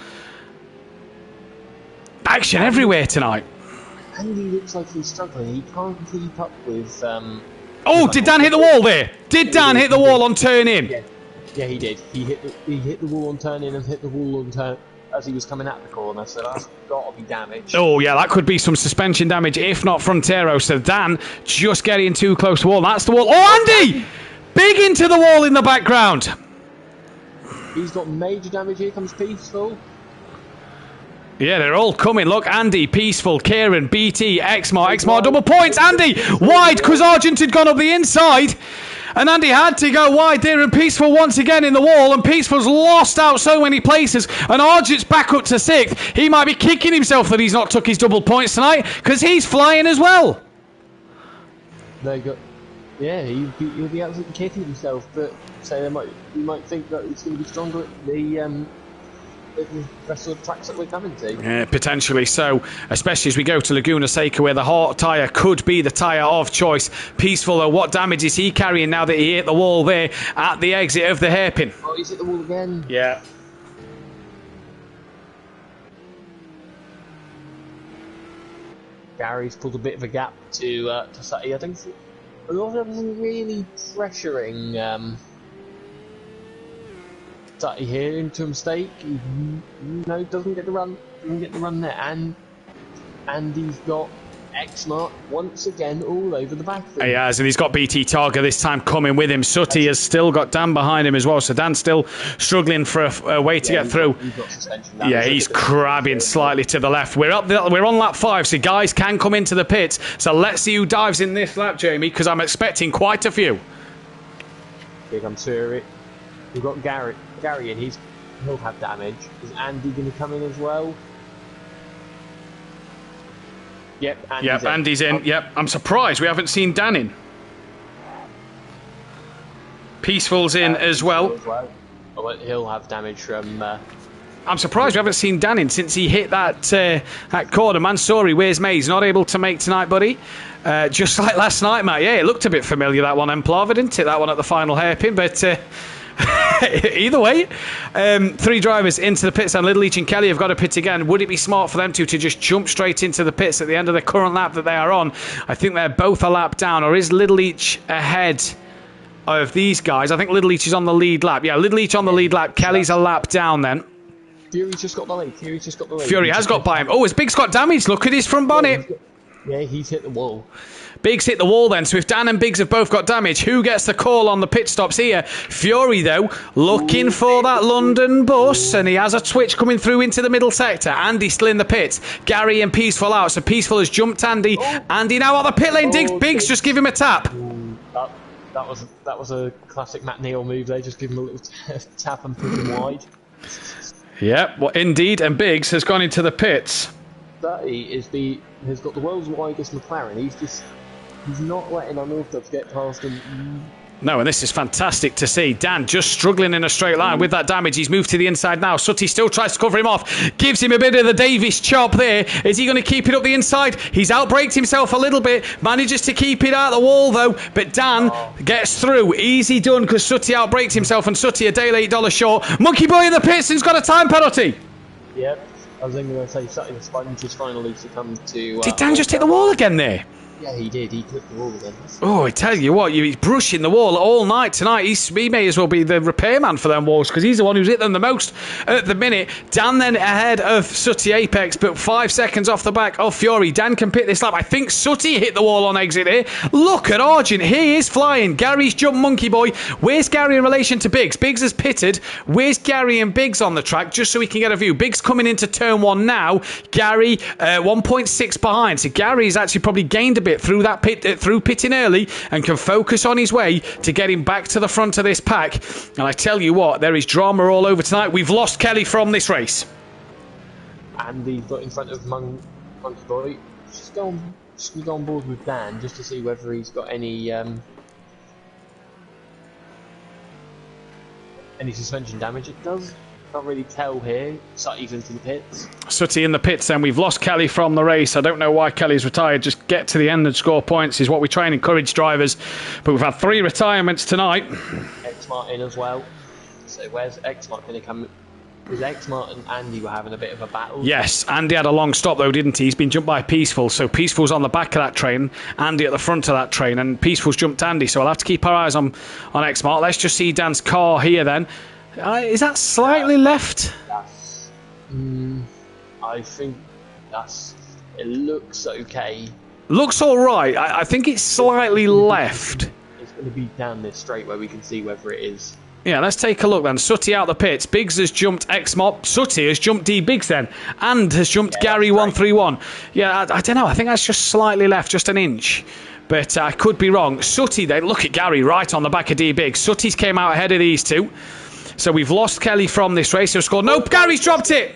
S6: Action everywhere tonight.
S7: Andy looks like he's struggling. He can't keep up with...
S6: Oh, did Dan hit the wall there? Did Dan hit the wall on turn in?
S7: Yeah, he did. He hit the wall on turn in and hit the wall on turn as he was coming out the corner, so that's got to be damage.
S6: Oh, yeah, that could be some suspension damage, if not front aero. So Dan just getting too close to the wall. That's the wall. Oh, Andy! Big into the wall in the background.
S7: He's got major damage. Here comes Peaceful.
S6: Yeah, they're all coming. Look, Andy, Peaceful, Kieran, BT, Exmart, double points. Andy, wide, because Argent had gone up the inside. And Andy had to go wide there, and Peaceful once again in the wall, and Peaceful's lost out so many places, and Argent's back up to 6th. He might be kicking himself that he's not took his double points tonight, because he's flying as well.
S7: There you go. Yeah, he'll be absolutely kicking himself, but so you might think that it's going to be stronger at the rest of the tracks that we're coming to.
S6: Yeah, potentially so, especially as we go to Laguna Seca, where the hard tyre could be the tyre of choice. Peaceful, though, what damage is he carrying now that he hit the wall there at the exit of the hairpin?
S7: Oh, he's hit the wall again.
S6: Yeah.
S7: Gary's pulled a bit of a gap to Sutty. I don't think a lot of them really pressuring Sutty here into a mistake. He, doesn't get the run there, and he's got Xmart once again all over the back.
S6: He has, and he's got BT Targa this time coming with him. Sutty has still got Dan behind him as well, so Dan's still struggling for a way to get through. He's crabbing slightly to the left. We're on lap 5, so guys can come into the pits. So let's see who dives in this lap, Jamie, because I'm expecting quite a few.
S7: Here comes Fury. We've got Gary, and he'll have damage. Is Andy going to come in as well? Yep,
S6: Andy's in. Yep, I'm surprised we haven't seen Dan in. Peaceful's in as well.
S7: He'll have damage from...
S6: I'm surprised we haven't seen Dan in since he hit that corner. Mansouri, where's May? He's not able to make tonight, buddy. Just like last night, mate. Yeah, it looked a bit familiar, that one, Emplava, didn't it? That one at the final hairpin, but... either way, 3 drivers into the pits, and Little Leach and Kelly have got to pit again. Would it be smart for them to just jump straight into the pits at the end of the current lap that they are on? I think they're both a lap down, or is Little Leach ahead of these guys? I think Little Leach is on the lead lap. Yeah, Little Leach on the lead lap. Kelly's a lap down then.
S7: Fury's just got the lead.
S6: Fury has got by him. Oh, his Big's got damage. Look at his front bonnet.
S7: Yeah, he's hit the wall.
S6: Biggs hit the wall then, so if Dan and Biggs have both got damage, who gets the call on the pit stops here? Fury, though, looking for that London bus, and he has a twitch coming through into the middle sector. Andy still in the pits. Gary and Peaceful out, so Peaceful has jumped Andy. Andy now out the pit lane. Biggs just give him a tap.
S7: That was a classic Matt Neal move there. Just give him a little tap and push him wide.
S6: Yep, well, indeed, and Biggs has gone into the pits.
S7: He has got the world's widest McLaren. He's not letting our North Dubs get past him.
S6: No, and this is fantastic to see. Dan just struggling in a straight line with that damage. He's moved to the inside now. Sutty still tries to cover him off. Gives him a bit of the Davis chop there. Is he going to keep it up the inside? He's outbraked himself a little bit. Manages to keep it out the wall, though. But Dan gets through. Easy done, because Sutty outbraked himself, and Sutty a day late, $8 short. Monkey Boy in the pits and's got a time penalty.
S7: Yep. I was going to say Sutty was sponges finally to come to...
S6: Did Dan just hit the wall again there?
S7: Yeah, he did. He clipped the wall again.
S6: Oh, I tell you what, he's brushing the wall all night tonight. He may as well be the repairman for them walls, because he's the one who's hit them the most at the minute. Dan then ahead of Sutty Apex, but 5 seconds off the back of Fury. Dan can pit this lap. I think Sutty hit the wall on exit here. Look at Argent. He is flying. Gary's jumped Monkey Boy. Where's Gary in relation to Biggs? Biggs has pitted. Where's Gary and Biggs on the track? Just so we can get a view. Biggs coming into turn 1 now. Gary 1.6 behind. So Gary's actually probably gained a bit through that pit, through pitting early, and can focus on his way to getting back to the front of this pack. And I tell you what, there is drama all over tonight. We've lost Kelly from this race.
S7: And he's got in front of Monkey Boy. Just go on board with Dan just to see whether he's got any suspension damage. It does. Can't really tell here. Sutty's into the pits.
S6: Sutty in the pits, and we've lost Kelly from the race. I don't know why Kelly's retired. Just get to the end and score points is what we try and encourage drivers. But we've had 3 retirements tonight.
S7: Xmart in as well. So where's Xmart going to come? Because Xmart and Andy were having a bit of a battle.
S6: Yes, Andy had a long stop though, didn't he? He's been jumped by Peaceful, so Peaceful's on the back of that train, Andy at the front of that train, and Peaceful's jumped Andy, so I'll have to keep our eyes on Xmart. Let's just see Dan's car here then. Is that slightly left?
S7: I think it looks okay.
S6: Looks alright. I think it's slightly left.
S7: It's going to be down this straight where we can see whether it is.
S6: Yeah, let's take a look then. Sutty out the pits. Biggs has jumped Xmop. Sutty has jumped D Biggs then. And has jumped Gary 131. Yeah, I don't know. I think that's just slightly left, just an inch. But I could be wrong. Sutty then. Look at Gary right on the back of D Biggs. Sutty's came out ahead of these two. So we've lost Kelly from this race. He'll score. Nope, Gary's dropped it.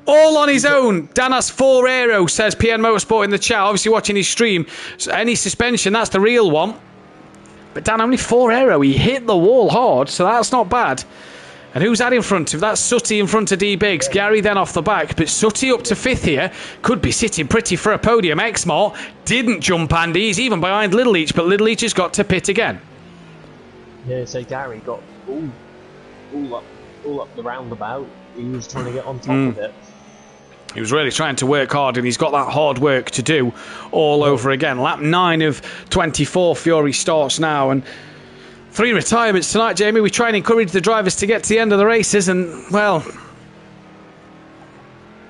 S6: All on his own. Dan has 4 aero, says PN Motorsport in the chat. Obviously watching his stream. So any suspension, that's the real one. But Dan, only 4 aero. He hit the wall hard, so that's not bad. And who's that in front of? That's Sutty in front of D Biggs. Gary then off the back. But Sutty up to 5th here. Could be sitting pretty for a podium. Xmart didn't jump Andy. He's even behind Little Leach, but Little Leach has got to pit again.
S7: Yeah, so Gary got all up the roundabout. He was trying to get on top of it.
S6: He was really trying to work hard, and he's got that hard work to do all over again. Lap 9 of 24, Fury starts now, and 3 retirements tonight, Jamie. We try and encourage the drivers to get to the end of the races, and, well...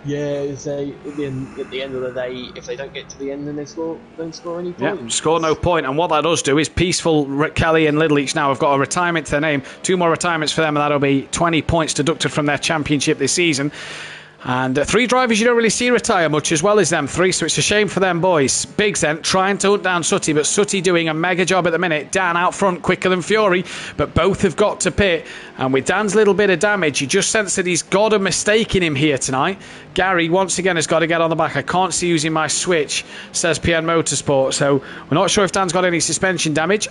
S7: Yeah, at the end of the day, if they don't get to the end, then they don't score any points.
S6: Yeah, score no point. And what that does do is Peaceful, Kelly and Little Each now have got a retirement to their name. 2 more retirements for them, and that'll be 20 points deducted from their championship this season. And 3 drivers you don't really see retire much as well as them 3, so it's a shame for them boys. Biggs then trying to hunt down Sutty, but Sutty doing a mega job at the minute. Dan out front quicker than Fury, but both have got to pit. And with Dan's little bit of damage, you just sense that he's got a mistake in him here tonight. Gary once again has got to get on the back. I can't see using my switch, says PN Motorsport, so we're not sure if Dan's got any suspension damage.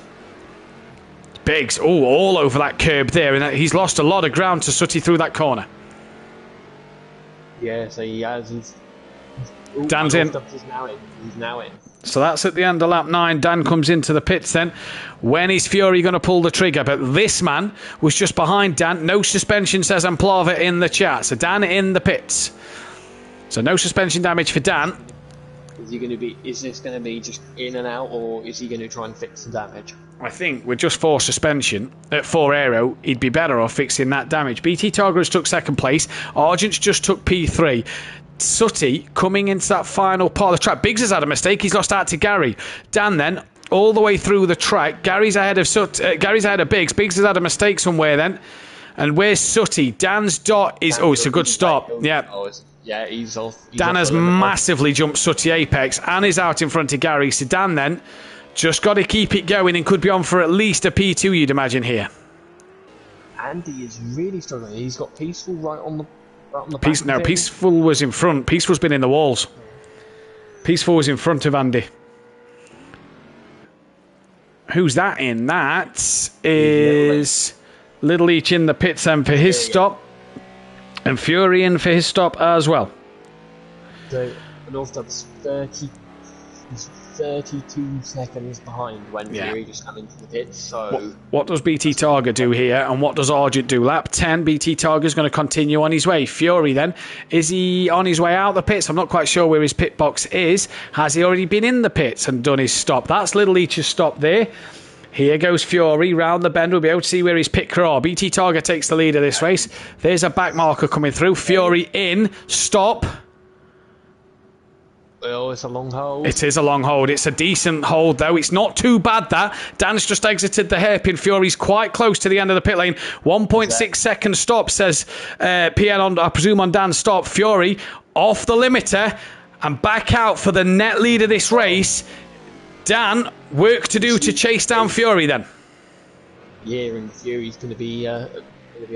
S6: Biggs, all over that curb there, and he's lost a lot of ground to Sutty through that corner.
S7: Yeah, so he has.
S6: Dan's in.
S7: He's now in.
S6: So that's at the end of lap 9. Dan comes into the pits then. When is Fury going to pull the trigger? But this man was just behind Dan. No suspension, says Amplava in the chat. So Dan in the pits. So no suspension damage for Dan.
S7: Is this going to be just in and out, or is he going to try and fix the damage?
S6: I think with just 4 suspension at 4 aero, he'd be better off fixing that damage. BT Targers took 2nd place. Argents just took P3. Sutty coming into that final part of the track. Biggs has had a mistake. He's lost out to Gary. Dan then all the way through the track. Gary's ahead of Biggs. Biggs has had a mistake somewhere then. And where's Sutty? Dan's dot is... it's a good stop. Yeah.
S7: Yeah, he's off.
S6: Dan has massively jumped Sutty apex and is out in front of Gary. So Dan then just got to keep it going and could be on for at least a P2, you'd imagine here.
S7: Andy is really struggling. He's got Peaceful right on the back.
S6: No, Peaceful was in front. Peaceful's been in the walls. Peaceful was in front of Andy. Who's that in? That is Little Each in the pits then for his stop. And Fury in for his stop as well.
S7: So, Northdub's 32 seconds behind when Fury just come into the pits. So
S6: what does BT Targa do here, and what does Argent do? Lap 10, BT Targa's going to continue on his way. Fury then, is he on his way out the pits? I'm not quite sure where his pit box is. Has he already been in the pits and done his stop? That's Little Each's stop there. Here goes Fury round the bend. We'll be able to see where his pit crew are. BT Targa takes the lead of this race. There's a back marker coming through. Fury in. Stop.
S7: Oh, it's a long hold.
S6: It is a long hold. It's a decent hold, though. It's not too bad, that. Dan's just exited the hairpin. Fury's quite close to the end of the pit lane. 1.6 second stop, says PN, on, I presume, on Dan's stop. Fury off the limiter and back out for the net lead of this race. Dan, work to do to chase down Fury, then.
S7: Yeah, and Fury's going to be a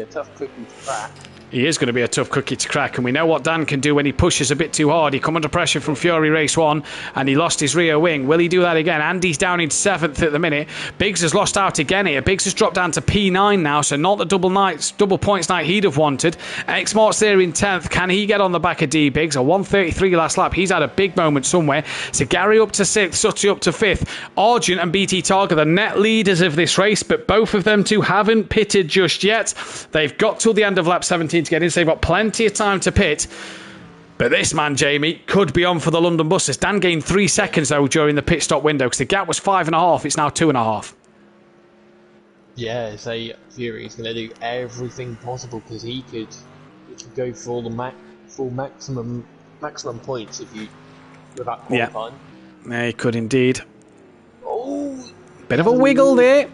S7: tough cookie to crack.
S6: He is going to be a tough cookie to crack, and we know what Dan can do when he pushes a bit too hard. He come under pressure from Fury race 1, and he lost his rear wing. Will he do that again? Andy's down in 7th at the minute. Biggs has lost out again here. Biggs has dropped down to P9 now, so not the double points night he'd have wanted. X-Mart's there in 10th. Can he get on the back of D Biggs? A 1:33 last lap. He's had a big moment somewhere. So Gary up to 6th, Sutty up to 5th. Argent and BT Targa, the net leaders of this race, but both of them two haven't pitted just yet. They've got till the end of lap 17 to get in, so they've got plenty of time to pit. But this man, Jamie, could be on for the London buses. Dan gained 3 seconds, though, during the pit stop window, because the gap was 5.5. It's now 2.5.
S7: Yeah, so Fury's going to do everything possible, because he could go for all the full maximum points without qualifying.
S6: Yeah, he could indeed. Oh, bit of a wiggle there.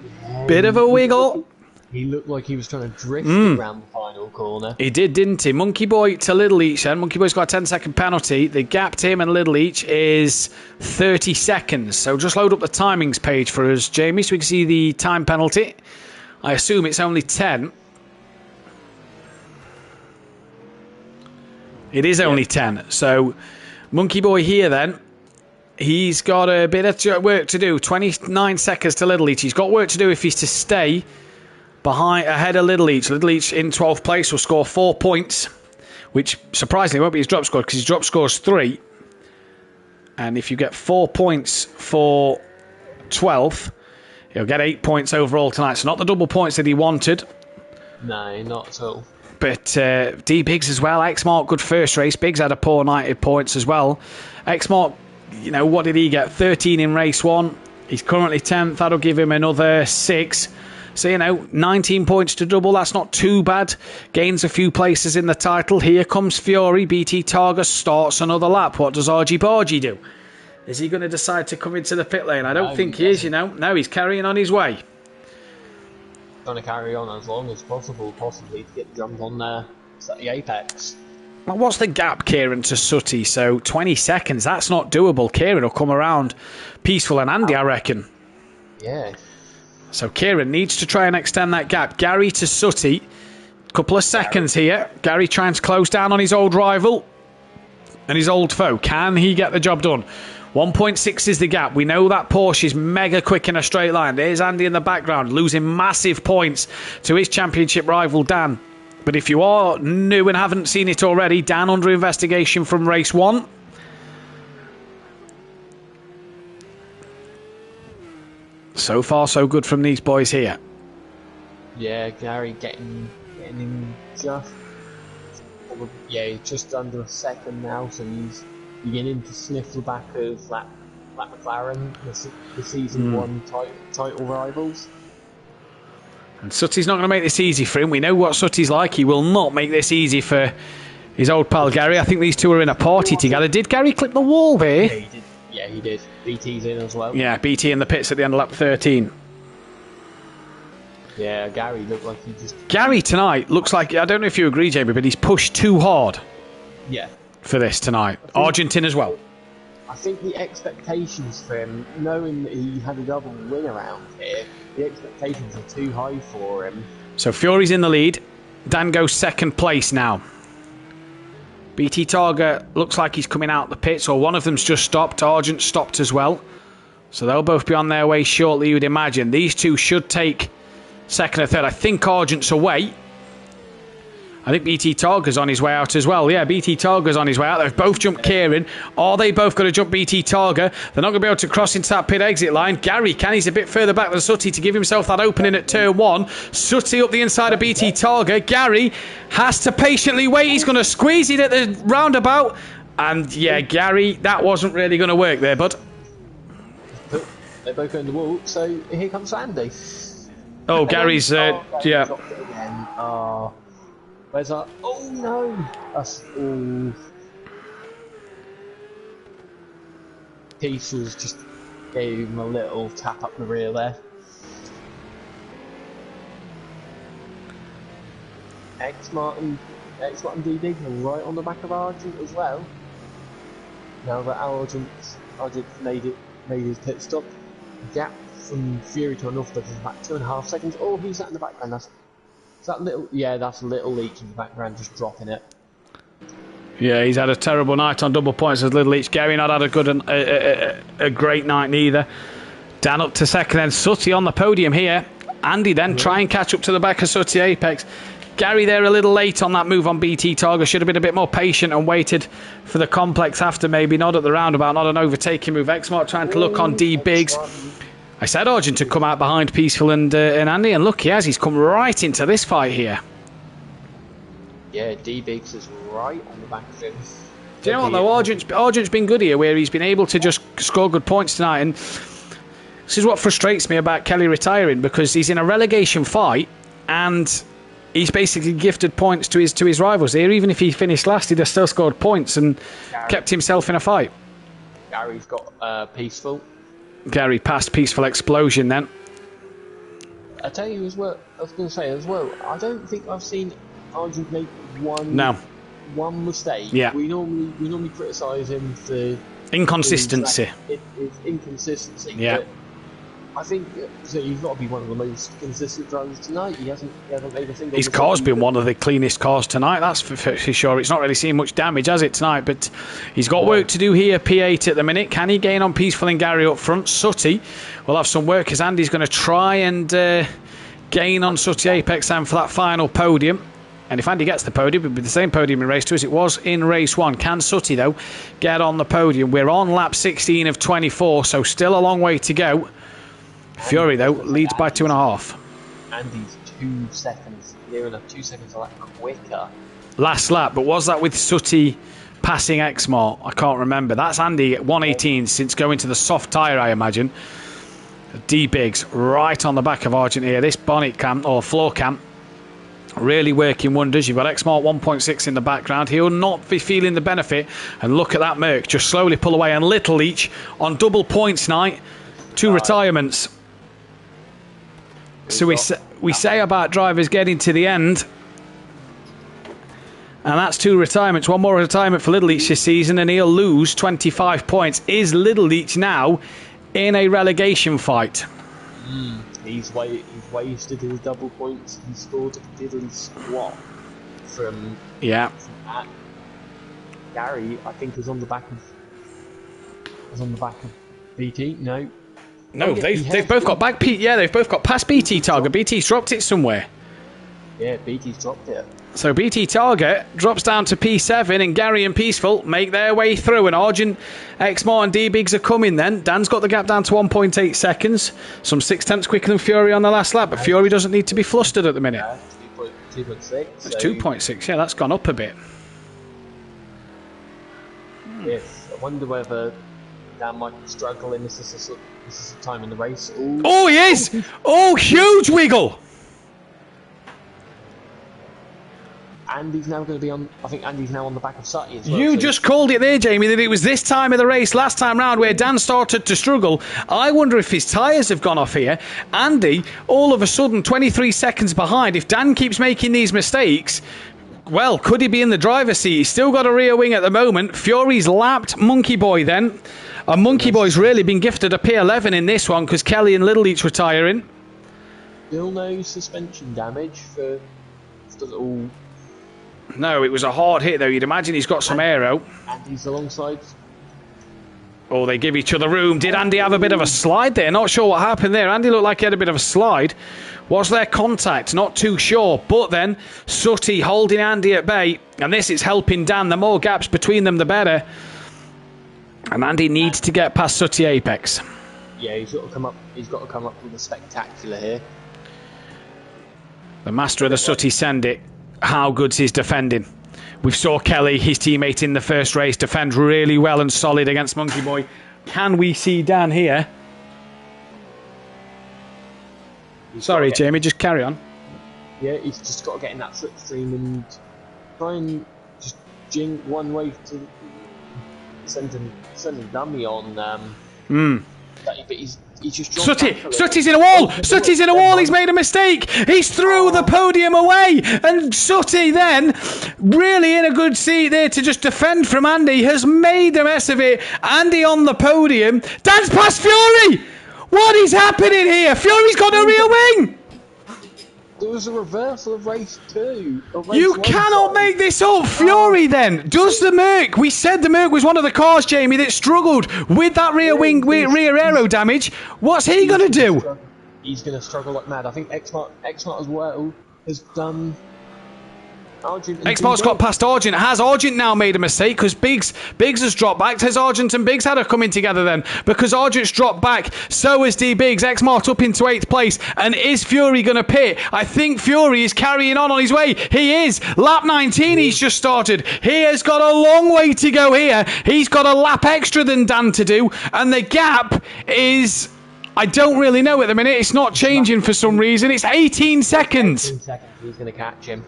S6: Bit of a wiggle.
S7: He looked like he was trying to drift around the final corner.
S6: He did, didn't he? Monkey Boy to Little Each then. Monkey Boy's got a 10-second penalty. The gap to him and Little Each is 30 seconds. So just load up the timings page for us, Jamie, so we can see the time penalty. I assume it's only 10. It is only 10. So Monkey Boy here then. He's got a bit of work to do. 29 seconds to Little Each. He's got work to do if he's to stay ahead of Little Each. Little Each in 12th place will score 4 points, which surprisingly won't be his drop score, because his drop score is 3. And if you get 4 points for 12th, he'll get 8 points overall tonight. So not the double points that he wanted.
S7: No, not at all.
S6: but D Biggs as well. X-Mark, good first race. Biggs had a poor 90 points as well. X-Mark, what did he get? 13 in race 1. He's currently 10th. That'll give him another 6. So, 19 points to double. That's not too bad. Gains a few places in the title. Here comes Fury. BT Targa starts another lap. What does Argy Bargy do? Is he going to decide to come into the pit lane? I don't think he is, No, he's carrying on his way.
S7: Going to carry on as long as possible, possibly to get the jump on the apex.
S6: Well, what's the gap, Kieran, to Sutty? So 20 seconds, that's not doable. Kieran will come around Peaceful and Andy, I reckon.
S7: Yeah.
S6: So Kieran needs to try and extend that gap. Gary to Sutty, couple of seconds here. Gary trying to close down on his old rival and his old foe. Can he get the job done? 1.6 is the gap. We know that Porsche is mega quick in a straight line. There's Andy in the background, losing massive points to his championship rival, Dan. But if you are new and haven't seen it already, Dan under investigation from race 1. So far, so good from these boys here.
S7: Yeah, Gary getting him just under a second now, so he's beginning to sniff the back of that McLaren, the season 1 title rivals.
S6: And Sutty's not going to make this easy for him. We know what Sutty's like. He will not make this easy for his old pal Gary. I think these two are in a party together. Did Gary clip the wall there?
S7: Yeah, he did. BT's in as well.
S6: Yeah, BT in the pits at the end of lap 13.
S7: Yeah, Gary looked like he just...
S6: Gary tonight looks like... I don't know if you agree, Jamie, but he's pushed too hard.
S7: Yeah.
S6: For this tonight. Argentin as well.
S7: I think the expectations for him, knowing that he had a double win around here, the expectations are too high for him.
S6: So Fury's in the lead. Dan goes second place now. BT Targa looks like he's coming out the pits, or one of them's just stopped. Argent stopped as well. So they'll both be on their way shortly, you would imagine. These two should take second or third. I think Argent's away. I think BT Targa's on his way out as well. Yeah, BT Targa's on his way out. They've both jumped Kieran. Are they both going to jump BT Targa? They're not going to be able to cross into that pit exit line. Gary can. He's a bit further back than Sutty to give himself that opening at turn 1. Sutty up the inside of BT Targa. Gary has to patiently wait. He's going to squeeze it at the roundabout. And yeah, Gary, that wasn't really going to work there, bud.
S7: They're both going to walk, so here comes Andy.
S6: Oh, Gary's... yeah.
S7: Where's that? Oh no! That's all. Pieces just gave him a little tap up the rear there. X-Martin D-Big right on the back of Argent as well. Now that Argent made his pit stop. The gap from Fury to Enough is about 2.5 seconds. Oh, who's that in the background? That's a little Leach in the background, just dropping it.
S6: Yeah, he's had a terrible night on double points as Little Leach. Gary not had a great night neither. Dan up to second, then Sutty on the podium here. Andy then try and catch up to the back of Sutty Apex. Gary there a little late on that move on BT Targa. Should have been a bit more patient and waited for the complex after, maybe not at the roundabout, not an overtaking move. X-Mark trying to look on D Biggs. I said Argent to come out behind Peaceful and Andy, and look, he has. He's come right into this fight here.
S7: Yeah, D-Biggs is right on the back of him.
S6: Do you know what, though? Argent's been good here, where he's been able to just score good points tonight, and this is what frustrates me about Kelly retiring, because he's in a relegation fight, and he's basically gifted points to his rivals here. Even if he finished last, he'd have still scored points and kept himself in a fight.
S7: Gary's got Peaceful.
S6: Gary passed Peaceful Explosion then.
S7: I tell you as well, I was going to say as well, I don't think I've seen Argent make one mistake.
S6: Yeah.
S7: We normally criticise him for
S6: inconsistency.
S7: His inconsistency.
S6: Yeah.
S7: But I think he's got to be one of the most consistent drivers tonight. He hasn't made a single.
S6: His car's been one of the cleanest cars tonight, that's for sure. It's not really seen much damage, has it, tonight? But he's got work to do here, P8 at the minute. Can he gain on Peaceful and Gary up front? Sutty will have some work as Andy's going to try and gain on Sutty Apex and for that final podium. And if Andy gets the podium, it'll be the same podium in race 2 as it was in race 1. Can Sutty, though, get on the podium? We're on lap 16 of 24, so still a long way to go. Fury, though, leads by 2.5.
S7: Andy's 2 seconds near enough 2 seconds a lap quicker.
S6: Last lap, but was that with Sutty passing Exmart? I can't remember. That's Andy at 118 since going to the soft tyre, I imagine. D Biggs right on the back of Argent here. This bonnet cam, or floor cam, really working wonders. You've got Exmart 1.6 in the background. He'll not be feeling the benefit. And look at that Merc just slowly pull away. And Little Leach on double points night. 2 retirements. So we say about drivers getting to the end. And that's 2 retirements. 1 more retirement for Little Leach this season. And he'll lose 25 points. Is Little Leach now in a relegation fight?
S7: He's wasted his double points. He scored a diddly squat from that. Gary, I think, is on the back of BT. No,
S6: they've both got back. Yeah, they've both got past BT Target. BT's dropped it somewhere.
S7: Yeah, BT's dropped it.
S6: So BT Target drops down to P7, and Gary and Peaceful make their way through. And Argent, Exmart and D-Biggs are coming then. Dan's got the gap down to 1.8 seconds. Some 6/10 quicker than Fury on the last lap, but Fury doesn't need to be flustered at the minute.
S7: 2.6.
S6: It's 2.6, yeah, that's gone up a bit.
S7: Yes, I wonder whether Dan might struggle in this is a time in the race. Ooh.
S6: Oh, he is! Oh, huge wiggle!
S7: Andy's now going to be on. I think Andy's now on the back of Sutty as well.
S6: You just called it there, Jamie, that it was this time of the race last time round where Dan started to struggle. I wonder if his tyres have gone off here. Andy, all of a sudden, 23 seconds behind. If Dan keeps making these mistakes, well, could he be in the driver's seat? He's still got a rear wing at the moment. Fury's lapped Monkey Boy then. And Monkey Boy's really been gifted a P11 in this one because Kelly and Little Leach retiring.
S7: Still no suspension damage for the little.
S6: No, it was a hard hit, though. You'd imagine he's got some aero.
S7: Andy's alongside.
S6: Oh, they give each other room. Did Andy have a bit of a slide there? Not sure what happened there. Andy looked like he had a bit of a slide. Was there contact? Not too sure. But then, Sutty holding Andy at bay. And this is helping Dan. The more gaps between them, the better. And Andy needs to get past Sutty Apex.
S7: Yeah, he's got to come up with a spectacular here.
S6: The master of the Sutty send it. How good's his defending? We saw Kelly, his teammate in the first race, defend really well and solid against Monkey Boy. Can we see Dan here? Sorry, Jamie, just carry on.
S7: Yeah, he's just got to get in that slipstream and try and just jing one way to send a dummy on. But he's just
S6: Sutty's in a wall! Sutty's in a wall! He's made a mistake! He's threw the podium away! And Sutty then, really in a good seat there to just defend from Andy, has made a mess of it. Andy on the podium. Dan's past Fury! What is happening here? Fury's got a rear wing!
S7: There was a reversal of race 2.
S6: You cannot make this up. Fury then. Does the Merc... We said the Merc was one of the cars, Jamie, that struggled with that rear wing, rear aero damage. What's he going to do?
S7: He's going to struggle like mad. I think Exmart as well has done...
S6: Exmart's got past Argent. Has Argent now made a mistake? Because Biggs has dropped back. Has Argent and Biggs had a coming together then? Because Argent's dropped back, so has D Biggs. Exmart up into 8th place. And is Fury going to pit? I think Fury is carrying on his way. He is. Lap 19 he's just started. He has got a long way to go here. He's got a lap extra than Dan to do. And the gap is... I don't really know at the minute. It's not changing for some reason. It's 18 seconds.
S7: 18 seconds. He's going to catch him.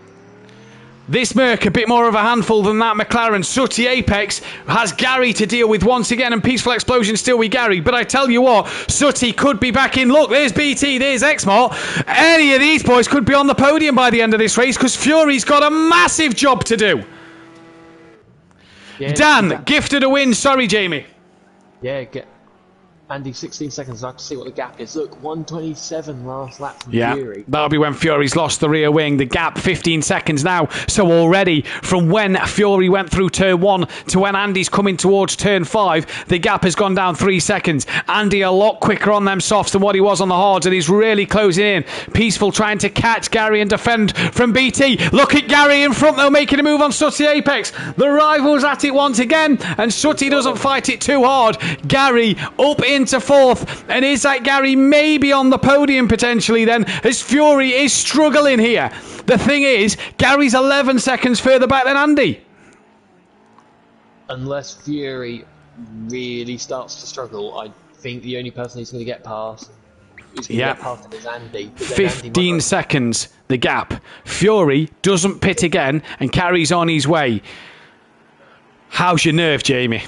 S6: This Merc a bit more of a handful than that McLaren. Sutty Apex has Gary to deal with once again, and Peaceful Explosion still with Gary. But I tell you what, Sutty could be back in. Look, there's BT, there's Exmart. Any of these boys could be on the podium by the end of this race because Fury's got a massive job to do. Yeah, Dan, gifted a win. Sorry, Jamie.
S7: Yeah, Andy, 16 seconds. I'd like to see what the gap is. Look, 127 last lap from Fury.
S6: That'll be when Fury's lost the rear wing. The gap, 15 seconds now. So already, from when Fury went through turn 1 to when Andy's coming towards turn 5, the gap has gone down 3 seconds. Andy a lot quicker on them softs than what he was on the hards, and he's really closing in. Peaceful trying to catch Gary and defend from BT. Look at Gary in front, though, making a move on Sutty Apex. The rivals at it once again, and Sutty doesn't fight it too hard. Gary up in
S3: into fourth. And is that Gary maybe on the podium potentially then, as Fury is struggling here? The thing is, Gary's 11 seconds further back than Andy.
S7: Unless Fury really starts to struggle, I think the only person he's going to get past get past him is Andy.
S3: 15 seconds, the gap. Fury doesn't pit again and carries on his way. How's your nerve, Jamie?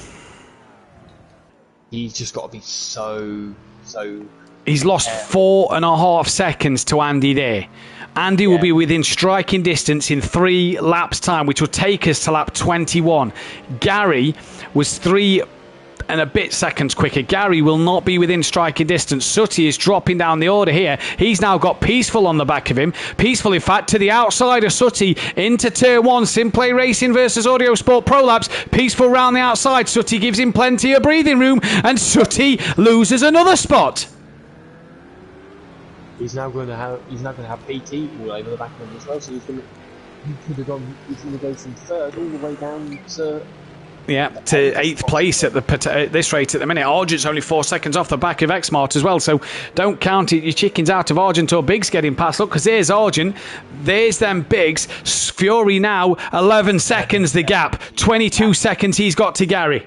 S7: He's just got to be so...
S3: He's lost 4.5 seconds to Andy there. Andy will be within striking distance in 3 laps' time, which will take us to lap 21. Gary was 3 and a bit seconds quicker. Gary will not be within striking distance. Sutty is dropping down the order here. He's now got Peaceful on the back of him. Peaceful, in fact, to the outside of Sutty into turn 1. Simplay Racing versus Audio Sport Pro Labs. Peaceful round the outside. Sutty gives him plenty of breathing room, and Sutty loses another spot.
S7: He's now going to have PT all over the back of him as well. So he's going to go from third all the way down to.
S3: Yeah, to 8th place at this rate at the minute. Argent's only 4 seconds off the back of Xmart as well, so don't count your chickens out of Argent or Biggs getting past. Look, because there's Argent, there's them Biggs. Fury now, 11 seconds the gap. 22 seconds he's got to Gary.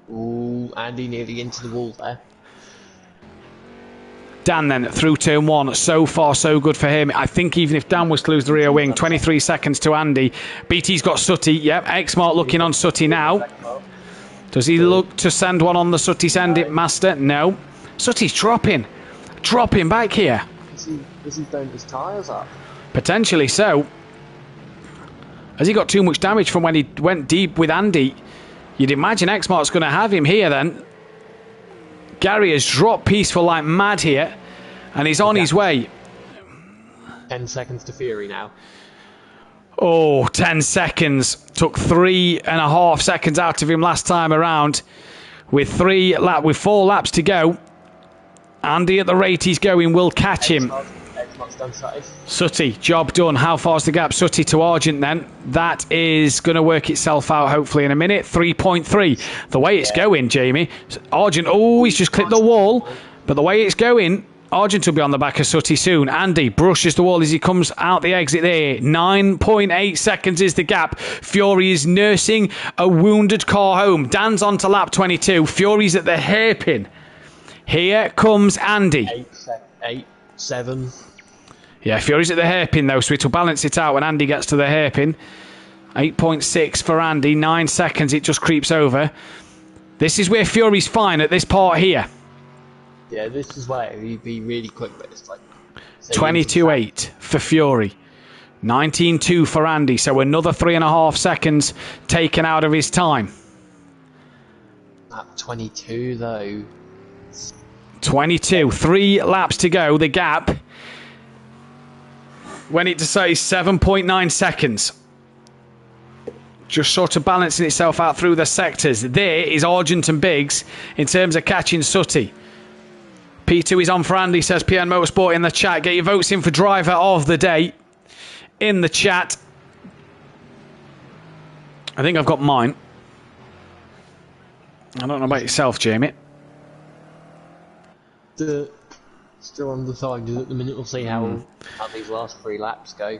S7: Ooh, Andy nearly into the wall there.
S3: Dan then through turn 1. So far, so good for him. I think even if Dan was to lose the rear wing, 23 seconds to Andy. BT's got Sutty. Yep, Xmart looking on Sutty now. Does he look to send one on the Sutty send it, Master? No. Sutty's dropping back here.
S7: Is he throwing his tyres up?
S3: Potentially so. Has he got too much damage from when he went deep with Andy? You'd imagine Xmart's going to have him here then. Gary has dropped Peaceful like mad here, and he's on his way.
S7: 10 seconds to Fury now.
S3: Oh, 10 seconds. Took 3.5 seconds out of him last time around. With 4 laps to go, Andy at the rate he's going will catch him. Sutty, job done. How far's the gap? Sutty to Argent then. That is going to work itself out hopefully in a minute. 3.3. The way it's going, Jamie. Argent, he's just clipped the wall. But the way it's going, Argent will be on the back of Sutty soon. Andy brushes the wall as he comes out the exit there. 9.8 seconds is the gap. Fury is nursing a wounded car home. Dan's on to lap 22. Fury's at the hairpin. Here comes Andy.
S7: 8, 7...
S3: Yeah, Fury's at the hairpin though, so it'll balance it out when Andy gets to the hairpin. 8.6 for Andy, 9 seconds, it just creeps over. This is where Fury's fine at this part here.
S7: Yeah, this is where he'd be really quick, but it's like...
S3: 22.8 for Fury. 19.2 for Andy, so another 3.5 seconds taken out of his time.
S7: Lap 22 though.
S3: 22, 3 laps to go, the gap... When it decides 7.9 seconds. Just sort of balancing itself out through the sectors. There is Argent and Biggs in terms of catching Sutty. P2 is on for Andy, says PN Motorsport in the chat. Get your votes in for driver of the day in the chat. I think I've got mine. I don't know about yourself, Jamie.
S7: Still undecided at the minute. We'll see how these last 3 laps go.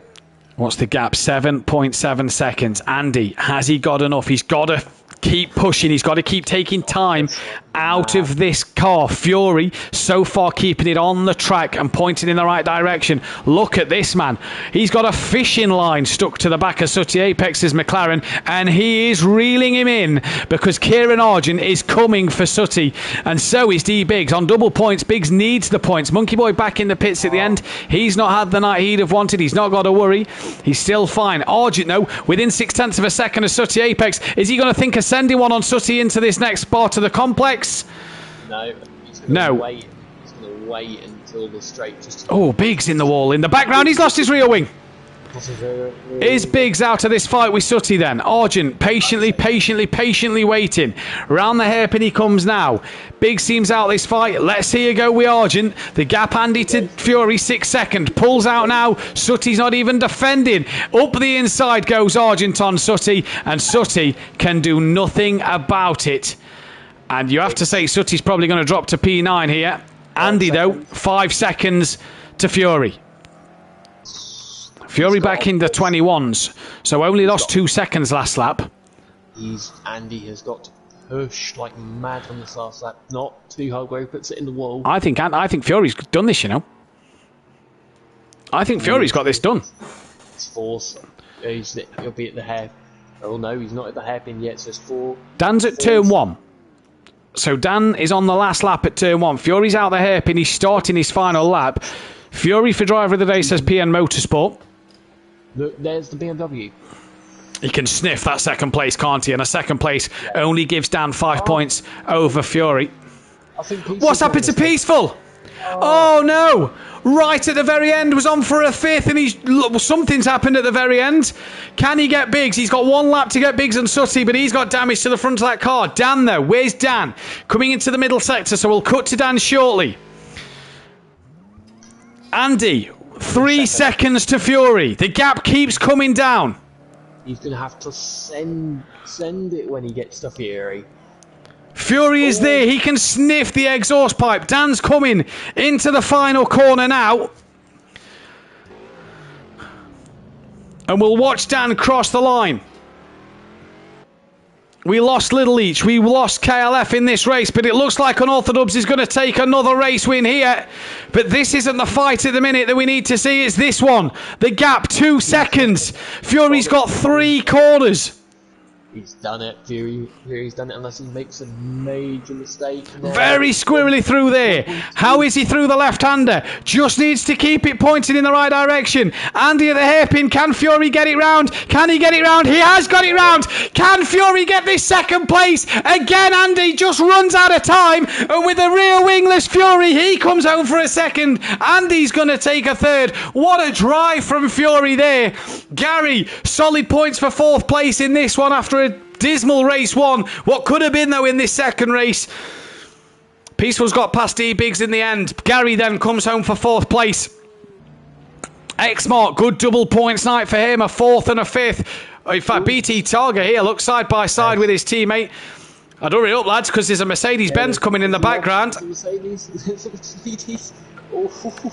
S3: What's the gap? 7.7 seconds. Andy, has he got enough? He's got to keep pushing. He's got to keep taking time out of this car. Fury, so far keeping it on the track and pointing in the right direction. Look at this man. He's got a fishing line stuck to the back of Sutty Apex's McLaren, and he is reeling him in because Kieran Argent is coming for Sutty, and so is D Biggs on double points. Biggs needs the points. Monkey Boy back in the pits at the end. He's not had the night he'd have wanted. He's not got to worry. He's still fine. Argent, no, within 0.6 of a second of Sutty Apex. Is he going to think of sending one on Sutty into this next part of the complex?
S7: No. He's going to wait until the straight just...
S3: Oh, Biggs in the wall. In the background, he's lost his rear wing. Is Biggs out of this fight with Sutty then? Argent patiently waiting. Round the hairpin he comes now. Biggs seems out this fight. Let's see you go with Argent. The gap Andy to Fury, 6 seconds. Pulls out now. Sutty's not even defending. Up the inside goes Argent on Sutty, and Sutty can do nothing about it. And you have to say Sutty's probably going to drop to P9 here. Andy, though, 5 seconds to Fury. Fury back in the 21s, so only lost 2 seconds last lap.
S7: Andy has got to push like mad on this last lap, not too hard where he puts it in the wall.
S3: I think Fury's done this, you know. I think Fury's got this done.
S7: It's 4. He'll be at the hair. Oh no, he's not at the hairpin yet, so it's 4.
S3: Dan's at turn 1. So Dan is on the last lap at turn 1. Fury's out the hairpin. He's starting his final lap. Fury for driver of the day, says PN Motorsport.
S7: Look, there's the BMW.
S3: He can sniff that second place, can't he? And a second place only gives Dan 5 points over Fury. What's happened to Peaceful? Oh no! Right at the very end, was on for a 5th, and something's happened at the very end. Can he get Biggs? He's got 1 lap to get Biggs and Sutty, but he's got damage to the front of that car. Dan, though, where's Dan? Coming into the middle sector, so we'll cut to Dan shortly. Andy, 3 seconds to Fury. The gap keeps coming down.
S7: He's going to have to send it when he gets to Fury.
S3: Fury is there. He can sniff the exhaust pipe. Dan's coming into the final corner now. And we'll watch Dan cross the line. We lost Little Leach. We lost KLF in this race, but it looks like Unorthodox is going to take another race win here. But this isn't the fight at the minute that we need to see. It's this one. The gap, 2 seconds. Fury's got 3 corners.
S7: He's done it, Fury's done it unless he makes a major mistake.
S3: Very squirrely through there. How is he through the left-hander? Just needs to keep it pointed in the right direction. Andy at the hairpin. Can Fury get it round? Can he get it round? He has got it round. Can Fury get this second place? Again, Andy just runs out of time. And with a rear wingless Fury, he comes home for a second. Andy's going to take a third. What a drive from Fury there. Gary, solid points for 4th place in this one after a dismal race 1. What could have been, though, in this second race. Peaceful's got past E-Biggs in the end. Gary then comes home for 4th place. X-Mark, good double points night for him. A 4th and a 5th. In fact, BT Targa here looks side by side with his teammate. I'd hurry up, lads, because there's a Mercedes-Benz coming in the background.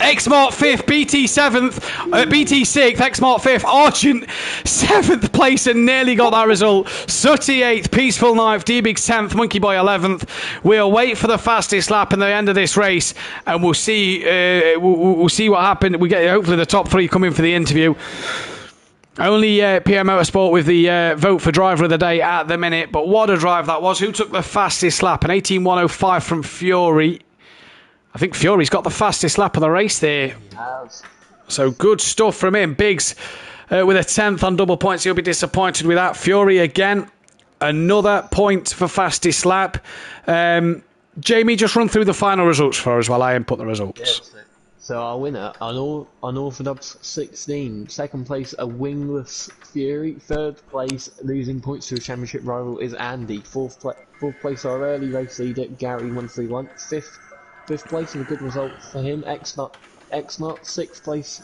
S3: X-Mark 5th, BT 7th, BT 6th, X-Mark 5th, Argent 7th place and nearly got that result. Sutty 8th, Peaceful 9th, D-Biggs 10th, Monkey Boy 11th. We'll wait for the fastest lap in the end of this race and we'll see we'll see what happened. We get hopefully the top 3 come in for the interview. Only PM Motorsport with the vote for driver of the day at the minute, but what a drive that was. Who took the fastest lap? An 18.105 from Fury. I think Fury's got the fastest lap of the race there. So good stuff from him. Biggs with a 10th on double points. He'll be disappointed with that. Fury again, another point for fastest lap. Jamie, just run through the final results for us while I input the results.
S7: Yes. So our winner, Unorthodox 16. Second place, a wingless Fury. Third place, losing points to a championship rival, is Andy. Fourth place, our early race leader, Gary 131. Fifth place and a good result for him. X-Nut. 6th place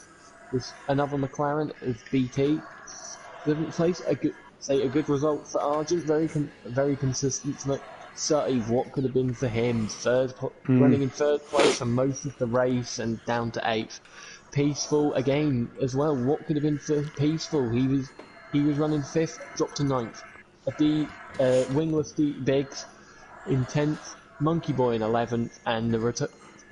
S7: was another McLaren of BT. 7th place, a good result for Argent. Very consistent. Sutty, what could have been for him? Running in 3rd place for most of the race and down to 8th. Peaceful again as well. What could have been for Peaceful? He was running 5th, dropped to 9th. Wingless Biggs in 10th. Monkey Boy in 11th, and the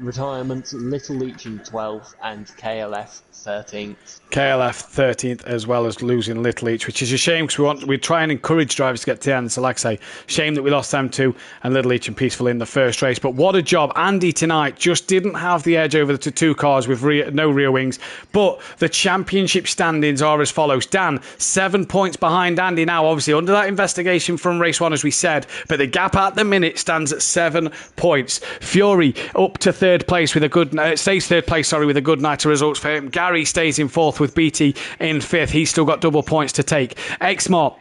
S7: retirements Little Leach in 12th, and KLF 13th.
S3: KLF 13th, as well as losing Little Leach, which is a shame because we try and encourage drivers to get to the end. So, like I say, shame that we lost them too, and Little Leach and Peaceful in the first race. But what a job. Andy tonight just didn't have the edge over the 2 cars with no rear wings. But the championship standings are as follows. Dan, 7 points behind Andy now, obviously under that investigation from race 1, as we said. But the gap at the minute stands at 7 points. Fury up to 3rd place with a good, stays 3rd place, with a good night of results for him. Gary stays in 4th with BT in 5th. He's still got double points to take. X-Mark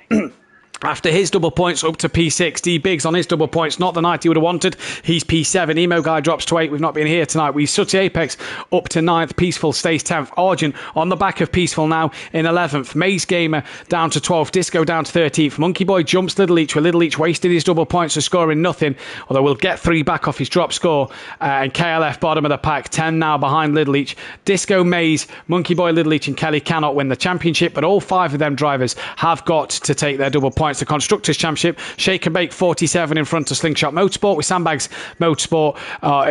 S6: After his double points up to P6, D Biggs on his double points, not the night he would have wanted. He's P7. Emo Guy drops to 8. We've not been here tonight. We Sooty Apex up to 9th. Peaceful stays 10th. Argent on the back of Peaceful now in 11th. Maze Gamer down to 12th. Disco down to 13th. Monkey Boy jumps Little Leech, where Little Leech wasted his double points for scoring nothing, although we'll get 3 back off his drop score. And KLF bottom of the pack, 10 now behind Little Leech. Disco, Maze, Monkey Boy, Little Leech and Kelly cannot win the championship, but all 5 of them drivers have got to take their double points. The Constructors' Championship, Shake and Bake 47 in front of Slingshot Motorsport, with Sandbags Motorsport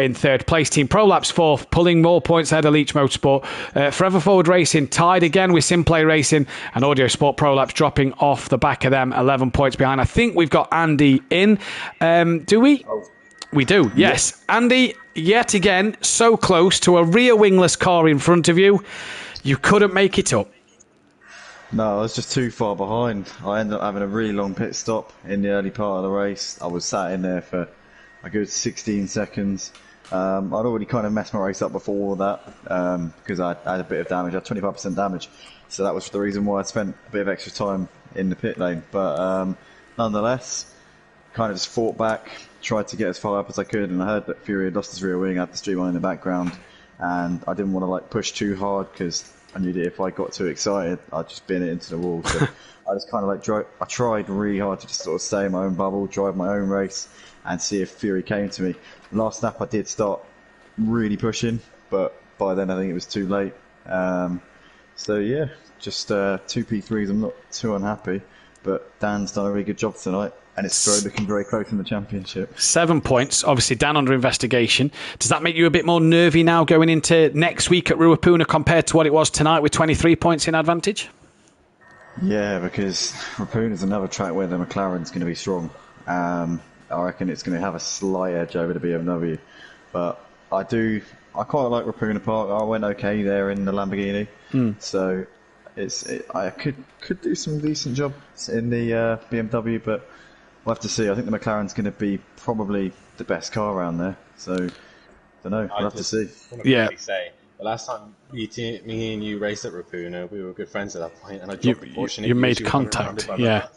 S6: in 3rd place. Team Prolapse 4th, pulling more points ahead of Leech Motorsport. Forever Forward Racing tied again with Simplay Racing, and Audio Sport Prolapse dropping off the back of them, 11 points behind. I think we've got Andy in. Do we? We do, yes. Andy, yet again, so close to a rear wingless car in front of you. You couldn't make it up.
S8: No, I was just too far behind. I ended up having a really long pit stop in the early part of the race. I was sat in there for a good 16 seconds. I'd already kind of messed my race up before all that because I had a bit of damage. I had 25% damage. So that was the reason why I spent a bit of extra time in the pit lane. But nonetheless, kind of just fought back, tried to get as far up as I could, and I heard that Fury had lost his rear wing. I had the streamline in the background, and I didn't want to push too hard because I knew that if I got too excited, I'd just bin it into the wall. So I just kind of I tried really hard to just sort of stay in my own bubble, drive my own race, and see if Fury came to me. Last lap I did start really pushing, but by then I think it was too late. So yeah, just 2 P3s. I'm not too unhappy, but Dan's done a really good job tonight, and it's looking very close in the championship.
S6: 7 points. Obviously, Dan under investigation. Does that make you a bit more nervy now going into next week at Ruapuna compared to what it was tonight with 23 points in advantage?
S8: Yeah, because Ruapuna's another track where the McLaren's going to be strong. I reckon it's going to have a slight edge over the BMW. But I quite like Ruapuna Park. I went okay there in the Lamborghini. So I could do some decent jobs in the BMW, but we'll have to see. I think the McLaren's going to be probably the best car around there. So, don't know. We'll have to see.
S4: Yeah. Say, the last time me and you raced at Ruapuna, we were good friends at that point, and I dropped the Porsche.
S6: You made contact, yeah.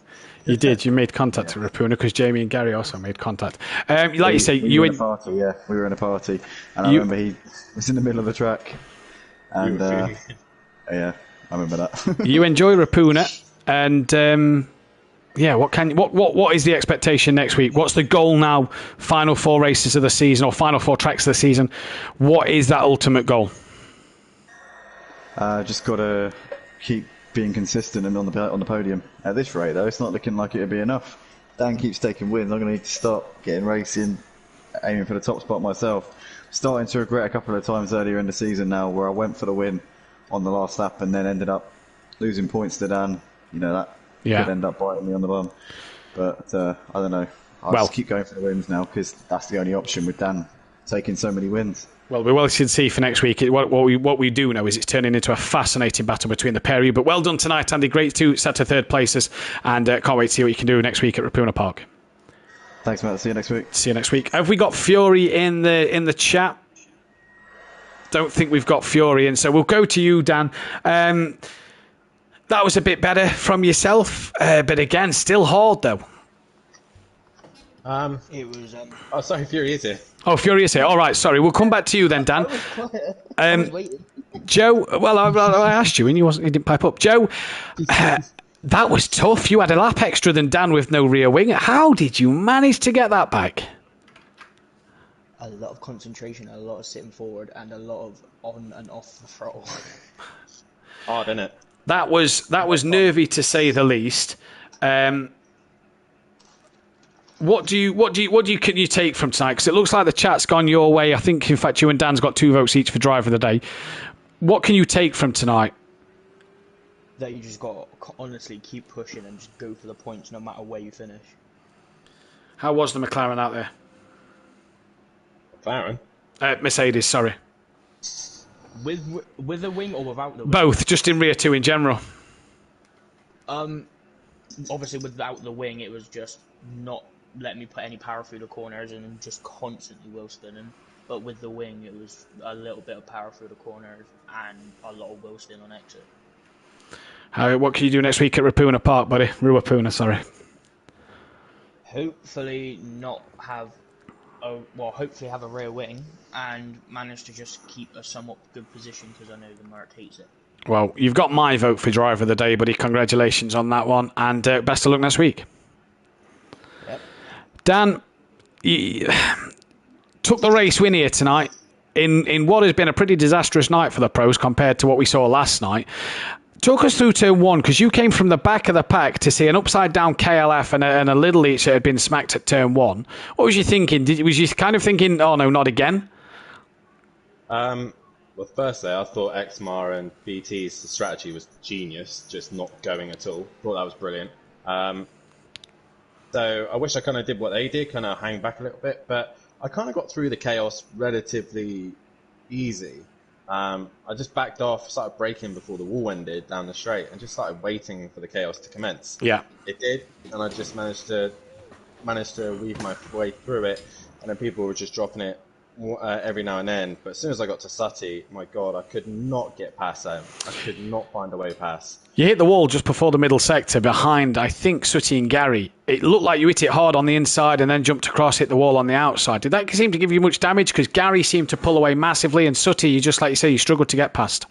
S6: You did. You made contact at Ruapuna because Jamie and Gary also made contact. You say,
S8: we were in a party. Yeah, we were in a party, and I remember he was in the middle of the track, and yeah, I remember that.
S6: You enjoy Ruapuna, and yeah, what is the expectation next week? What's the goal now? Final 4 races of the season, or final 4 tracks of the season. What is that ultimate goal?
S8: Just got to keep being consistent and on the podium. At this rate, though, it's not looking like it'll be enough. Dan keeps taking wins. I'm going to need to start getting racing, aiming for the top spot myself. Starting to regret a couple of times earlier in the season now where I went for the win on the last lap and then ended up losing points to Dan. You know, that could end up biting me on the bum. But I don't know. I'll just keep going for the wins now because that's the only option with Dan taking so many wins.
S6: Well, we will see for next week. What we do know is it's turning into a fascinating battle between the pair of you. But well done tonight, Andy. Great to set to 3rd places, and can't wait to see what you can do next week at Ruapuna Park.
S8: Thanks, Matt. See you next week.
S6: See you next week. Have we got Fury in the chat? Don't think we've got Fury in, so we'll go to you, Dan. That was a bit better from yourself, but again, still hard though.
S9: It was.
S4: Oh, sorry, Fury is here.
S6: Oh, Fury is here. All right, sorry. We'll come back to you then, Dan. Joe, well, I asked you and you didn't pipe up. Joe, that was tough. You had a lap extra than Dan with no rear wing. How did you manage to get that back?
S9: A lot of concentration, a lot of sitting forward, and a lot of on and off the throttle.
S4: Hard, isn't it?
S6: That was nervy to say the least. What can you take from tonight? Because it looks like the chat's gone your way. I think, in fact, you and Dan's got 2 votes each for driver of the day. What can you take from tonight?
S9: That you just got to honestly keep pushing and just go for the points no matter where you finish.
S6: How was the McLaren out there?
S4: McLaren?
S6: Mercedes, sorry.
S9: With the wing or without the wing?
S6: Both, just in rear 2 in general.
S9: Obviously without the wing it was just not letting me put any power through the corners and just constantly wheel spinning. But with the wing it was a little bit of power through the corners and a lot of wheel spin on exit.
S6: What can you do next week at Ruapuna Park, buddy? Ruapuna, sorry.
S9: hopefully not have hopefully have a rear wing and manage to just keep a somewhat good position because I know the Mert hates it.
S6: Well, you've got my vote for driver of the day, buddy. Congratulations on that one, and best of luck next week.
S9: Yep.
S6: Dan, you took the race win here tonight in what has been a pretty disastrous night for the pros compared to what we saw last night. Talk us through turn one, because you came from the back of the pack to see an upside-down KLF and a Little Each that had been smacked at turn one. What was you thinking? Was you kind of thinking, oh no, not again?
S4: Well, firstly, I thought Exmar and BT's strategy was genius, just not going at all. Thought that was brilliant. So I wish I kind of did what they did, kind of hang back a little bit, but I kind of got through the chaos relatively easy. I just backed off, started braking before the wall ended down the straight, and just started waiting for the chaos to commence.
S6: Yeah,
S4: it did, and I just managed to weave my way through it. And then people were just dropping it every now and then. But as soon as I got to Sutty, my God, I could not get past them. I could not find a way past.
S6: You hit the wall just before the middle sector behind, I think, Sutty and Gary. It looked like you hit it hard on the inside and then jumped across, hit the wall on the outside. Did that seem to give you much damage? Because Gary seemed to pull away massively, and Sutty, you just like you say, you struggled to get past.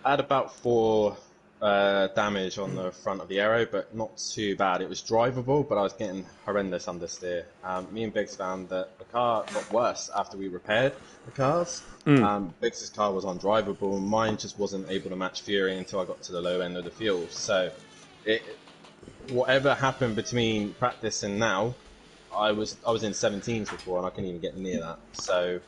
S4: I had about 4 damage on the front of the aero, but not too bad. It was drivable, but I was getting horrendous understeer. Me and Biggs found that the car got worse after we repaired the cars. Biggs' car was undrivable, and mine just wasn't able to match Fury until I got to the low end of the field. So, whatever happened between practice and now, I was in 17s before, and I couldn't even get near that. So,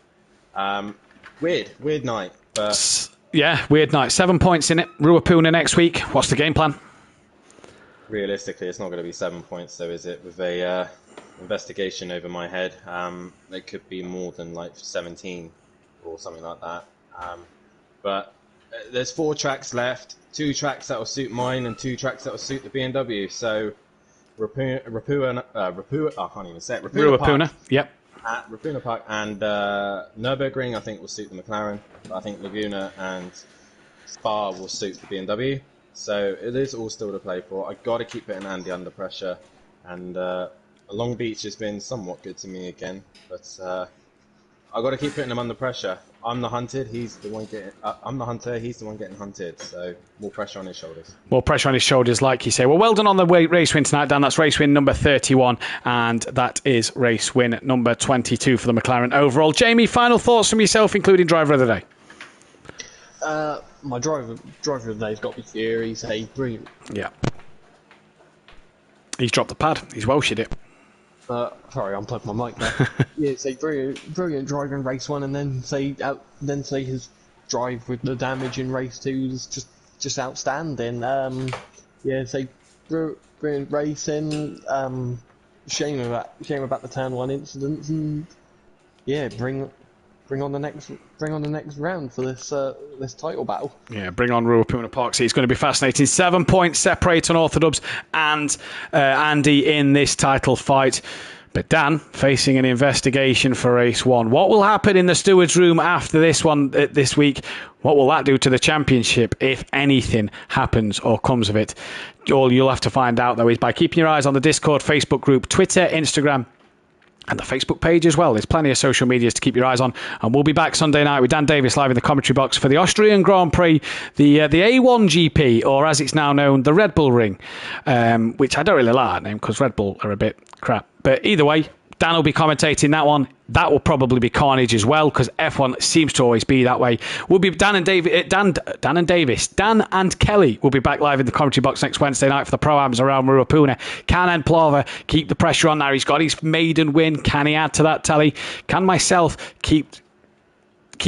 S4: weird night, but.
S6: Yeah, weird night. 7 points in it. Ruapuna next week. What's the game plan?
S4: Realistically, it's not going to be 7 points, though, is it? With a investigation over my head, it could be more than like 17 or something like that. But there's 4 tracks left. 2 tracks that will suit mine, and 2 tracks that will suit the BMW. So Ruapuna, I can't even say it.
S6: Ruapuna. Yep.
S4: At Rapuna Park and Nürburgring, I think will suit the McLaren. But I think Laguna and Spa will suit the BMW. So it is all still to play for. I got to keep putting Andy under pressure, and Long Beach has been somewhat good to me again. But I got to keep putting him under pressure. I'm the hunted. He's the one getting. I'm the hunter. He's the one getting hunted. So more pressure on his shoulders.
S6: More pressure on his shoulders, like you say. Well done on the race win tonight, Dan. That's race win number 31, and that is race win number 22 for the McLaren overall. Jamie, final thoughts from yourself, including driver of the day.
S7: My driver of the day's got to be Fury. He's brilliant.
S6: Yeah. He's dropped the pad. He's Welshed it.
S7: Sorry, I unplugged my mic there. Yeah, say brilliant driver in race 1, and then say his drive with the damage in race 2 is just outstanding. Yeah, say brilliant racing. Shame about the turn 1 incidents, and yeah, bring on the next round for this title battle.
S6: Yeah, bring on Ruapuna Park. See, it's going to be fascinating. 7 points separate on Orthodubs and Andy in this title fight. But Dan facing an investigation for race 1. What will happen in the stewards' room after this one this week? What will that do to the championship if anything happens or comes of it? All you'll have to find out, though, is by keeping your eyes on the Discord, Facebook group, Twitter, Instagram, and the Facebook page as well. There's plenty of social medias to keep your eyes on. And we'll be back Sunday night with Dan Davis live in the commentary box for the Austrian Grand Prix, the A1 GP, or as it's now known, the Red Bull Ring, which I don't really like that name because Red Bull are a bit crap. But either way, Dan will be commentating that one. That will probably be carnage as well, because F1 seems to always be that way. We'll be Dan and Kelly will be back live in the commentary box next Wednesday night for the Pro-Ams around Ruapuna. Can Ed Plover keep the pressure on there? He's got his maiden win. Can he add to that tally? Can myself keep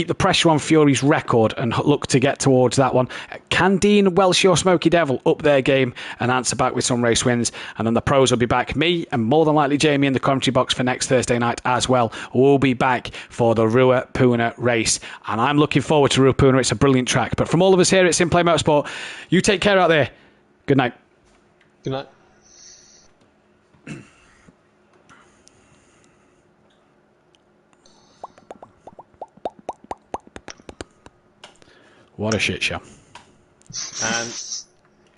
S6: the pressure on Fury's record and look to get towards that one? Can Dean, Welsh or Smoky Devil up their game and answer back with some race wins? And then the pros will be back. Me and more than likely Jamie in the commentary box for next Thursday night as well. We'll be back for the Ruapuna race. And I'm looking forward to Ruapuna. It's a brilliant track. But from all of us here at Simplay Motorsport, you take care out there. Good night.
S7: Good night.
S6: What a shit show.
S4: And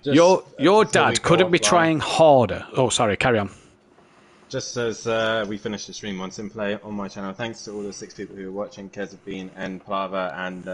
S6: your dad couldn't be trying harder. Oh, sorry, carry on.
S4: just as we finish the stream on Simplay on my channel, thanks to all the 6 people who are watching, Kezabine and Plava and